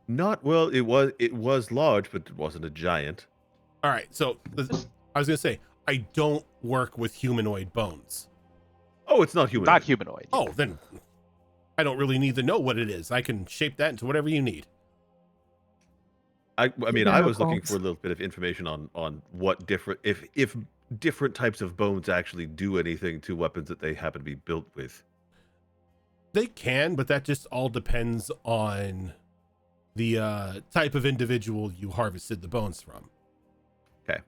Not well. It was large, but it wasn't a giant. All right. So I was gonna say I don't work with humanoid bones. Oh, it's not human. Not humanoid. Oh, then I don't really need to know what it is. I can shape that into whatever you need. I mean, I was looking bones. for a little bit of information on what different if different types of bones actually do anything to weapons that they happen to be built with. They can, but that just all depends on the type of individual you harvested the bones from. Okay.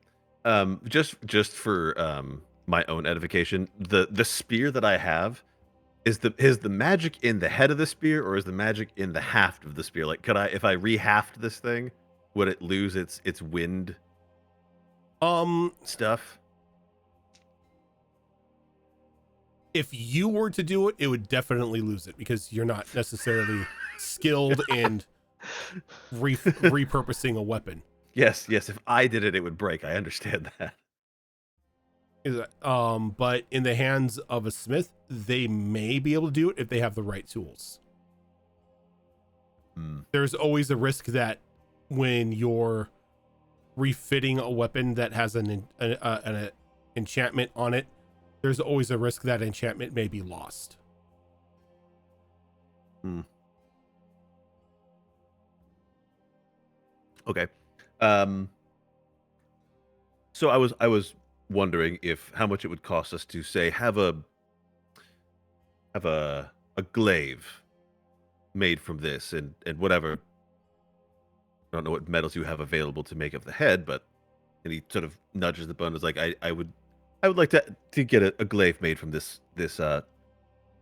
Just for my own edification, the spear that I have is the magic in the head of the spear, or is the magic in the haft of the spear? Like, could I, if I rehaft this thing, would it lose its wind stuff? If you were to do it, it would definitely lose it because you're not necessarily skilled in repurposing a weapon. Yes. If I did it, it would break. I understand that. But in the hands of a smith, they may be able to do it if they have the right tools. There's always a risk that when you're refitting a weapon that has an enchantment on it, there's always a risk that enchantment may be lost. Okay. So I was wondering if how much it would cost us to say have a glaive made from this and whatever. I don't know what metals you have available to make up the head, but and he sort of nudges the bone. Is like I would like to get a glaive made from this. He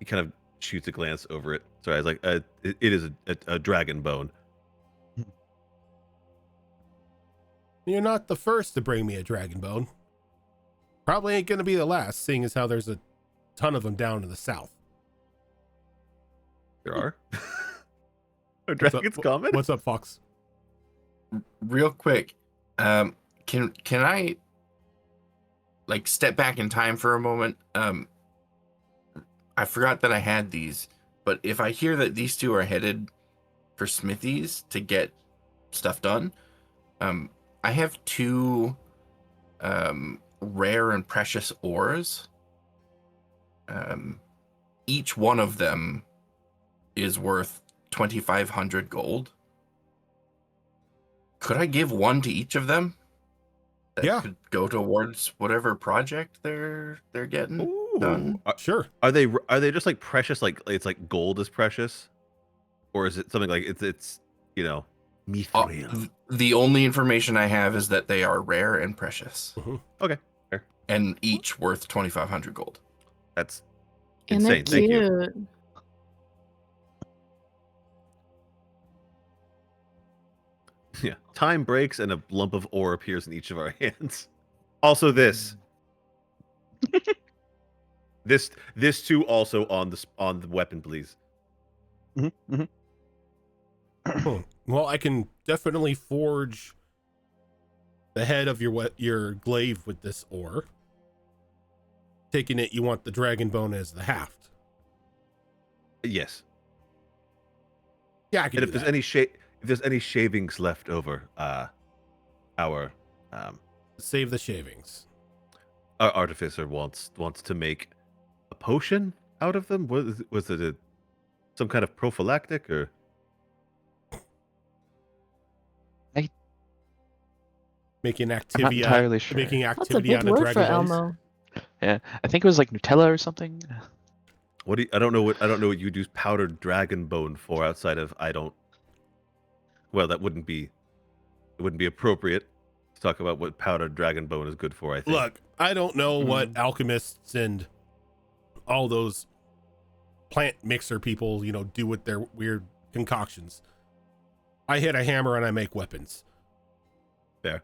kind of shoots a glance over it. Sorry, I was like, it is a dragon bone. You're not the first to bring me a dragon bone. Probably ain't gonna be the last, seeing as how there's a ton of them down in the south. There are. Are dragons common? What's up, Fox? Real quick, can I like step back in time for a moment? I forgot that I had these, but if I hear that these two are headed for smithies to get stuff done, I have two rare and precious ores. Each one of them is worth 2,500 gold. Could I give one to each of them? That Yeah. could go towards whatever project they're getting done. Ooh. Sure. Are they just like precious? Like it's like gold is precious, or is it something like it's you know mithril? The only information I have is that they are rare and precious, Okay, fair. and each worth 2,500 gold. That's And they're insane. Thank you. cute. Yeah. Time breaks and a lump of ore appears in each of our hands. Also, this. This too also on the weapon, please. Well, I can definitely forge the head of your glaive with this ore. Taking it, you want the dragon bone as the haft. Yes. Yeah, I can And do if there's that. if there's any shavings left over, our Save the shavings. artificer wants to make a potion out of them. Was it some kind of prophylactic or? Making I'm not activity. entirely sure. Making That's a activity big out of word for dragon bones. Elmo. Yeah, I think it was like Nutella or something. What do you, I don't know what you'd use powdered dragon bone for outside of well, that wouldn't be appropriate to talk about what powdered dragon bone is good for, I think. Look, I don't know what alchemists and all those plant mixer people, do with their weird concoctions. I hit a hammer and I make weapons. Fair.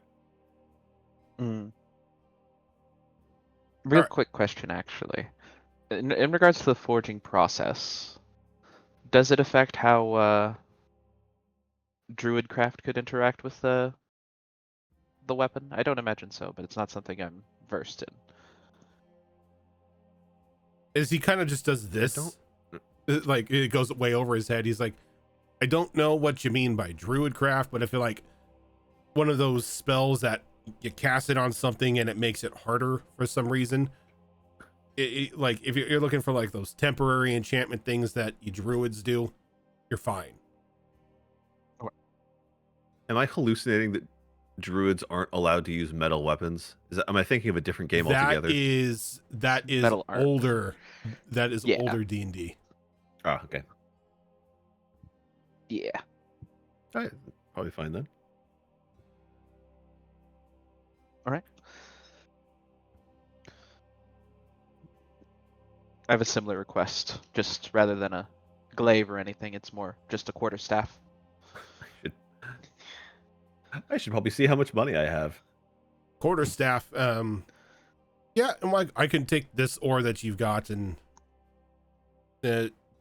Real quick question, actually. In regards to the forging process, does it affect how Druidcraft could interact with the weapon? I don't imagine so, but it's not something I'm versed in. Is he kind of just does this? Like it goes way over his head. He's like, I don't know what you mean by Druidcraft, but I feel like one of those spells that you cast it on something and it makes it harder for some reason. Like if you're looking for like those temporary enchantment things that you druids do, you're fine. Am I hallucinating that druids aren't allowed to use metal weapons? Am I thinking of a different game altogether? That is Metal art. older. That is Yeah. older D&D. Oh, okay. Yeah. All right. Probably fine then. All right. I have a similar request. Just rather than a glaive or anything, it's more just a quarterstaff. I should probably see how much money I have. Quarterstaff. Yeah, and like I can take this ore that you've got and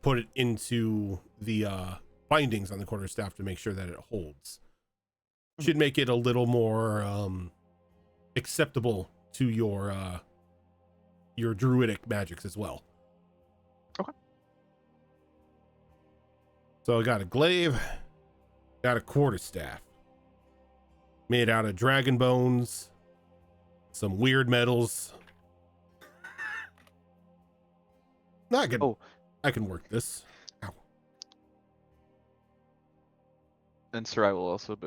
put it into the bindings on the quarterstaff to make sure that it holds. Should make it a little more acceptable to your druidic magics as well. Okay. So I got a glaive, got a quarterstaff made out of dragon bones, some weird metals. I can work this. Ow. And Sarai will also,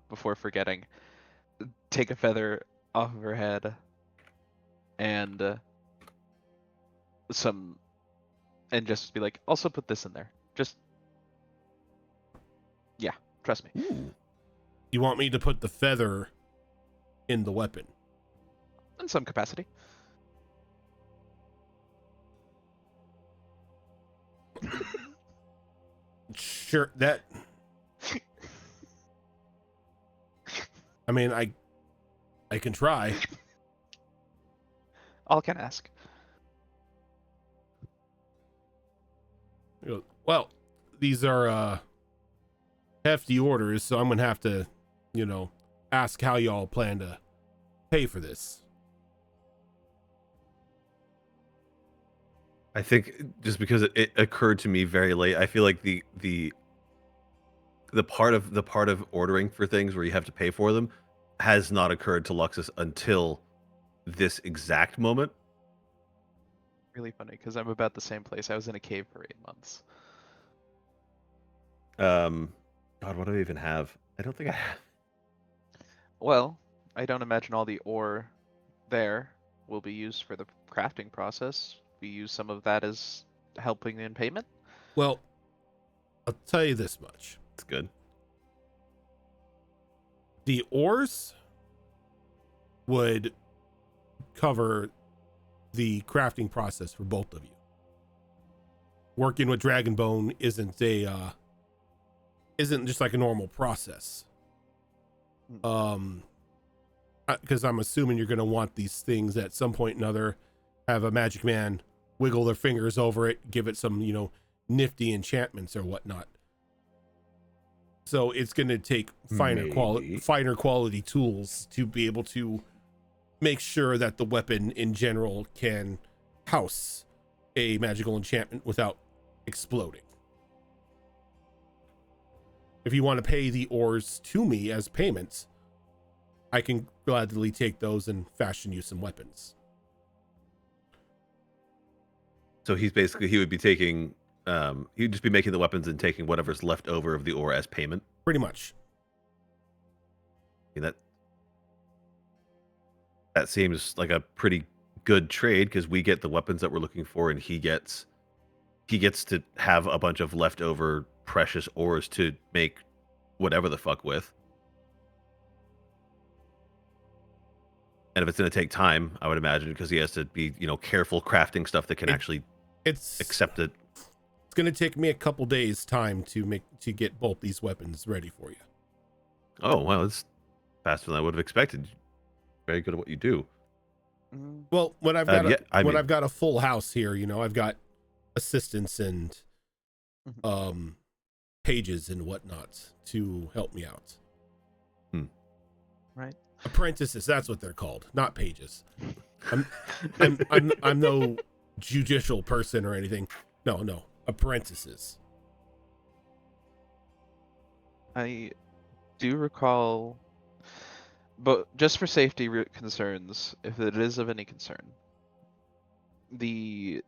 before forgetting, take a feather off of her head and and just be like, also put this in there. Just, yeah, trust me. Ooh. You want me to put the feather in the weapon? In some capacity. Sure, that. I mean, I can try. All can ask. Well, these are hefty orders, so I'm gonna have to, ask how y'all plan to pay for this. I think just because it occurred to me very late, I feel like the part of ordering for things where you have to pay for them has not occurred to Luxus until this exact moment. Really funny, because I'm about the same place. I was in a cave for 8 months. God, what do I even have? I don't think I have. Well, I don't imagine all the ore there will be used for the crafting process. We use some of that as helping in payment. Well, I'll tell you this much. It's good. The ores would cover the crafting process for both of you. Working with Dragonbone isn't just like a normal process. Because I'm assuming you're going to want these things at some point or another, have a magic man wiggle their fingers over it, give it some, nifty enchantments or whatnot. So it's going to take finer quality tools to be able to make sure that the weapon in general can house a magical enchantment without exploding. If you want to pay the ores to me as payments, I can gladly take those and fashion you some weapons. So he would be taking, he'd just be making the weapons and taking whatever's left over of the ore as payment. Pretty much. I mean, that seems like a pretty good trade because we get the weapons that we're looking for, and he gets to have a bunch of leftover precious ores to make whatever the fuck with. And if it's going to take time, I would imagine, because he has to be, careful crafting stuff that can actually accept it. It's going to take me a couple days time to get both these weapons ready for you. Oh, well, it's faster than I would have expected. Very good at what you do. Well, when I've got a full house here, I've got assistants and pages and whatnot to help me out. Right. Apprentices, that's what they're called, not pages. I'm no judicial person or anything. No, apprentices. I do recall, but just for safety concerns, if it is of any concern, the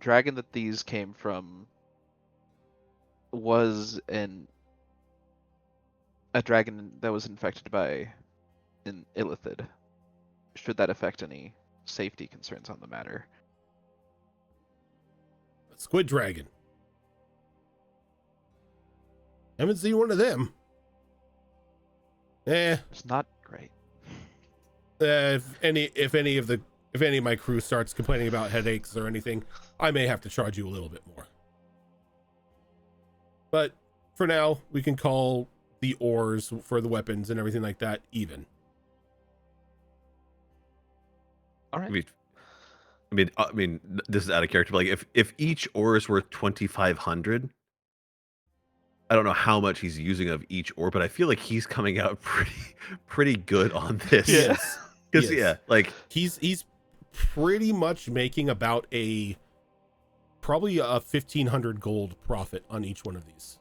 dragon that these came from was a dragon that was infected by an illithid. Should that affect any safety concerns on the matter? Squid dragon. Haven't seen one of them. It's not great. If any of my crew starts complaining about headaches or anything, I may have to charge you a little bit more. But for now, we can call the ores for the weapons and everything like that even. All right. I mean, this is out of character. But like, if each ore is worth 2,500, I don't know how much he's using of each ore, but I feel like he's coming out pretty good on this. Yes, because like he's pretty much making about probably a 1,500 gold profit on each one of these.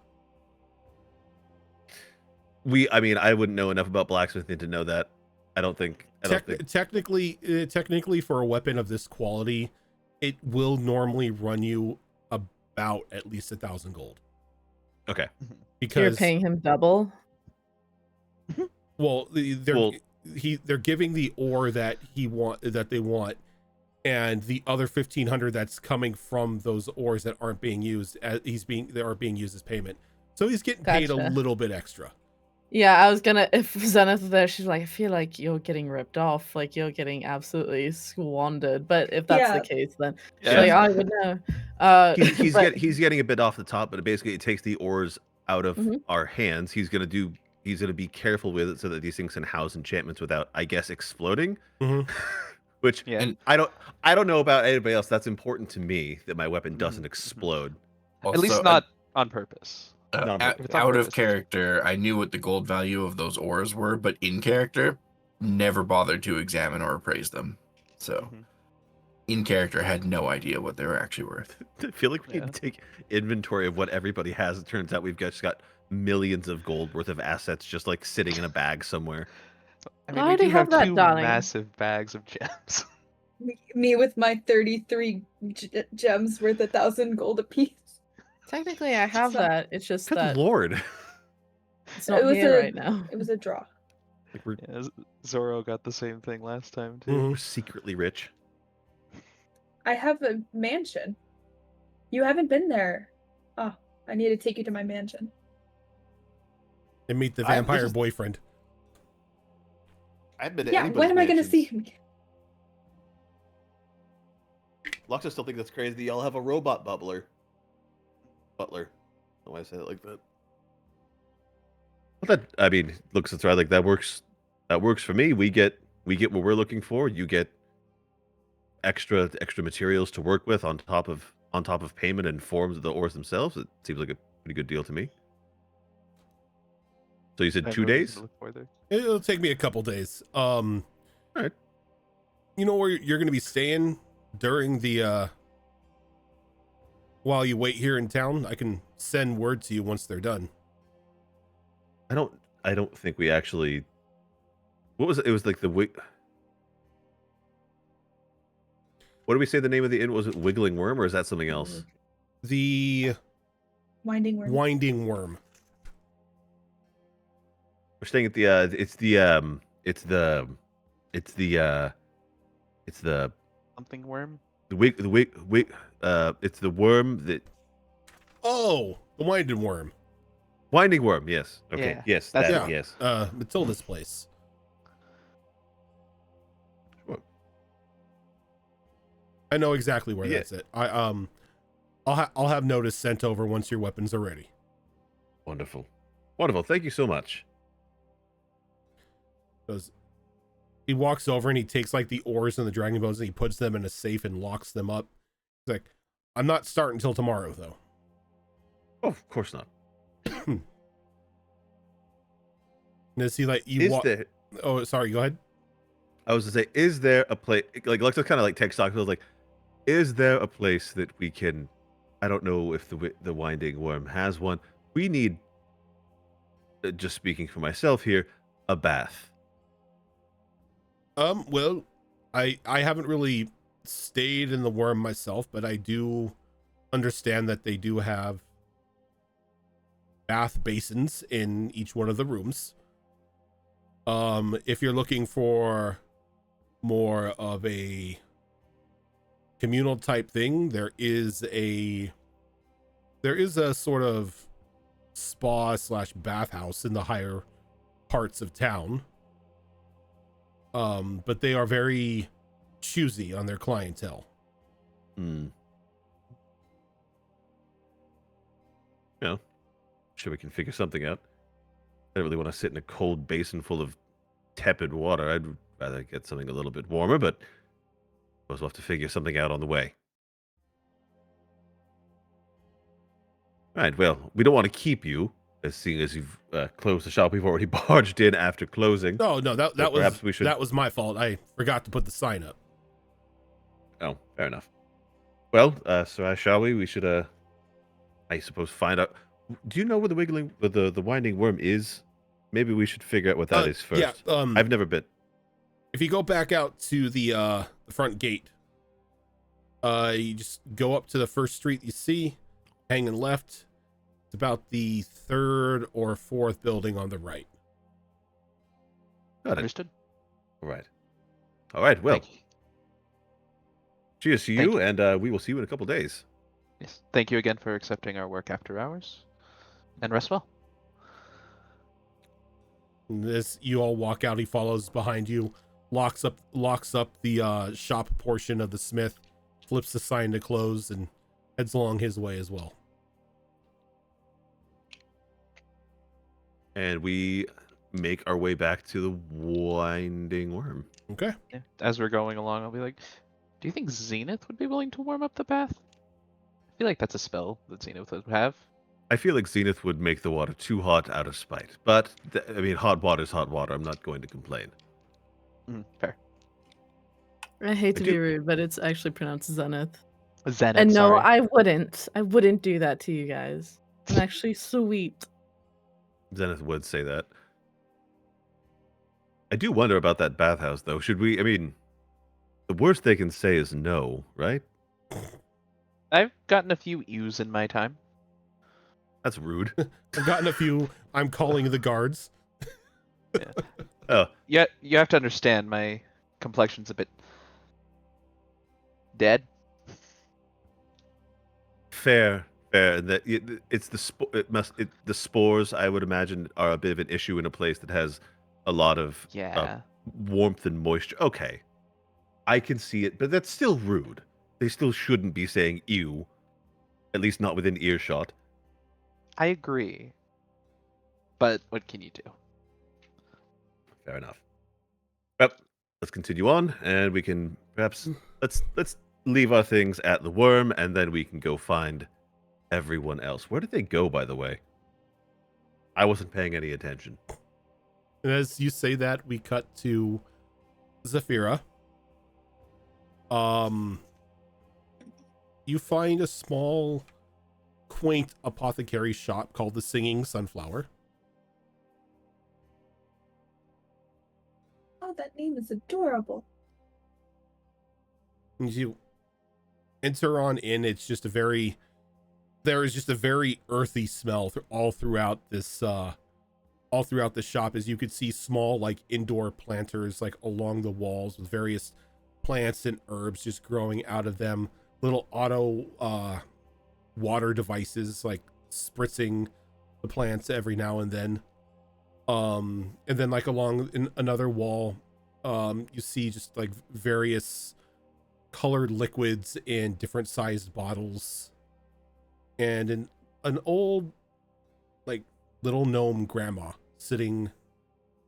I wouldn't know enough about blacksmithing to know that. I don't think. Technically, for a weapon of this quality, it will normally run you about at least 1,000 gold. Okay. Because you're paying him double. Well, they're giving the ore that they want, and the other 1,500 that's coming from those ores that aren't being used they are being used as payment. So he's getting paid a little bit extra. Yeah, I was gonna, if Zenith was there, she's like, I feel like you're getting ripped off, like you're getting absolutely squandered. But if that's the case, then I would know. He's getting a bit off the top, but basically it takes the ores out of our hands. He's gonna be careful with it so that these things can house enchantments without, I guess, exploding. Which and I don't know about anybody else. That's important to me that my weapon doesn't explode. Also, at least not on purpose. Out of character, I knew what the gold value of those ores were, but in character, never bothered to examine or appraise them. So, in character, I had no idea what they were actually worth. I feel like we need to take inventory of what everybody has. It turns out we've just got millions of gold worth of assets just like sitting in a bag somewhere. I mean, we do have two massive bags of gems. Me with my 33 gems worth 1,000 gold apiece. Technically, I have So- that. It's just Good that lord. it's not It was here a- right now. It was a draw. Like we're, Yeah, Zoro got the same thing last time too. Mhm. we're secretly rich. I have a mansion. You haven't been there. Oh, I need to take you to my mansion. And meet the this vampire is- boyfriend. I've been to Yeah, anybody's when am I going to see mansions. him? Loxa still think that's crazy that y'all have a robot bubbler. Butler. I don't know why I say it like that. But that, I mean, looks that's right. Like that works. That works for me. We get what we're looking for. You get extra materials to work with on top of payment and forms of the ores themselves. It seems like a pretty good deal to me. So you said I have 2 no reason days? to look for there. It'll take me a couple days. Alright. You know where you're going to be staying during the while you wait here in town? I can send word to you once they're done. I don't think we actually. What was it? It was like the what did we say the name of the inn was? It Wiggling Worm or is that something else? The Winding worm. Winding Worm. We're staying at the it's the Something worm. it's the worm that Oh, the Winding Worm. Winding Worm, yes. Okay, Yeah, yes, that's that it. yes. Matilda's place. Sure. I know exactly where Yeah. that's it. I'll have notice sent over once your weapons are ready. Wonderful. Wonderful. Thank you so much. Because he walks over and he takes like the ores and the dragon bones and he puts them in a safe and locks them up. He's like, I'm not starting until tomorrow though. Oh, of course not. And does he like you Is walk? there Oh, sorry. Go ahead. I was to say, is there a place like let's just kind of like text talk. I was like, is there a place that we can? I don't know if the Winding Worm has one. We need, just speaking for myself here, a bath. Well, I haven't really stayed in the worm myself, but I do understand that they do have bath basins in each one of the rooms. If you're looking for more of a communal type thing, there is a sort of spa / bathhouse in the higher parts of town. But they are very choosy on their clientele. Hmm. Yeah. Sure, we can figure something out. I don't really want to sit in a cold basin full of tepid water. I'd rather get something a little bit warmer, but I suppose we'll have to figure something out on the way. All right, well, we don't want to keep you, as seeing as you've closed the shop. We've already barged in after closing. Oh no, that So was perhaps we should- that was my fault. I forgot to put the sign up. Oh, fair enough. Well, so shall we? We should, I suppose, find out. Do you know where the Winding Worm is? Maybe we should figure out what that is first. Yeah. I've never been. If you go back out to the front gate, you just go up to the first street you see, hanging left. It's about the 3rd or 4th building on the right. Got it. Understood. All right. All right. Well, Thank you. cheers to Thank you, and we will see you in a couple days. Yes. Thank you again for accepting our work after hours. And rest well. And as you all walk out, he follows behind you, locks up the shop portion of the smith, flips the sign to close, and heads along his way as well. And we make our way back to the Winding Worm. Okay. Yeah. As we're going along, I'll be like, do you think Zenith would be willing to warm up the bath? I feel like that's a spell that Zenith would have. I feel like Zenith would make the water too hot out of spite. But, I mean, hot water is hot water. I'm not going to complain. Fair. I hate I to do- be rude, but it's actually pronounced Zenith. Zenith, And no, sorry. I wouldn't do that to you guys. I'm actually sweet. Zenith would say that. I do wonder about that bathhouse, though. Should we, I mean, the worst they can say is no, right? I've gotten a few U's in my time. That's rude. I've gotten a few. I'm calling the guards. Oh, Yeah, you have to understand my complexion's a bit dead. fair. That it's the spores. I would imagine are a bit of an issue in a place that has a lot of Yeah. warmth and moisture. Okay, I can see it, but that's still rude. They still shouldn't be saying "ew," at least not within earshot. I agree. But what can you do? Fair enough. Well, let's continue on, and we can perhaps let's leave our things at the worm, and then we can go find everyone else. Where did they go, by the way? I wasn't paying any attention. And as you say that, we cut to Zafira. You find a small, quaint apothecary shop called the Singing Sunflower. Oh, that name is adorable. And you enter on in. It's just there is just a very earthy smell all throughout this shop, as you could see small like indoor planters like along the walls with various plants and herbs just growing out of them, little auto water devices like spritzing the plants every now and then. And then like along in another wall, you see just like various colored liquids in different sized bottles, and an old like little gnome grandma sitting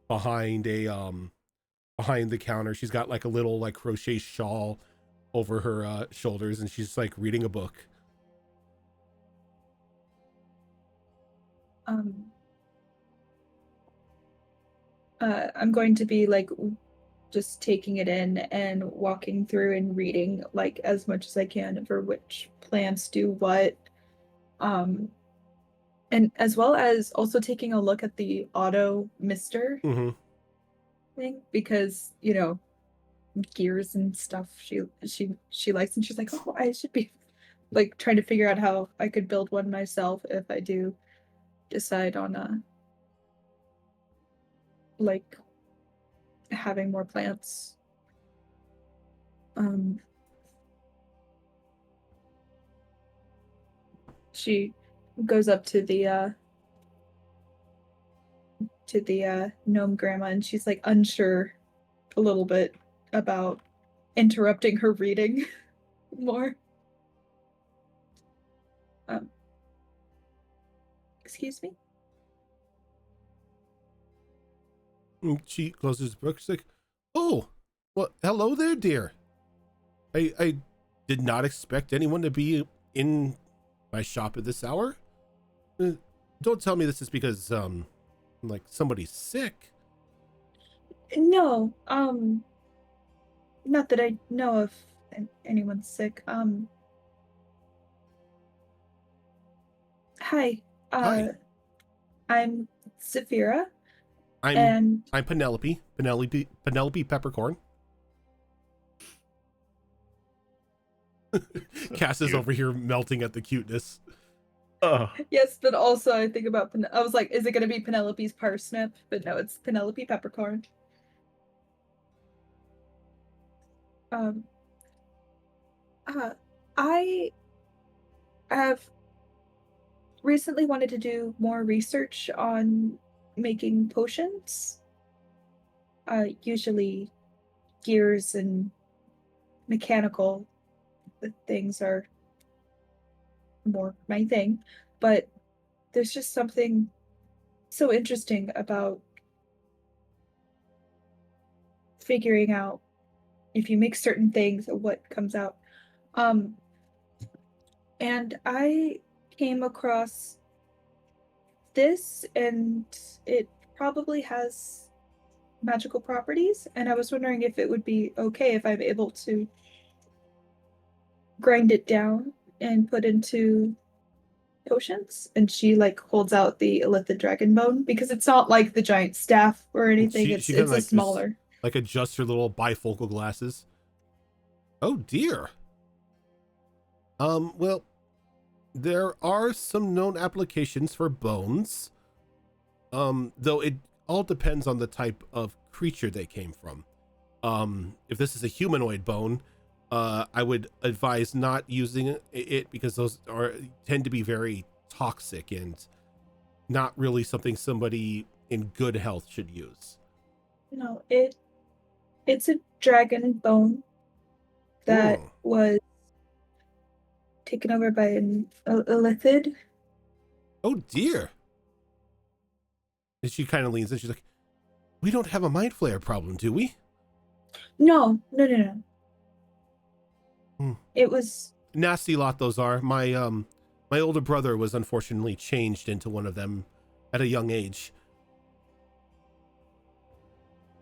behind the counter. She's got like a little like crochet shawl over her shoulders, and she's like reading a book. I'm going to be like just taking it in and walking through and reading like as much as I can for which plants do what. And as well as also taking a look at the auto mister thing, because gears and stuff she likes, and she's like, oh, I should be like trying to figure out how I could build one myself if I do decide on like having more plants. She goes up to the gnome grandma, and she's like unsure a little bit about interrupting her reading more. Excuse me? And she closes the book. She's like, oh, well, hello there, dear. I did not expect anyone to be in my shop at this hour. Don't tell me this is because like somebody's sick. No, not that I know of anyone's sick. Hi. Hi. I'm Zafira. I'm Penelope Peppercorn. Cass is over here melting at the cuteness. Oh, Yes, but also I think about I was like, is it going to be Penelope's parsnip? But no, it's Penelope Peppercorn. I have recently wanted to do more research on making potions. Usually gears and mechanical things are more my thing, but there's just something so interesting about figuring out if you make certain things what comes out. And I came across this, and it probably has magical properties, and I was wondering if it would be okay if I'm able to grind it down and put into potions. And she like holds out the illithid dragon bone, because it's not like the giant staff or anything. It's kinda, a like, smaller. Like adjusts her little bifocal glasses. Oh dear. Well, There are some known applications for bones, though it all depends on the type of creature they came from. If this is a humanoid bone, I would advise not using it because those tend to be very toxic and not really something somebody in good health should use. No, it's a dragon bone that was taken over by a lithid. Oh dear. And she kind of leans in. She's like, "We don't have a mind flare problem, do we?" No. Hmm. It was Nasty lot those are. My older brother was unfortunately changed into one of them at a young age.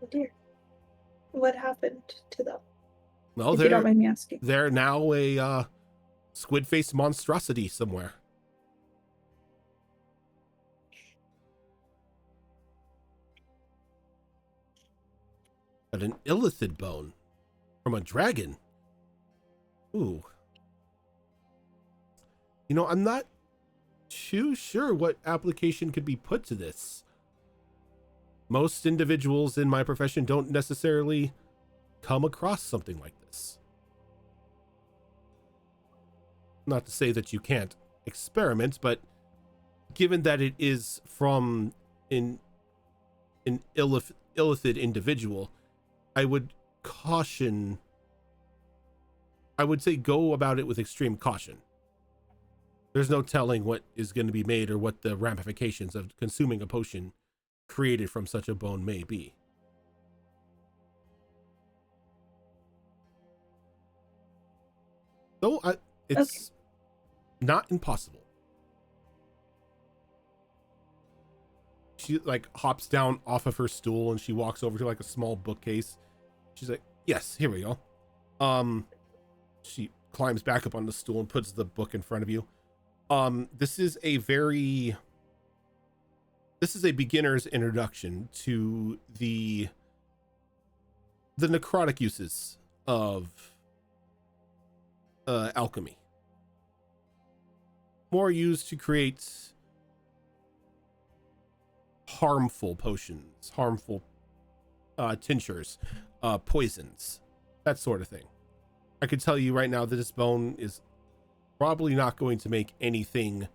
oh dear. What happened to them? Well, If you don't mind me asking. they're now a squid-faced monstrosity somewhere. But an illithid bone from a dragon. Ooh. You know, I'm not too sure what application could be put to this. Most individuals in my profession don't necessarily come across something like this. Not to say that you can't experiment, but given that it is from an illithid individual, I would say go about it with extreme caution. There's no telling what is going to be made or what the ramifications of consuming a potion created from such a bone may be. So it's not impossible. She like hops down off of her stool and she walks over to like a small bookcase. She's like, "Yes, here we go." She climbs back up on the stool and puts the book in front of you. This is a beginner's introduction to the necrotic uses of alchemy. More used to create harmful potions, harmful tinctures, poisons, that sort of thing. I could tell you right now that this bone is probably not going to make anything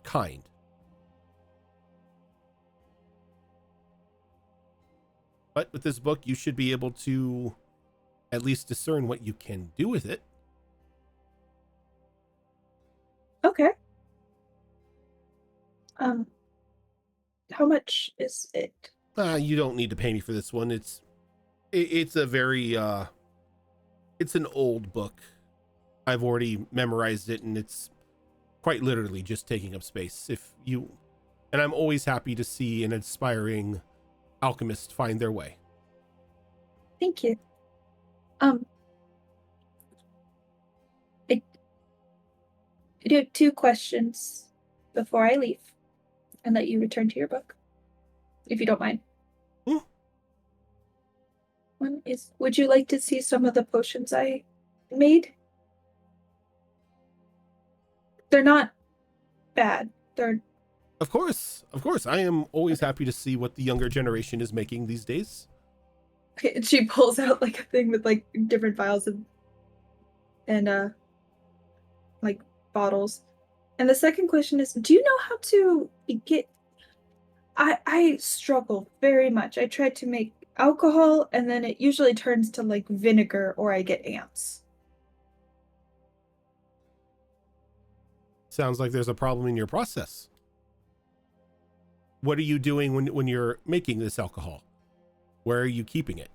kind. But with this book, you should be able to at least discern what you can do with it. Okay. How much is it? You don't need to pay me for this one. It's a very it's an old book. I've already memorized it, and it's quite literally just taking up space. And I'm always happy to see an inspiring alchemist find their way. Thank you. I do have 2 questions before I leave and let you return to your book, if you don't mind. One is, would you like to see some of the potions I made? They're not bad. They're Of course. I am always happy to see what the younger generation is making these days. okay. And she pulls out like a thing with like different vials and like bottles. And the second question is, do you know how to get? I struggle very much. I tried to make alcohol, and then it usually turns to like vinegar, or I get ants. Sounds like there's a problem in your process. What are you doing when you're making this alcohol? Where are you keeping it?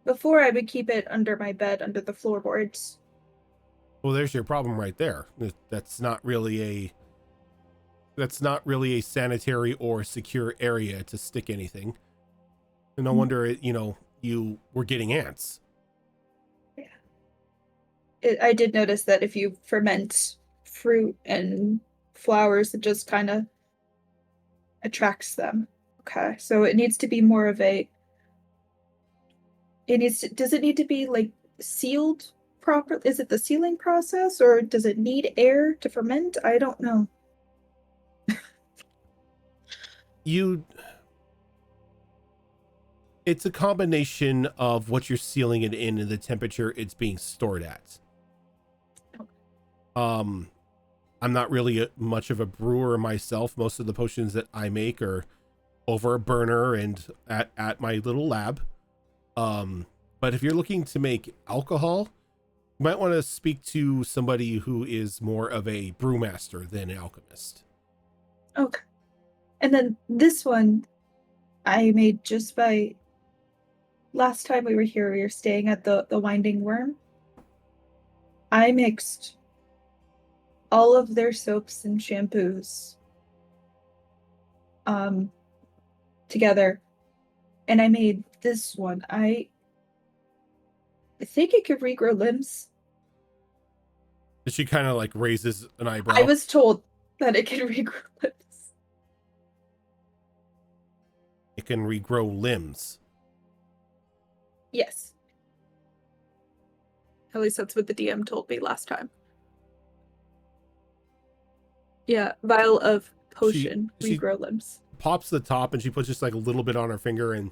Before, I would keep it under my bed, under the floorboards. Well, there's your problem right there. That's not really a sanitary or secure area to stick anything. And no wonder you were getting ants. I did notice that if you ferment fruit and flowers, it just kind of attracts them. Okay, so it needs to be more of a. Does it need to be like sealed properly? Is it the sealing process, or does it need air to ferment? I don't know. It's a combination of what you're sealing it in and the temperature it's being stored at. I'm not really much of a brewer myself. Most of the potions that I make are over a burner and at my little lab. But if you're looking to make alcohol, you might want to speak to somebody who is more of a brewmaster than an alchemist. Okay. And then this one I made just by last time we were here, we were staying at the Winding Worm. I mixed all of their soaps and shampoos together, and I made this one. I think it could regrow limbs. She kind of like raises an eyebrow. I was told that it can regrow limbs. It can regrow limbs. Yes. At least that's what the DM told me last time. Yeah, vial of potion, she regrow limbs. Pops the top and she puts just like a little bit on her finger and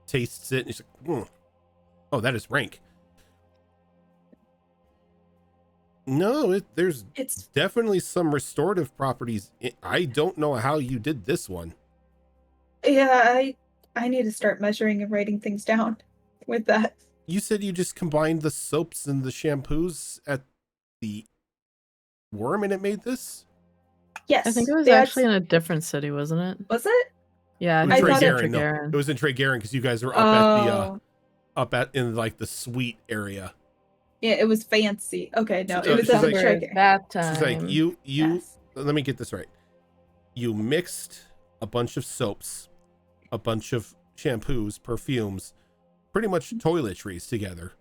tastes it. And she's like, oh, that is rank. No, there's definitely some restorative properties. I don't know how you did this one. Yeah, I need to start measuring and writing things down with that. You said you just combined the soaps and the shampoos at the worm and it made this? Yes. I think it was actually in a different city, wasn't it? Was it? Yeah, I thought it was no. It was in Tregarin because you guys were up in like the suite area. Yeah, it was fancy. Okay, no, it was she's like, Tregarin. That time. She's like, you Yes. Let me get this right. You mixed a bunch of soaps, a bunch of shampoos, perfumes, pretty much toiletries together.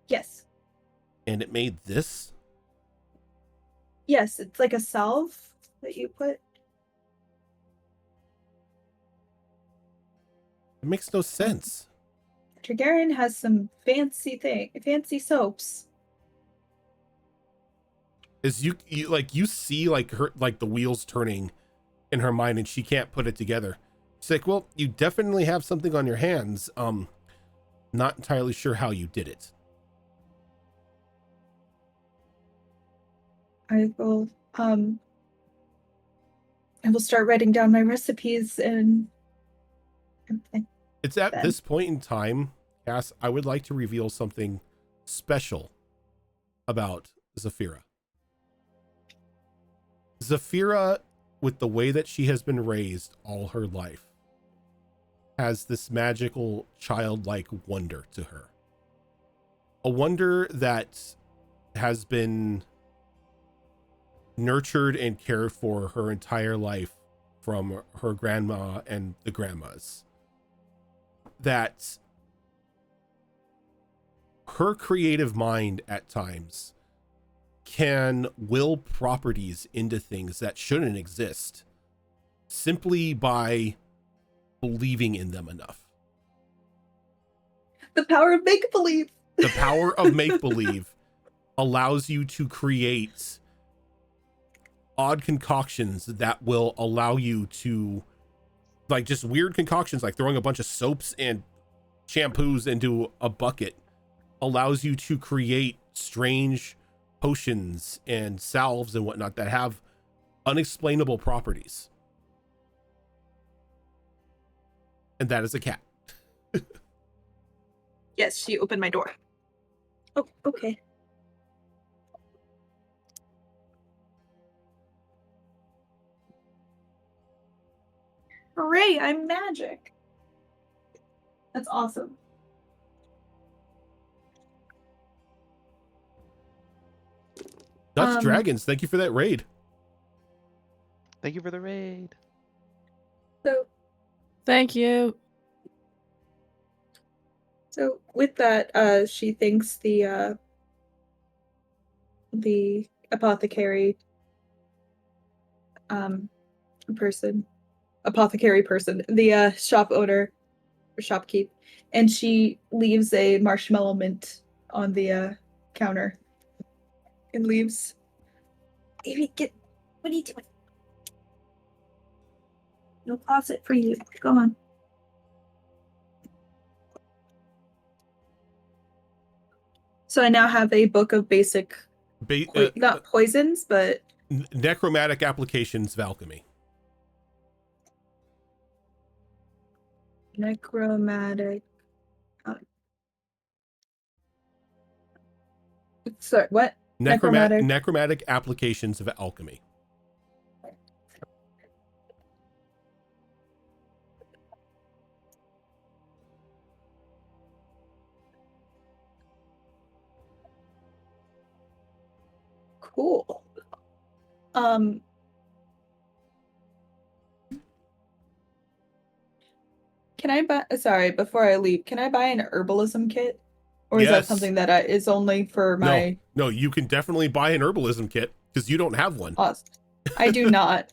Yes. And it made this? Yes, it's like a salve that you put. It makes no sense. Tregarin has some fancy soaps. Is you see like her like the wheels turning in her mind and she can't put it together. She's like, well, you definitely have something on your hands. Not entirely sure how you did it. I will start writing down my recipes and It's at this point in time, Cass, I would like to reveal something special about Zafira. Zafira, with the way that she has been raised all her life, has this magical childlike wonder to her. A wonder that has been nurtured and cared for her entire life from her grandma and the grandmas. That her creative mind at times can will properties into things that shouldn't exist simply by believing in them enough. the power of make-believe. The power of make-believe allows you to create odd concoctions that will allow you to, like, just weird concoctions, like throwing a bunch of soaps and shampoos into a bucket allows you to create strange potions and salves and whatnot that have unexplainable properties. And that is a cat. Yes, she opened my door. Oh, okay. Hooray, I'm magic. That's awesome. Dutch Dragons, thank you for that raid. Thank you for the raid. So Thank you. So with that, she thinks the apothecary person, the shop owner or shopkeep, and she leaves a marshmallow mint on the counter and leaves. Amy, what are you doing? No closet for you. Go on. So I now have a book of basic, not poisons, but necromantic applications of alchemy. necromantic. Sorry, what? Necromantic applications of alchemy. Cool. Can I buy? Sorry, before I leave, can I buy an herbalism kit, or is that Yes. something that is only for my? No, you can definitely buy an herbalism kit because you don't have one. Awesome. I do not.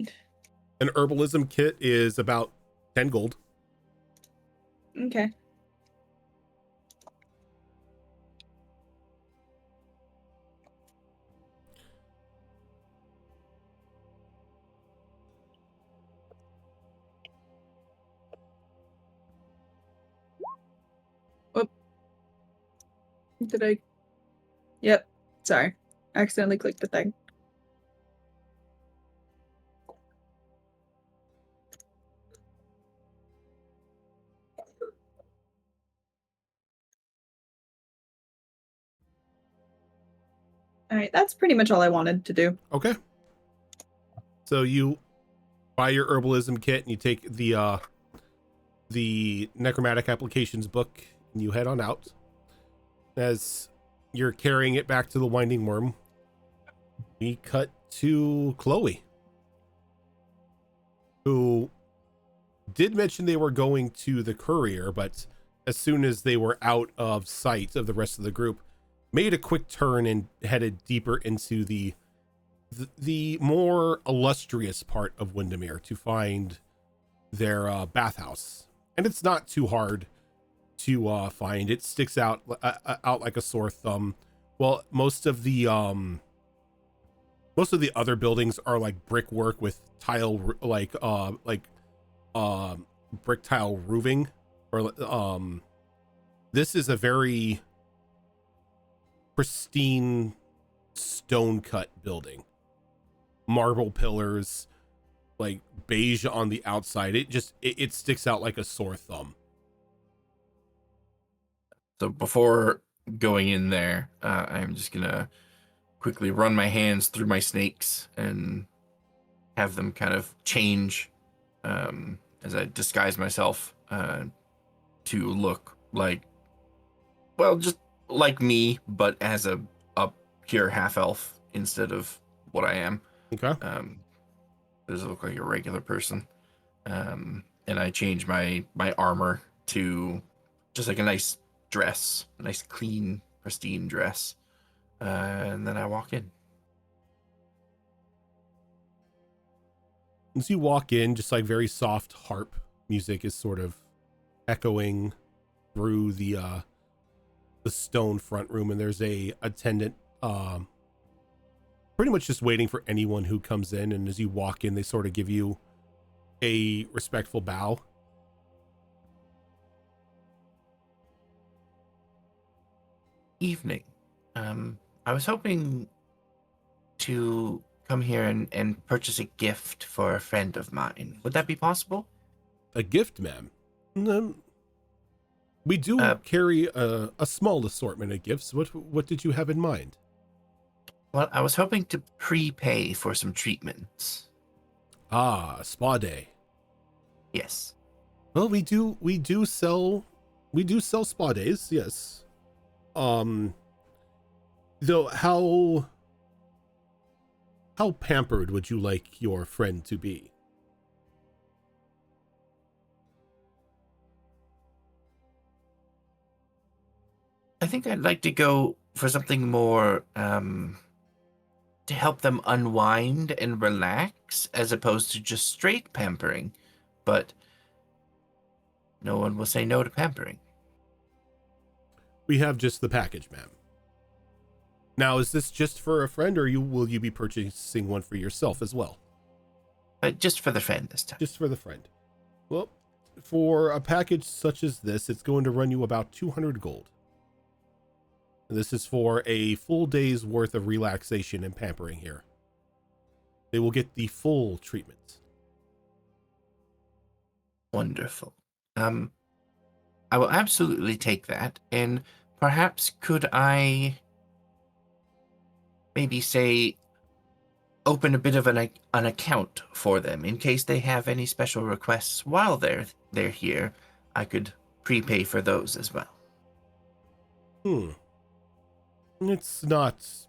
An herbalism kit is about 10 gold. Okay. Whoop. Did I? Yep. Sorry. I accidentally clicked the thing. All right, that's pretty much all I wanted to do. Okay. So you buy your herbalism kit and you take the necromantic applications book and you head on out. As you're carrying it back to the Winding Worm, we cut to Chloe, who did mention they were going to the courier, but as soon as they were out of sight of the rest of the group, made a quick turn and headed deeper into the more illustrious part of Windermere to find their bathhouse. And it's not too hard to find. It sticks out like a sore thumb. Well, most of the other buildings are like brickwork with tile, brick tile roofing, or this is a very pristine stone cut building. Marble pillars, like beige on the outside. It sticks out like a sore thumb. So before going in there, I'm just gonna quickly run my hands through my snakes and have them kind of change as I disguise myself to look like, well, just like me, but as a pure half elf instead of what I am. Okay. Does it look like a regular person? And I change my armor to just like a nice dress, a nice clean, pristine dress. And then I walk in. As you walk in, just like very soft harp music is sort of echoing through the stone front room, and there's a attendant pretty much just waiting for anyone who comes in. And as you walk in, they sort of give you a respectful bow. Evening. I was hoping to come here and purchase a gift for a friend of mine. Would that be possible? A gift, ma'am? We do carry a small assortment of gifts. What did you have in mind? Well, I was hoping to prepay for some treatments. Ah, spa day. Yes. Well, we do sell spa days, yes. Though how pampered would you like your friend to be? I think I'd like to go for something more to help them unwind and relax, as opposed to just straight pampering. But no one will say no to pampering. We have just the package, ma'am. Now, is this just for a friend, or will you be purchasing one for yourself as well? Just for the friend this time. Just for the friend. Well, for a package such as this, it's going to run you about 200 gold. And this is for a full day's worth of relaxation and pampering here. They will get the full treatment. Wonderful. I will absolutely take that, and perhaps could I maybe say open a bit of an account for them in case they have any special requests while they're here. I could prepay for those as well. It's not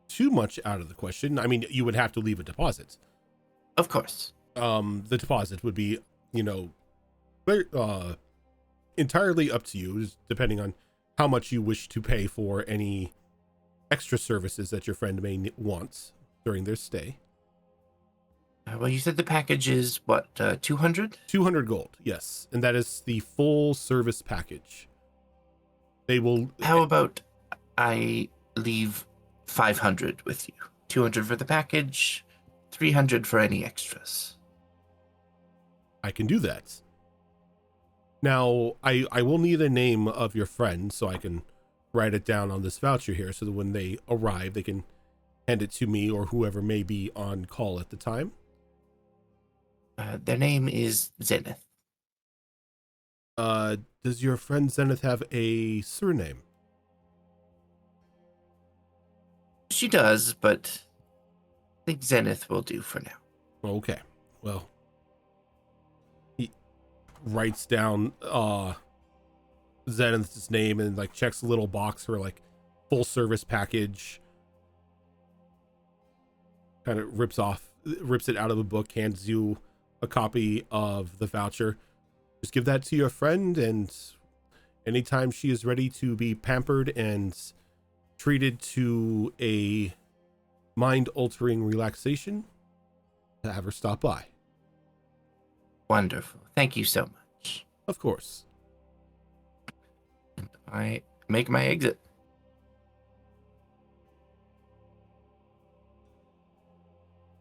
too much out of the question. I mean, you would have to leave a deposit. Of course. The deposit would be, very, entirely up to you, depending on how much you wish to pay for any extra services that your friend may want during their stay. Well, you said the package is what, 200? 200 gold, yes. And that is the full service package. They will... How about I leave 500 with you? 200 for the package, 300 for any extras. I can do that. Now, I will need a name of your friend so I can write it down on this voucher here so that when they arrive, they can hand it to me or whoever may be on call at the time. Their name is Zenith. Does your friend Zenith have a surname? She does, but I think Zenith will do for now. Okay. Well, he writes down Zenith's name and like checks a little box for like full service package. Kind of rips it out of the book, hands you a copy of the voucher. Just give that to your friend, and anytime she is ready to be pampered and treated to a mind-altering relaxation, to have her stop by. Wonderful. Thank you so much. Of course. I make my exit.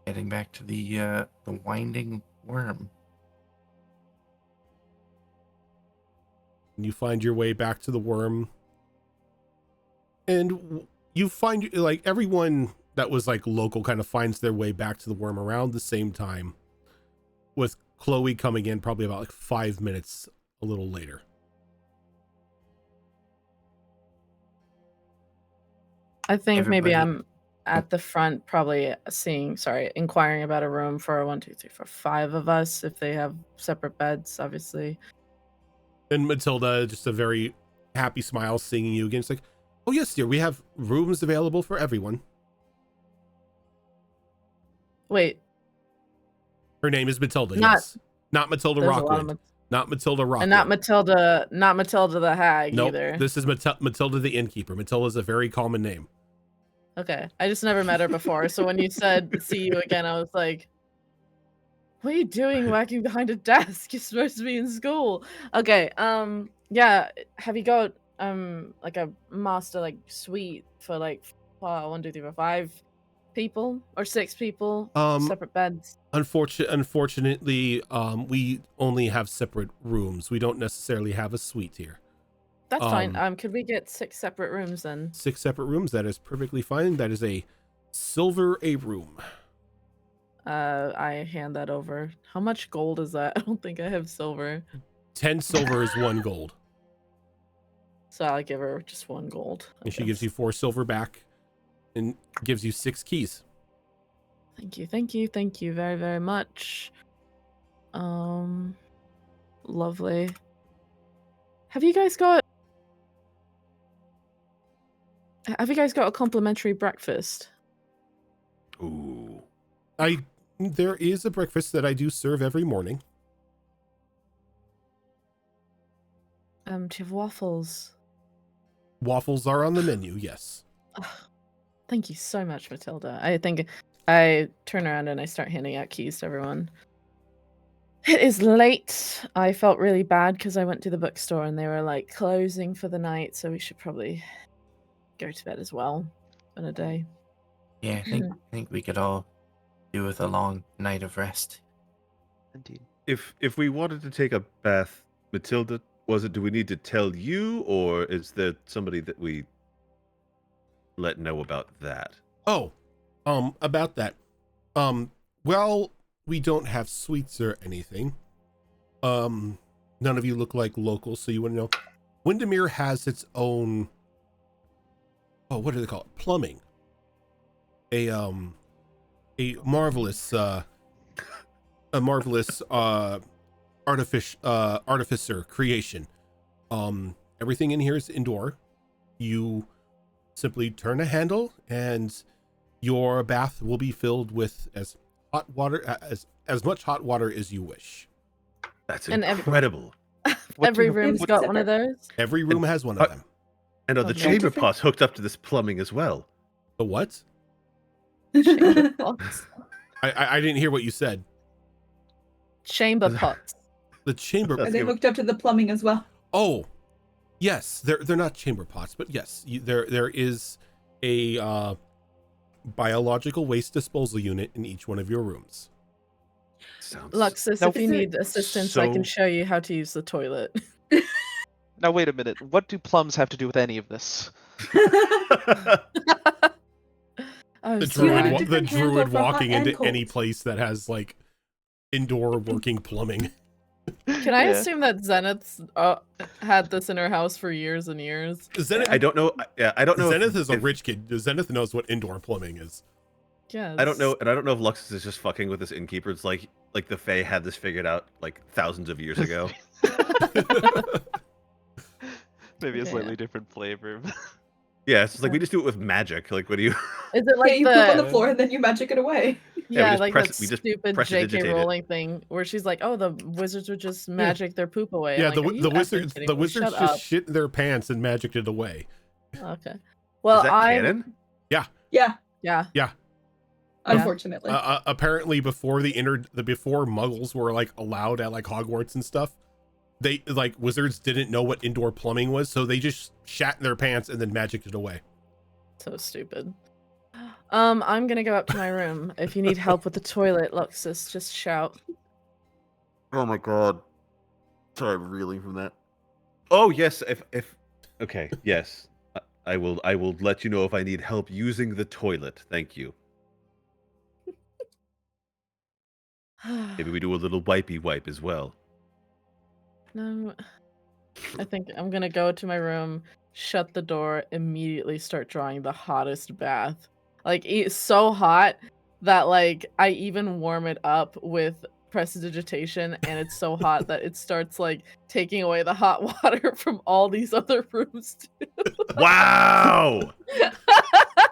Heading back to the winding worm. You find your way back to the worm, and you find like everyone that was like local kind of finds their way back to the worm around the same time, with Chloe coming in probably about like 5 minutes a little later. I think maybe Everybody- I'm at the front, probably inquiring about a room for 1, 2, 3, 4, 5 of us, if they have separate beds, obviously. And Matilda, just a very happy smile, seeing you again. It's like, oh yes, dear, we have rooms available for everyone. Wait, Her name is Matilda, Not- yes. Not Matilda there's a lot of Rockwood. Not Matilda Rockwood. and not Matilda the hag Nope, either. this is Matilda the innkeeper. Matilda is a very common name. Okay, I just never met her before, so when you said see you again, I was like, what are you doing whacking behind a desk? You're supposed to be in school. Okay, yeah, have you got like a master like suite for like 1, 2, 3, 4, 5 people or 6 people, separate beds? Unfortunately, we only have separate rooms. We don't necessarily have a suite here. That's fine. Could we get 6 separate rooms then? 6 separate rooms, that is perfectly fine. That is a silver a room. I hand that over. How much gold is that? I don't think I have silver. 10 silver is 1 gold. So I'll give her just 1 gold. I And she gives you guess. 4 silver back and gives you 6 keys. Thank you very, very much. Lovely. Have you guys got a complimentary breakfast? Ooh. There is a breakfast that I do serve every morning. Do you have waffles? Waffles are on the menu, yes. Ugh, thank you so much, Matilda. I think I turn around and I start handing out keys to everyone. It is late. I felt really bad because I went to the bookstore and they were like closing for the night, so we should probably go to bed as well. in a day. Yeah, I think we could all do with a long night of rest. Indeed. If we wanted to take a bath, Matilda, do we need to tell you, or is there somebody that we let know about that? Oh, about that. Well, we don't have suites or anything. None of you look like locals, so you wouldn't know. Windermere has its own, what do they call it? Plumbing. A marvelous artificer creation. Everything in here is indoor. You simply turn a handle and your bath will be filled with as much hot water as you wish. That's And incredible. Every room's got one of those. Every room has one of them. And the Oh, chamber different- pot's hooked up to this plumbing as well. The what? Chamber pots. I didn't hear what you said. Chamber pots. The chamber. Are they hooked up to the plumbing as well? Oh, yes. They're not chamber pots, but yes, there is a biological waste disposal unit in each one of your rooms. Sounds Luxus, Now, if you is it need assistance, I can so- show you how to use the toilet. Now wait a minute. What do plums have to do with any of this? Oh, The sorry. have a druid, the different handle druid for hot walking and into any cold. place that has like indoor working plumbing. Can I Yeah. assume that Zenith's had this in her house for years and years? Zenith, I don't know. Yeah, I don't know. Zenith is a if- rich kid. Zenith knows what indoor plumbing is. Yes. I don't know, and I don't know if Luxus is just fucking with this innkeeper. It's like the Fae had this figured out like thousands of years ago. Maybe a Yeah. slightly different flavor. Yeah, it's just like we just do it with magic. Like, what do you? Is it like Yeah, you poop on the the floor and then you magic it away. Yeah, we just like press- that we just stupid prestidigitate JK it. Rowling thing where she's like, "Oh, the wizards would just magic their poop away." Yeah, I'm like, "Are you effing kidding me? wizards Shut just up." shit in their pants and magicked it away. Okay. Well, is that I canon? Yeah, yeah. unfortunately. Apparently, before before Muggles were like allowed at like Hogwarts and stuff, they like wizards didn't know what indoor plumbing was, so they just shat in their pants and then magicked it away. So stupid. I'm gonna go up to my room. If you need help with the toilet, Luxus, just shout. Oh my god! Sorry, I'm reeling from that. Oh yes, if okay, yes, I will let you know if I need help using the toilet. Thank you. Maybe we do a little wipey wipe as well. No, I think I'm gonna go to my room, shut the door, immediately start drawing the hottest bath. Like it's so hot that like I even warm it up with prestidigitation, and it's so hot that it starts like taking away the hot water from all these other rooms too. Wow!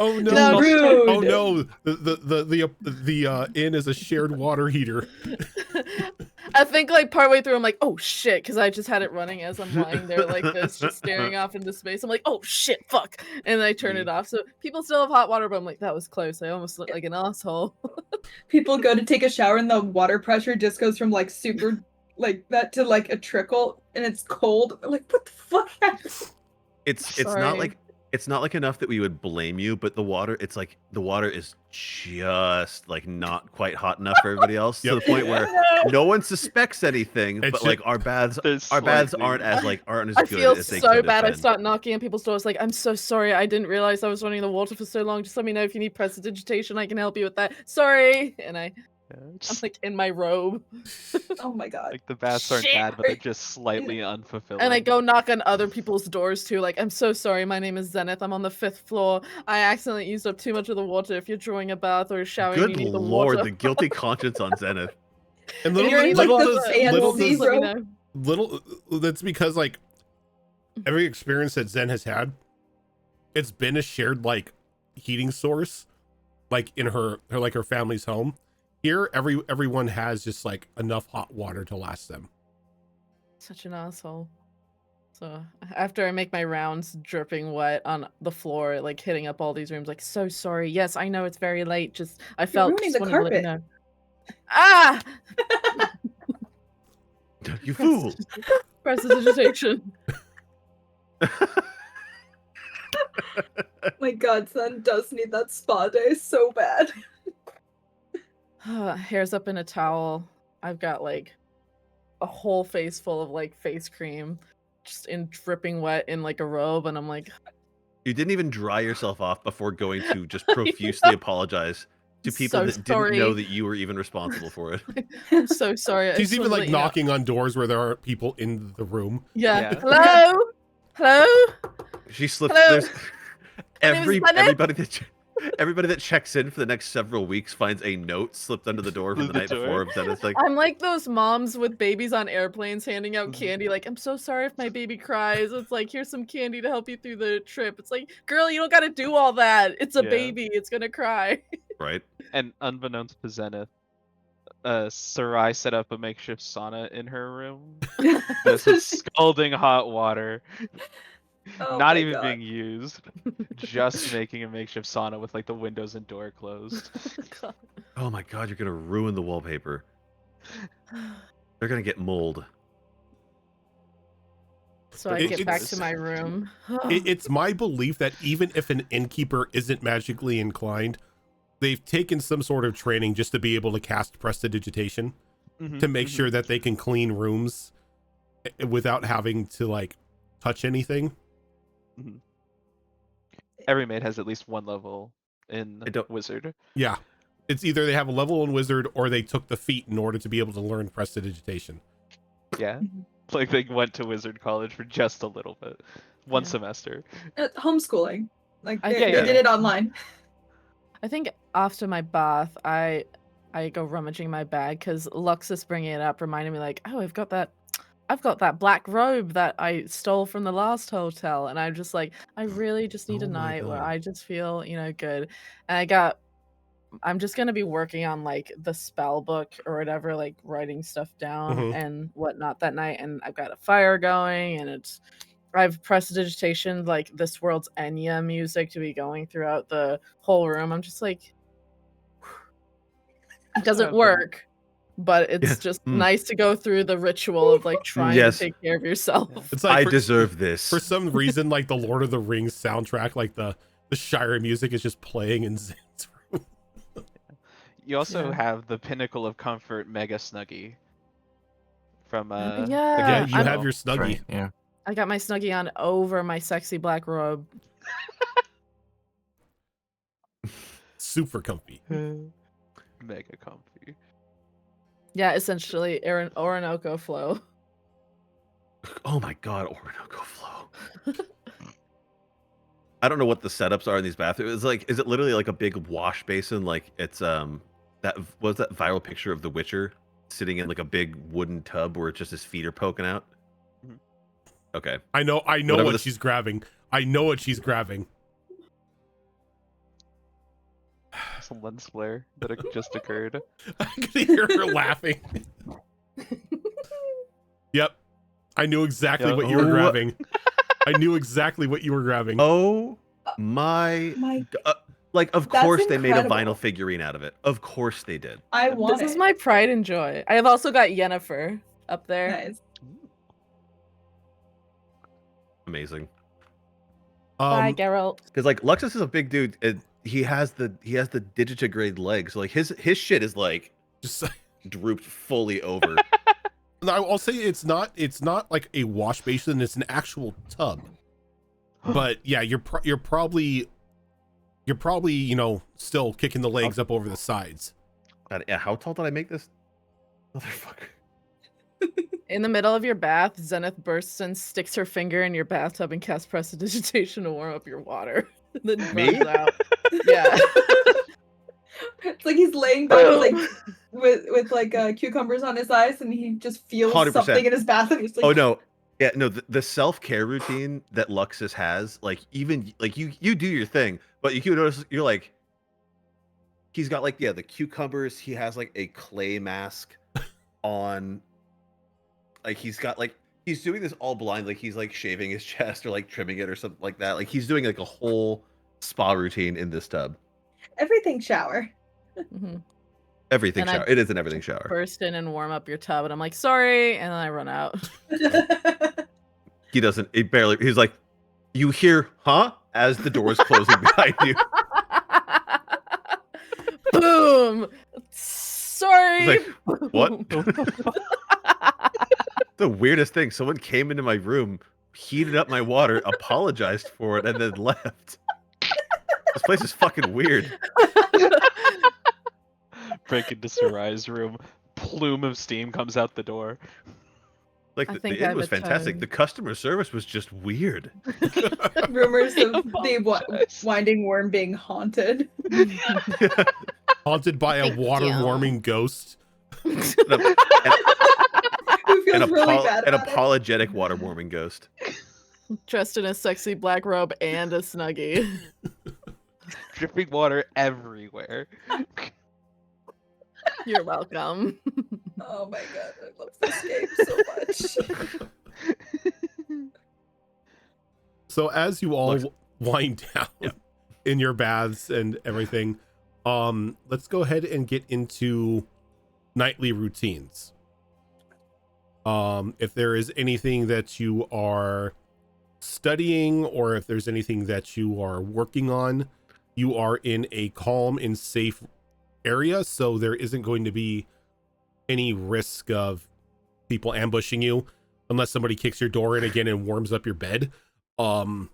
Oh no! No, rude. Oh no! The inn is a shared water heater. I think like partway through, I'm like, oh shit, because I just had it running as I'm lying there like this, just staring off into space. I'm like, oh shit, fuck, and then I turn it off. So people still have hot water, but I'm like, that was close. I almost looked like an asshole. People go to take a shower and the water pressure just goes from like super like that to like a trickle and it's cold. I'm like, what the fuck happened? It's Sorry. not like enough that we would blame you, but the water is just like not quite hot enough for everybody else to the point where no one suspects anything. It's But like our baths There's aren't slightly- aren't as I good feel as they so could have bad. I been. start knocking on people's doors like, I'm so sorry. I didn't realize I was running the water for so long. Just let me know if you need prestidigitation. I can help you with that. Sorry. And I'm like in my robe. Oh my god. Like the baths aren't Shit. bad, but they're just slightly unfulfilling. And I go knock on other people's doors too. Like, I'm so sorry. My name is Zenith. I'm on the 5th floor. I accidentally used up too much of the water. If you're drawing a bath or showering, Good you need the lord, water. the guilty conscience on Zenith. And If little, you're in, like, little the does, fan little of does, these- Let me Zero. know. little that's because like every experience that Zen has had, it's been a shared like heating source, like in her family's home. Here, everyone has just like enough hot water to last them. Such an asshole. So after I make my rounds dripping wet on the floor, like hitting up all these rooms, like, so sorry. Yes, I know it's very late. Just I felt ruining just the wanted to let you carpet. know. Ah! You fool! Prestidigitation. My godson does need that spa day so bad. Hair's up in a towel. I've got like a whole face full of like face cream, just in dripping wet in like a robe, and I'm like, You didn't even dry yourself off before going to just profusely apologize to people so that didn't know sorry. that you were even responsible for it. I'm so sorry. I She's just even wanted to like let you know. knocking on doors where there aren't people in the room. Yeah. Yeah. Hello? Hello? She slipped. Hello? There's My name is Bennett. everybody that checks in for the next several weeks finds a note slipped under the door from Through the the night door. before. Then it's like, I'm like those moms with babies on airplanes handing out Mhm. candy. Like, I'm so sorry if my baby cries. It's like, here's some candy to help you through the trip. It's like, girl, you don't got to do all that. It's a Yeah. baby. It's going to cry. right? And unbeknownst to Zenith, Sarai set up a makeshift sauna in her room. This is scalding hot water, Oh not my even God. being used, just making a makeshift sauna with like the windows and door closed. God. Oh my god, you're gonna ruin the wallpaper. They're gonna get mold. So I It- get back it's- to my room. It's my belief that even if an innkeeper isn't magically inclined, they've taken some sort of training just to be able to cast prestidigitation to make sure that they can clean rooms without having to like touch anything. Every maid has at least one level in I don't- Wizard. Yeah. It's either they have a level in wizard or they took the feat in order to be able to learn prestidigitation. Yeah. Like they went to Wizard College for just a little bit. One Yeah. semester. Homeschooling. Like I they, think- they Yeah, did yeah. it online. I think after my bath, I go rummaging my bag because Luxus bringing it up reminded me like, oh, I've got that black robe that I stole from the last hotel, and I'm just like, I really just need Oh a my night where God. I just feel, good. And I'm just gonna be working on like the spell book or whatever, like writing stuff down Mhm. and whatnot that night, and I've got a fire going, and I've prestidigitation like this world's Enya music to be going throughout the whole room. I'm just like, it doesn't happened. work, but it's Yeah. just Mm. nice to go through the ritual of like trying Yes. to take care of yourself. It's like I for- deserve this. For some reason, like the Lord of the Rings soundtrack, like the Shire music is just playing in Zen's room. You also Yeah. have the pinnacle of comfort Mega Snuggie from the Yeah, Yeah, you I'm- have your That's snuggie. right, yeah. I got my snuggie on over my sexy black robe. Super comfy. Mega comfy. Yeah, essentially Orinoco flow. Oh my god, Orinoco flow. I don't know what the setups are in these bathrooms. It's like, is it literally like a big wash basin? Like it's that was that viral picture of The Witcher sitting in like a big wooden tub where just his feet are poking out. Mhm. Okay. I know Whatever what this- she's grabbing. I know what she's grabbing. It's a lens flare that just occurred. I can hear her laughing. Yep. I knew exactly Yeah. what you were Oh. grabbing. I knew exactly what you were grabbing. Oh my My, like of That's course they made a incredible. vinyl figurine out of it. Of course they did. I want This is it. my pride and joy. I have also got Yennefer up there. Nice. Amazing. Bye, Geralt. Because like Luxus is a big dude. And he has the digitigrade legs. So like his shit is like just drooped fully over. No, I'll say it's not like a wash basin, it's an actual tub. But yeah, you're probably still kicking the legs up over the sides. God, yeah, how tall did I make this motherfucker? In the middle of your bath, Zenith bursts and sticks her finger in your bathtub and casts prestidigitation to warm up your water. And then Me? runs out. Yeah. It's like he's laying back like with like cucumbers on his eyes, and he just feels 100%. something in his bath, and he's like, Oh no. Yeah, no, the self-care routine that Luxus has, like even like you do your thing, but you notice you're like he's got like the cucumbers, he has like a clay mask on, like he's got like he's doing this all blind, like he's like shaving his chest or like trimming it or something like that. Like he's doing like a whole spa routine in this tub. everything shower. Mhm. Everything And I shower. It is an everything shower. Burst in and warm up your tub, and I'm like, sorry, and then I run out. He doesn't. He barely. He's like, you hear, huh? as the door is closing behind you. Boom. Sorry. It's like, what? The weirdest thing. Someone came into my room, heated up my water, apologized for it, and then left. This place is fucking weird. Break into Sarai's room. Plume of steam comes out the door. Like I the think inn I'm was a fantastic. child. The customer service was just weird. Rumors of the apologize. winding worm being haunted. Haunted by a Thank water you. warming ghost. Who feels really bad An about it. apologetic water warming ghost. Dressed in a sexy black robe and a snuggie. Dripping water everywhere. You're welcome. Oh my god, I love this game so much. So as you all Looks- wind down Yep. in your baths and everything, let's go ahead and get into nightly routines. If there is anything that you are studying or if there's anything that you are working on, you are in a calm and safe area, so there isn't going to be any risk of people ambushing you unless somebody kicks your door in again and warms up your bed. Warms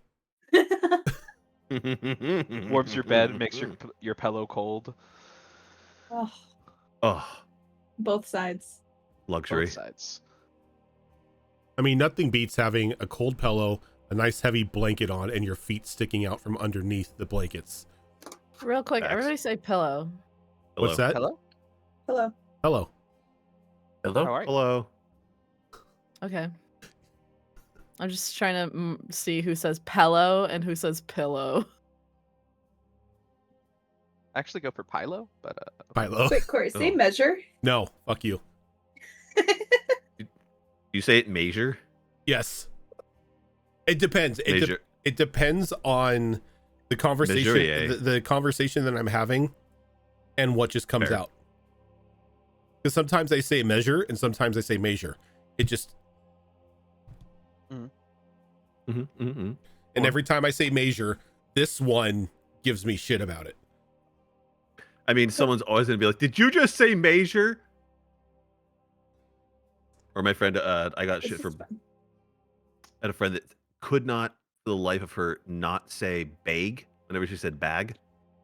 your bed, makes your pillow cold. Oh, Oh, both sides. luxury. Both sides. I mean, nothing beats having a cold pillow, a nice heavy blanket on, and your feet sticking out from underneath the blankets. Real quick, Facts. everybody say pillow. Hello. What's that? Hello? Hello. Hello. Hello. How are you? Hello. Okay. I'm just trying to see who says pillow and who says pillow. I actually go for Pilo, but Pilo. Wait, Corey, same Oh. measure? No, fuck you. You say it measure? Yes. It depends. Measure. It depends on the conversation, Mesurier. the conversation that I'm having and what just comes Fair. out. Because sometimes I say measure and sometimes I say measure. It just, Mhm, mhm. and Or- every time I say measure, this one gives me shit about it. I mean, someone's always gonna be like, "Did you just say measure?" Or my friend, I got This shit is from. fun. I had a friend that could not, for the life of her, not say bag whenever she said bag.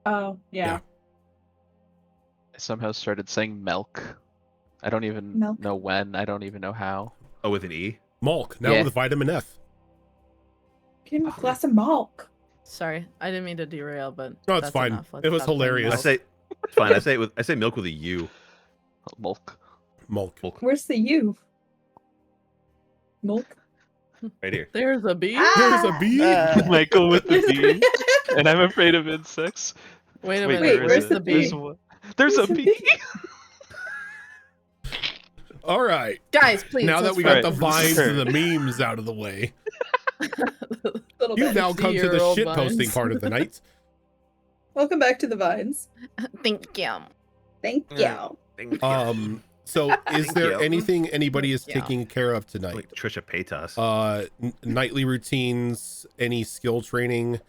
Oh, yeah. I somehow started saying milk. I don't even Milk. know when. I don't even know how. Oh, with an E. Malk, now Yeah. with vitamin F. Give me a glass of milk. Sorry, I didn't mean to derail, but No, it's that's fine. enough. Let's It was stop saying hilarious. I milk. say, it's fine. I say milk with a U. Milk. Malk. Milk Where's the U? Milk. right here. There's a bee. There's a bee. Michael with the bee. And I'm afraid of insects. Wait a Wait, minute. where's Where's the the There's bee? one. There's a Where's the bee. All right. Guys, please. Now that let's we got Right. the vines Sure. and the memes out of the way, Little you've bit. now come to the Zero shit posting vines. part of the night. Welcome back to the vines. Thank you. Thank Yeah. you. So is Thank there you. anything anybody is Yeah. taking care of tonight? Like Trisha Paytas. Nightly routines, any skill training,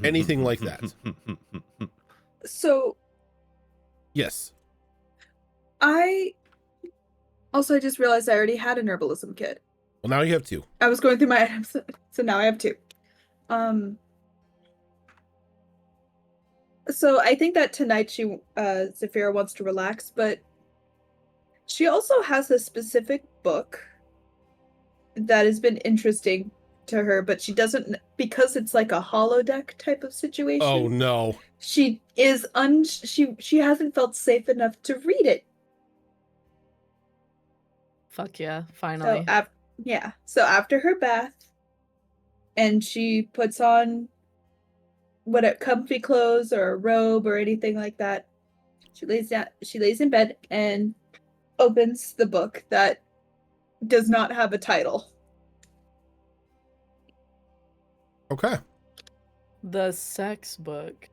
anything like that? So Yes. I just realized I already had an herbalism kit. Well, now you have two. I was going through my items, so now I have two. So I think that tonight Zafira wants to relax, but she also has a specific book that has been interesting to her, but she doesn't, because it's like a holodeck type of situation. Oh no. She is she hasn't felt safe enough to read it. Fuck yeah! Finally. So after her bath, and she puts on comfy clothes or a robe or anything like that, she lays down. She lays in bed and opens the book that does not have a title. Okay. The sex book.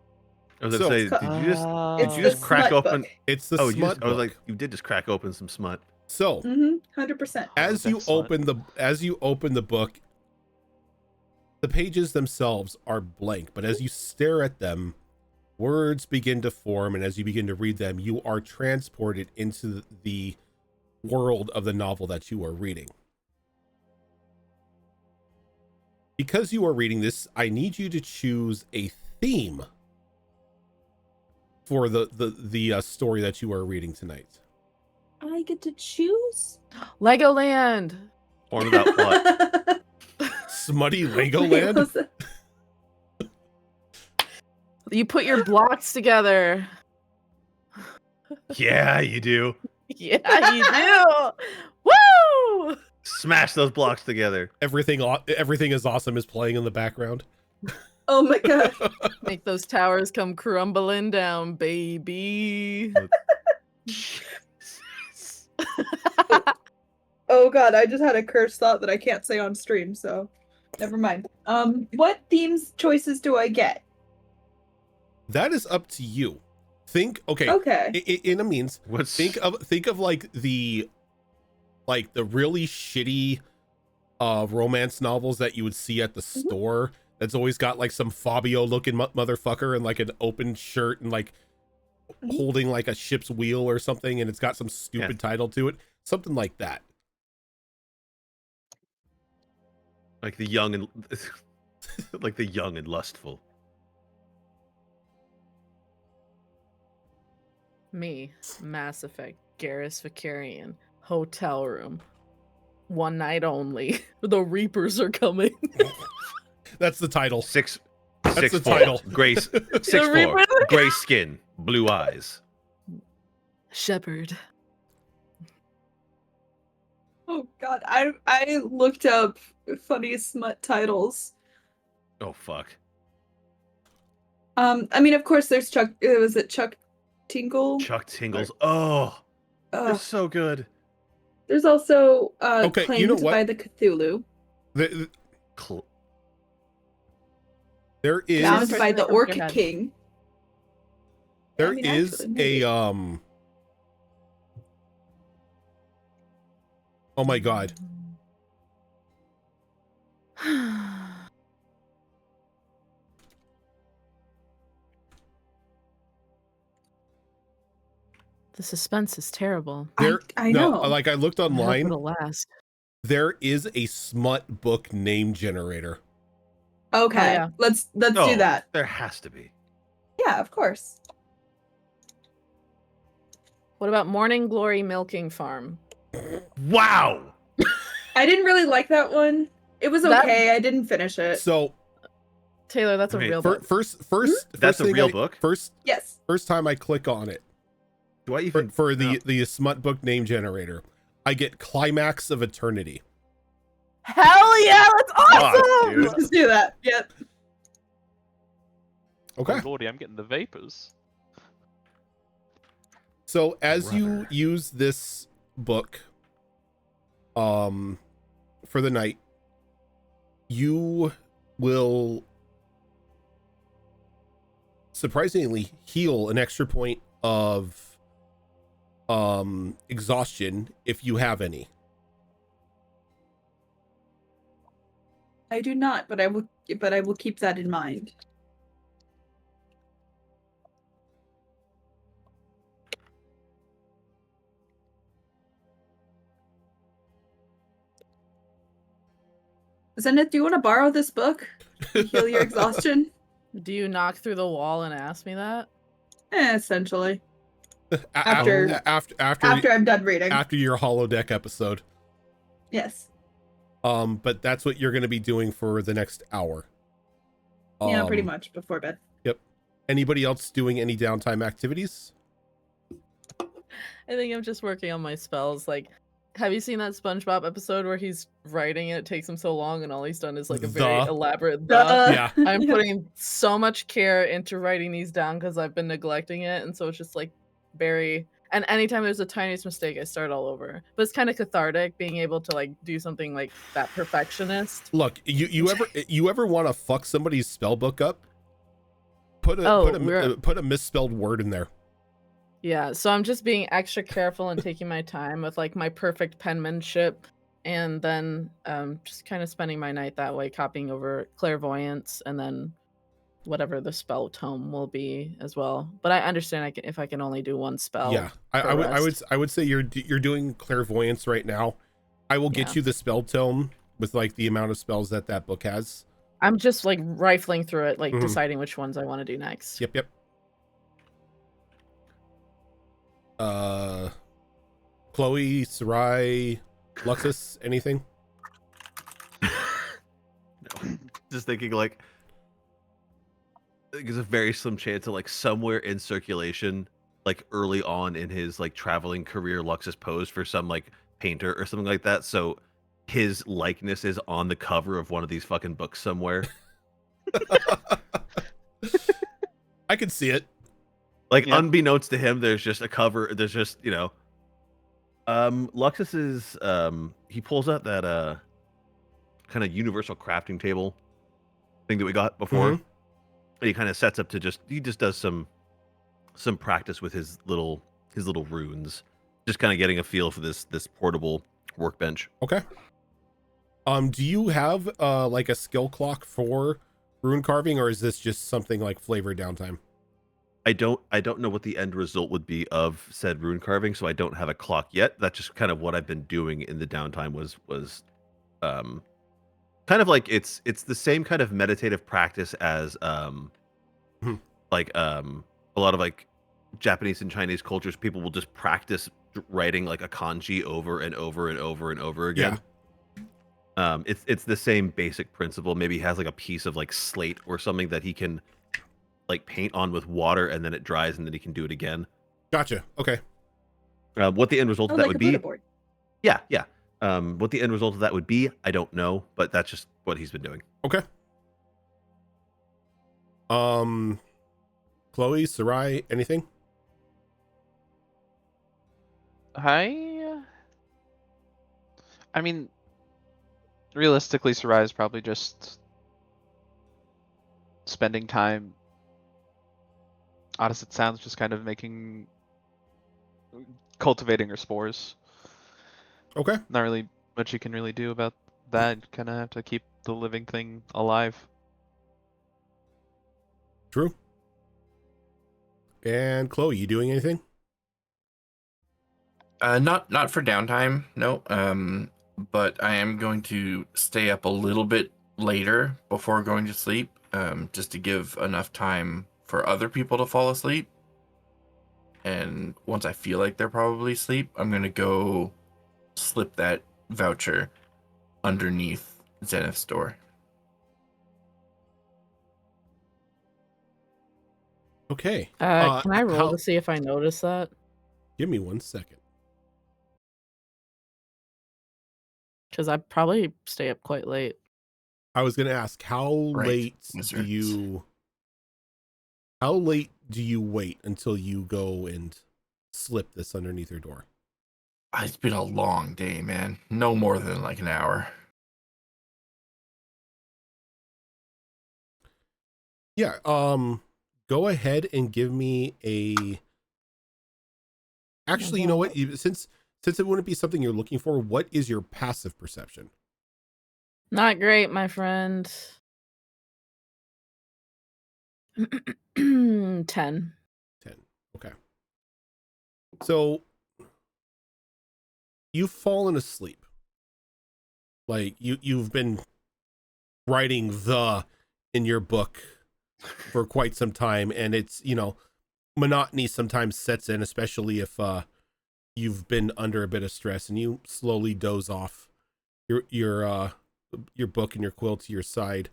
I was So- gonna say, It's did you just It's you the just crack smut open? book. It's the Oh, smut I was book. like, you did just crack open some smut. So 100%. as you Excellent. open the book, The pages themselves are blank, but as you stare at them, words begin to form, and as you begin to read them, you are transported into the world of the novel that you are reading. Because you are reading this, I need you to choose a theme for the story that you are reading tonight. I get to choose? Legoland. Or about what? Smutty Legoland? You put your blocks together. Yeah, you do. Yeah, you do. Woo! Smash those blocks together. Everything is awesome is playing in the background. Oh my god. Make those towers come crumbling down, baby. Oh god, I just had a cursed thought that I can't say on stream, so never mind. What themes choices do I get? That is up to you. Think, okay. Okay. In a means, What's think of like the really shitty romance novels that you would see at the store. That's always got like some Fabio looking motherfucker and like an open shirt and like holding like a ship's wheel or something, and it's got some stupid title to it. Something like that. like the young and like the young and lustful. Me, Mass Effect, Garrus Vicarian, hotel room, one night only. The Reapers are coming. That's the title. Six the 4, title. Gray 6'4", Reapers. gray skin, blue eyes. Shepherd. Oh god, I looked up funny smut titles. Oh fuck. I mean, of course, there's Chuck. Was it Chuck Tingle? Chuck Tingles. Oh, they're so good. There's also Okay, Claimed you know what? by the Cthulhu. There is Bound by the Orc Your head. King. there I mean, is actually, maybe. a oh my god. The suspense is terrible. There I no, know. like I looked I hope online. it'll last. There is a smut book name generator. Okay, Oh, yeah. let's do Oh, that. There has to be. Yeah, of course. What about Morning Glory Milking Farm? Wow. I didn't really like that one. It was That- okay. I didn't finish it. So Taylor, that's a Wait, real fir- book. first That's a thing real book? First Yes. time I click on it Do I even for the smut book name generator, I get Climax of Eternity. Hell yeah, that's awesome! dude. Let's do that. Yep. Okay. Oh, lordy, I'm getting the vapors. So as you Brother. use this book for the night, you will surprisingly heal an extra point of exhaustion if you have any. I do not, but I will keep that in mind. Zenith, do you want to borrow this book? To heal your exhaustion? Do you knock through the wall and ask me that? Essentially. After After I'm done reading. after your holodeck episode. Yes. But that's what you're going to be doing for the next hour. Yeah, pretty much before bed. Anybody else doing any downtime activities? I think I'm just working on my spells. Like, have you seen that SpongeBob episode where he's writing and it takes him so long and all he's done is like a very The. elaborate Yeah. I'm putting so much care into writing these down because I've been neglecting it, and so it's just like very. And anytime there's a tiniest mistake, I start all over. But it's kind of cathartic being able to like do something like that perfectionist. Look, you ever want to fuck somebody's spell book up? Put a misspelled word in there. Yeah, so I'm just being extra careful and taking my time with like my perfect penmanship and then just kind of spending my night that way, copying over clairvoyance, and then whatever the spell tome will be as well. But I understand if I can only do one spell. Yeah, I would say you're doing clairvoyance right now. I will get you the spell tome with like the amount of spells that book has. I'm just like rifling through it, like deciding which ones I want to do next. Yep. Chloe, Sarai, Luxus, anything? No. Just thinking like there's a very slim chance of like somewhere in circulation, like early on in his like traveling career, Luxus posed for some like painter or something like that. So his likeness is on the cover of one of these fucking books somewhere. I could see it. Like unbeknownst to him, there's just a cover. There's just, you know, Luxus is he pulls out that kind of universal crafting table thing that we got before. And he kind of sets up to he just does some practice with his little runes, just kind of getting a feel for this portable workbench. Okay. Do you have like a skill clock for rune carving, or is this just something like flavor downtime? I don't know what the end result would be of said rune carving, so I don't have a clock yet. That's just kind of what I've been doing in the downtime was kind of like it's the same kind of meditative practice as like a lot of like Japanese and Chinese cultures. People will just practice writing like a kanji over and over and over and over again. It's the same basic principle. Maybe he has like a piece of like slate or something that he can like paint on with water, and then it dries, and then he can do it again. Gotcha. Okay. What the end result of that would be? Board. Yeah. What the end result of that would be, I don't know, but that's just what he's been doing. Okay. Chloe, Sarai, anything? I mean, realistically, Sarai is probably just spending time, odd as it sounds, just kind of cultivating her spores. Okay. Not really much you can really do about that. You kind of have to keep the living thing alive. True. And Chloe, you doing anything? Not for downtime, no. But I am going to stay up a little bit later before going to sleep, just to give enough time for other people to fall asleep. And once I feel like they're probably asleep, I'm gonna go slip that voucher underneath Zenith's door. Okay. Can I roll to see if I notice that? Give me 1 second. Because I probably stay up quite late. I was going to ask, how late do you wait until you go and slip this underneath her door? It's been a long day, man. No more than like an hour. Yeah. Go ahead and give me a. Actually, you know what? Since it wouldn't be something you're looking for, what is your passive perception? Not great, my friend. 10. 10. Okay. So you've fallen asleep. Like you've been writing in your book for quite some time, and it's, monotony sometimes sets in, especially if you've been under a bit of stress, and you slowly doze off. Your book and your quill to your side,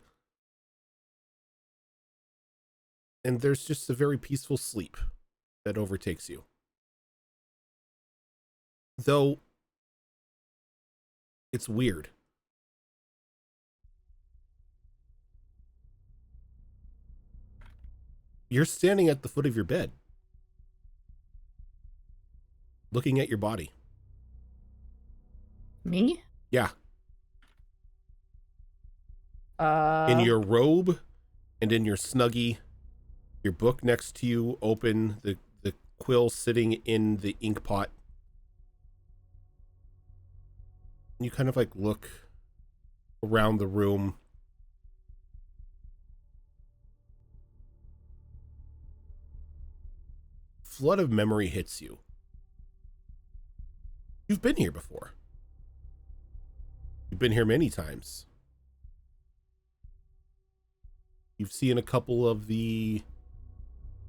and there's just a very peaceful sleep that overtakes you. Though it's weird. You're standing at the foot of your bed, looking at your body. Me? Yeah. In your robe and in your snuggie, your book next to you, open, the quill sitting in the ink pot. You kind of like look around the room. Flood of memory hits you. You've been here before. You've been here many times. You've seen a couple of the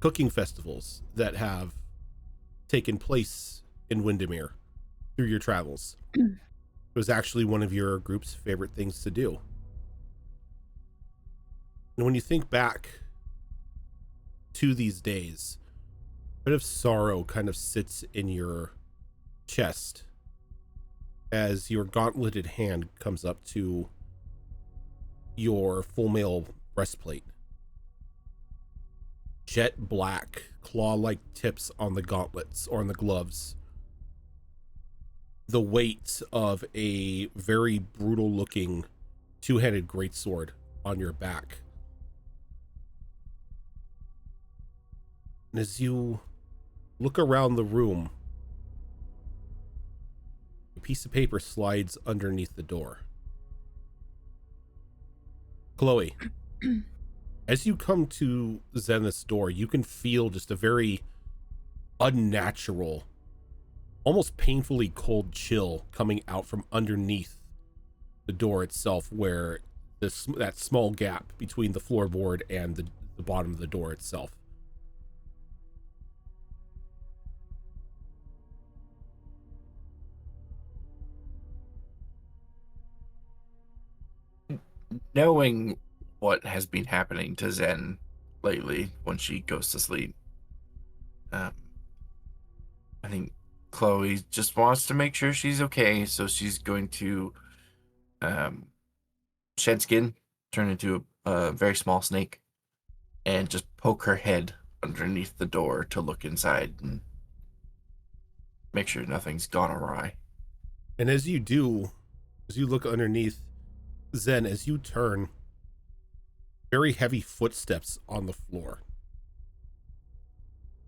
cooking festivals that have taken place in Windermere through your travels. It was actually one of your group's favorite things to do. And when you think back to these days, a bit of sorrow kind of sits in your chest as your gauntleted hand comes up to your full mail breastplate. Jet black, claw-like tips on the gauntlets or on the gloves. The weight of a very brutal-looking two-handed greatsword on your back. And as you look around the room, a piece of paper slides underneath the door. Chloe, as you come to Zenith's door, you can feel just a very unnatural, almost painfully cold chill coming out from underneath the door itself, where that small gap between the floorboard and the bottom of the door itself. Knowing what has been happening to Zen lately when she goes to sleep, I think Chloe just wants to make sure she's okay, so she's going to shed skin, turn into a very small snake, and just poke her head underneath the door to look inside and make sure nothing's gone awry. And as you do, as you look underneath, Zen, as you turn, very heavy footsteps on the floor.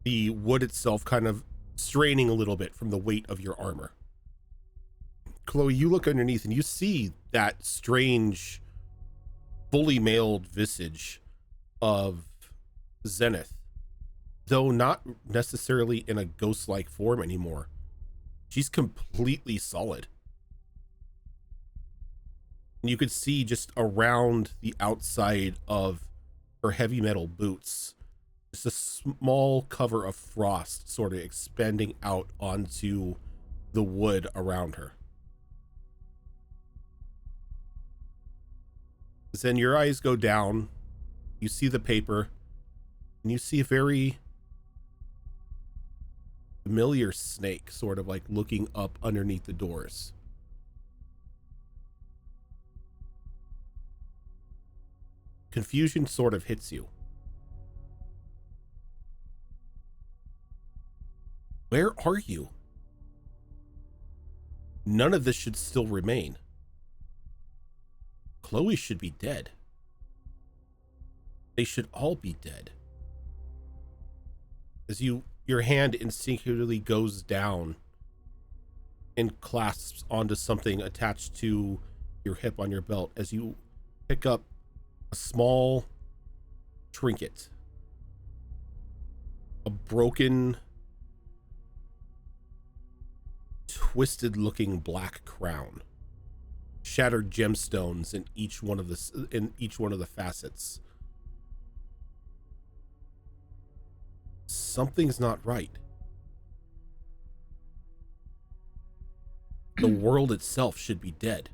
The wood itself kind of straining a little bit from the weight of your armor. Chloe, you look underneath and you see that strange, fully mailed visage of Zenith, though not necessarily in a ghost-like form anymore. She's completely solid. And you could see just around the outside of her heavy metal boots, just a small cover of frost sort of expanding out onto the wood around her. Then your eyes go down, you see the paper, and you see a very familiar snake sort of like looking up underneath the doors. Confusion sort of hits you. Where are you? None of this should still remain. Chloe should be dead. They should all be dead. As your hand instinctively goes down and clasps onto something attached to your hip on your belt, as you pick up a small trinket, a broken, twisted looking black crown, shattered gemstones in each one of the facets. Something's not right. The world itself should be dead.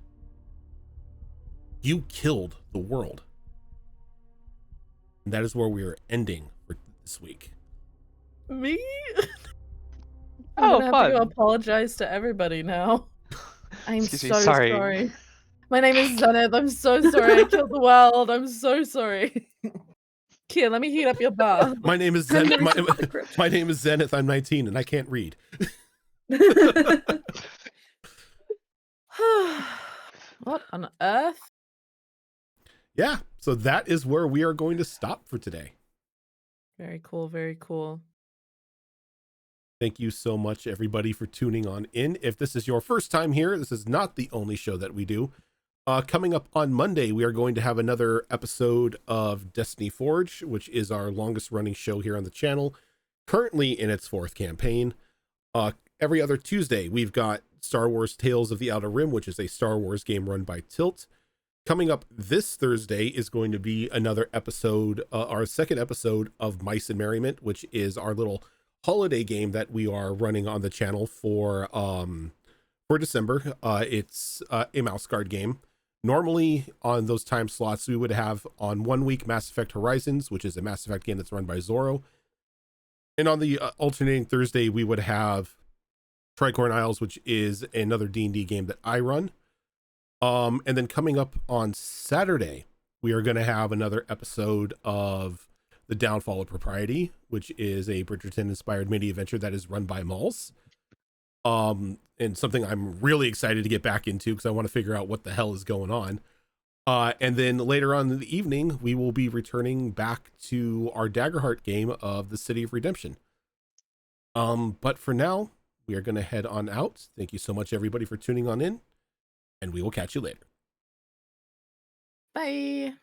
You killed the world. And that is where we are ending for this week. Me? Oh, I'm gonna have to go fun. apologize to everybody now. I'm Excuse me, so sorry. sorry. My name is Zenith. I'm so sorry. I killed the world. I'm so sorry. Here, let me heat up your bath. My name is I'm Zenith. gonna sit with the crypt. My name is Zenith. I'm 19 and I can't read. What on earth? Yeah, so that is where we are going to stop for today. Very cool. Very cool. Thank you so much, everybody, for tuning on in. If this is your first time here, this is not the only show that we do. Coming up on Monday, we are going to have another episode of Destiny Forge, which is our longest running show here on the channel, currently in its 4th campaign. Every other Tuesday, we've got Star Wars Tales of the Outer Rim, which is a Star Wars game run by Tilt. Coming up this Thursday is going to be another episode, our second episode of Mice and Merriment, which is our little holiday game that we are running on the channel for December. It's a mouse guard game. Normally on those time slots, we would have on 1 week Mass Effect Horizons, which is a Mass Effect game that's run by Zorro. And on the alternating Thursday, we would have Tricorn Isles, which is another D&D game that I run. And then coming up on Saturday, we are going to have another episode of The Downfall of Propriety, which is a Bridgerton-inspired mini-adventure that is run by Malls. And something I'm really excited to get back into because I want to figure out what the hell is going on. And then later on in the evening, we will be returning back to our Daggerheart game of the City of Redemption. But for now, we are going to head on out. Thank you so much, everybody, for tuning on in, and we will catch you later. Bye.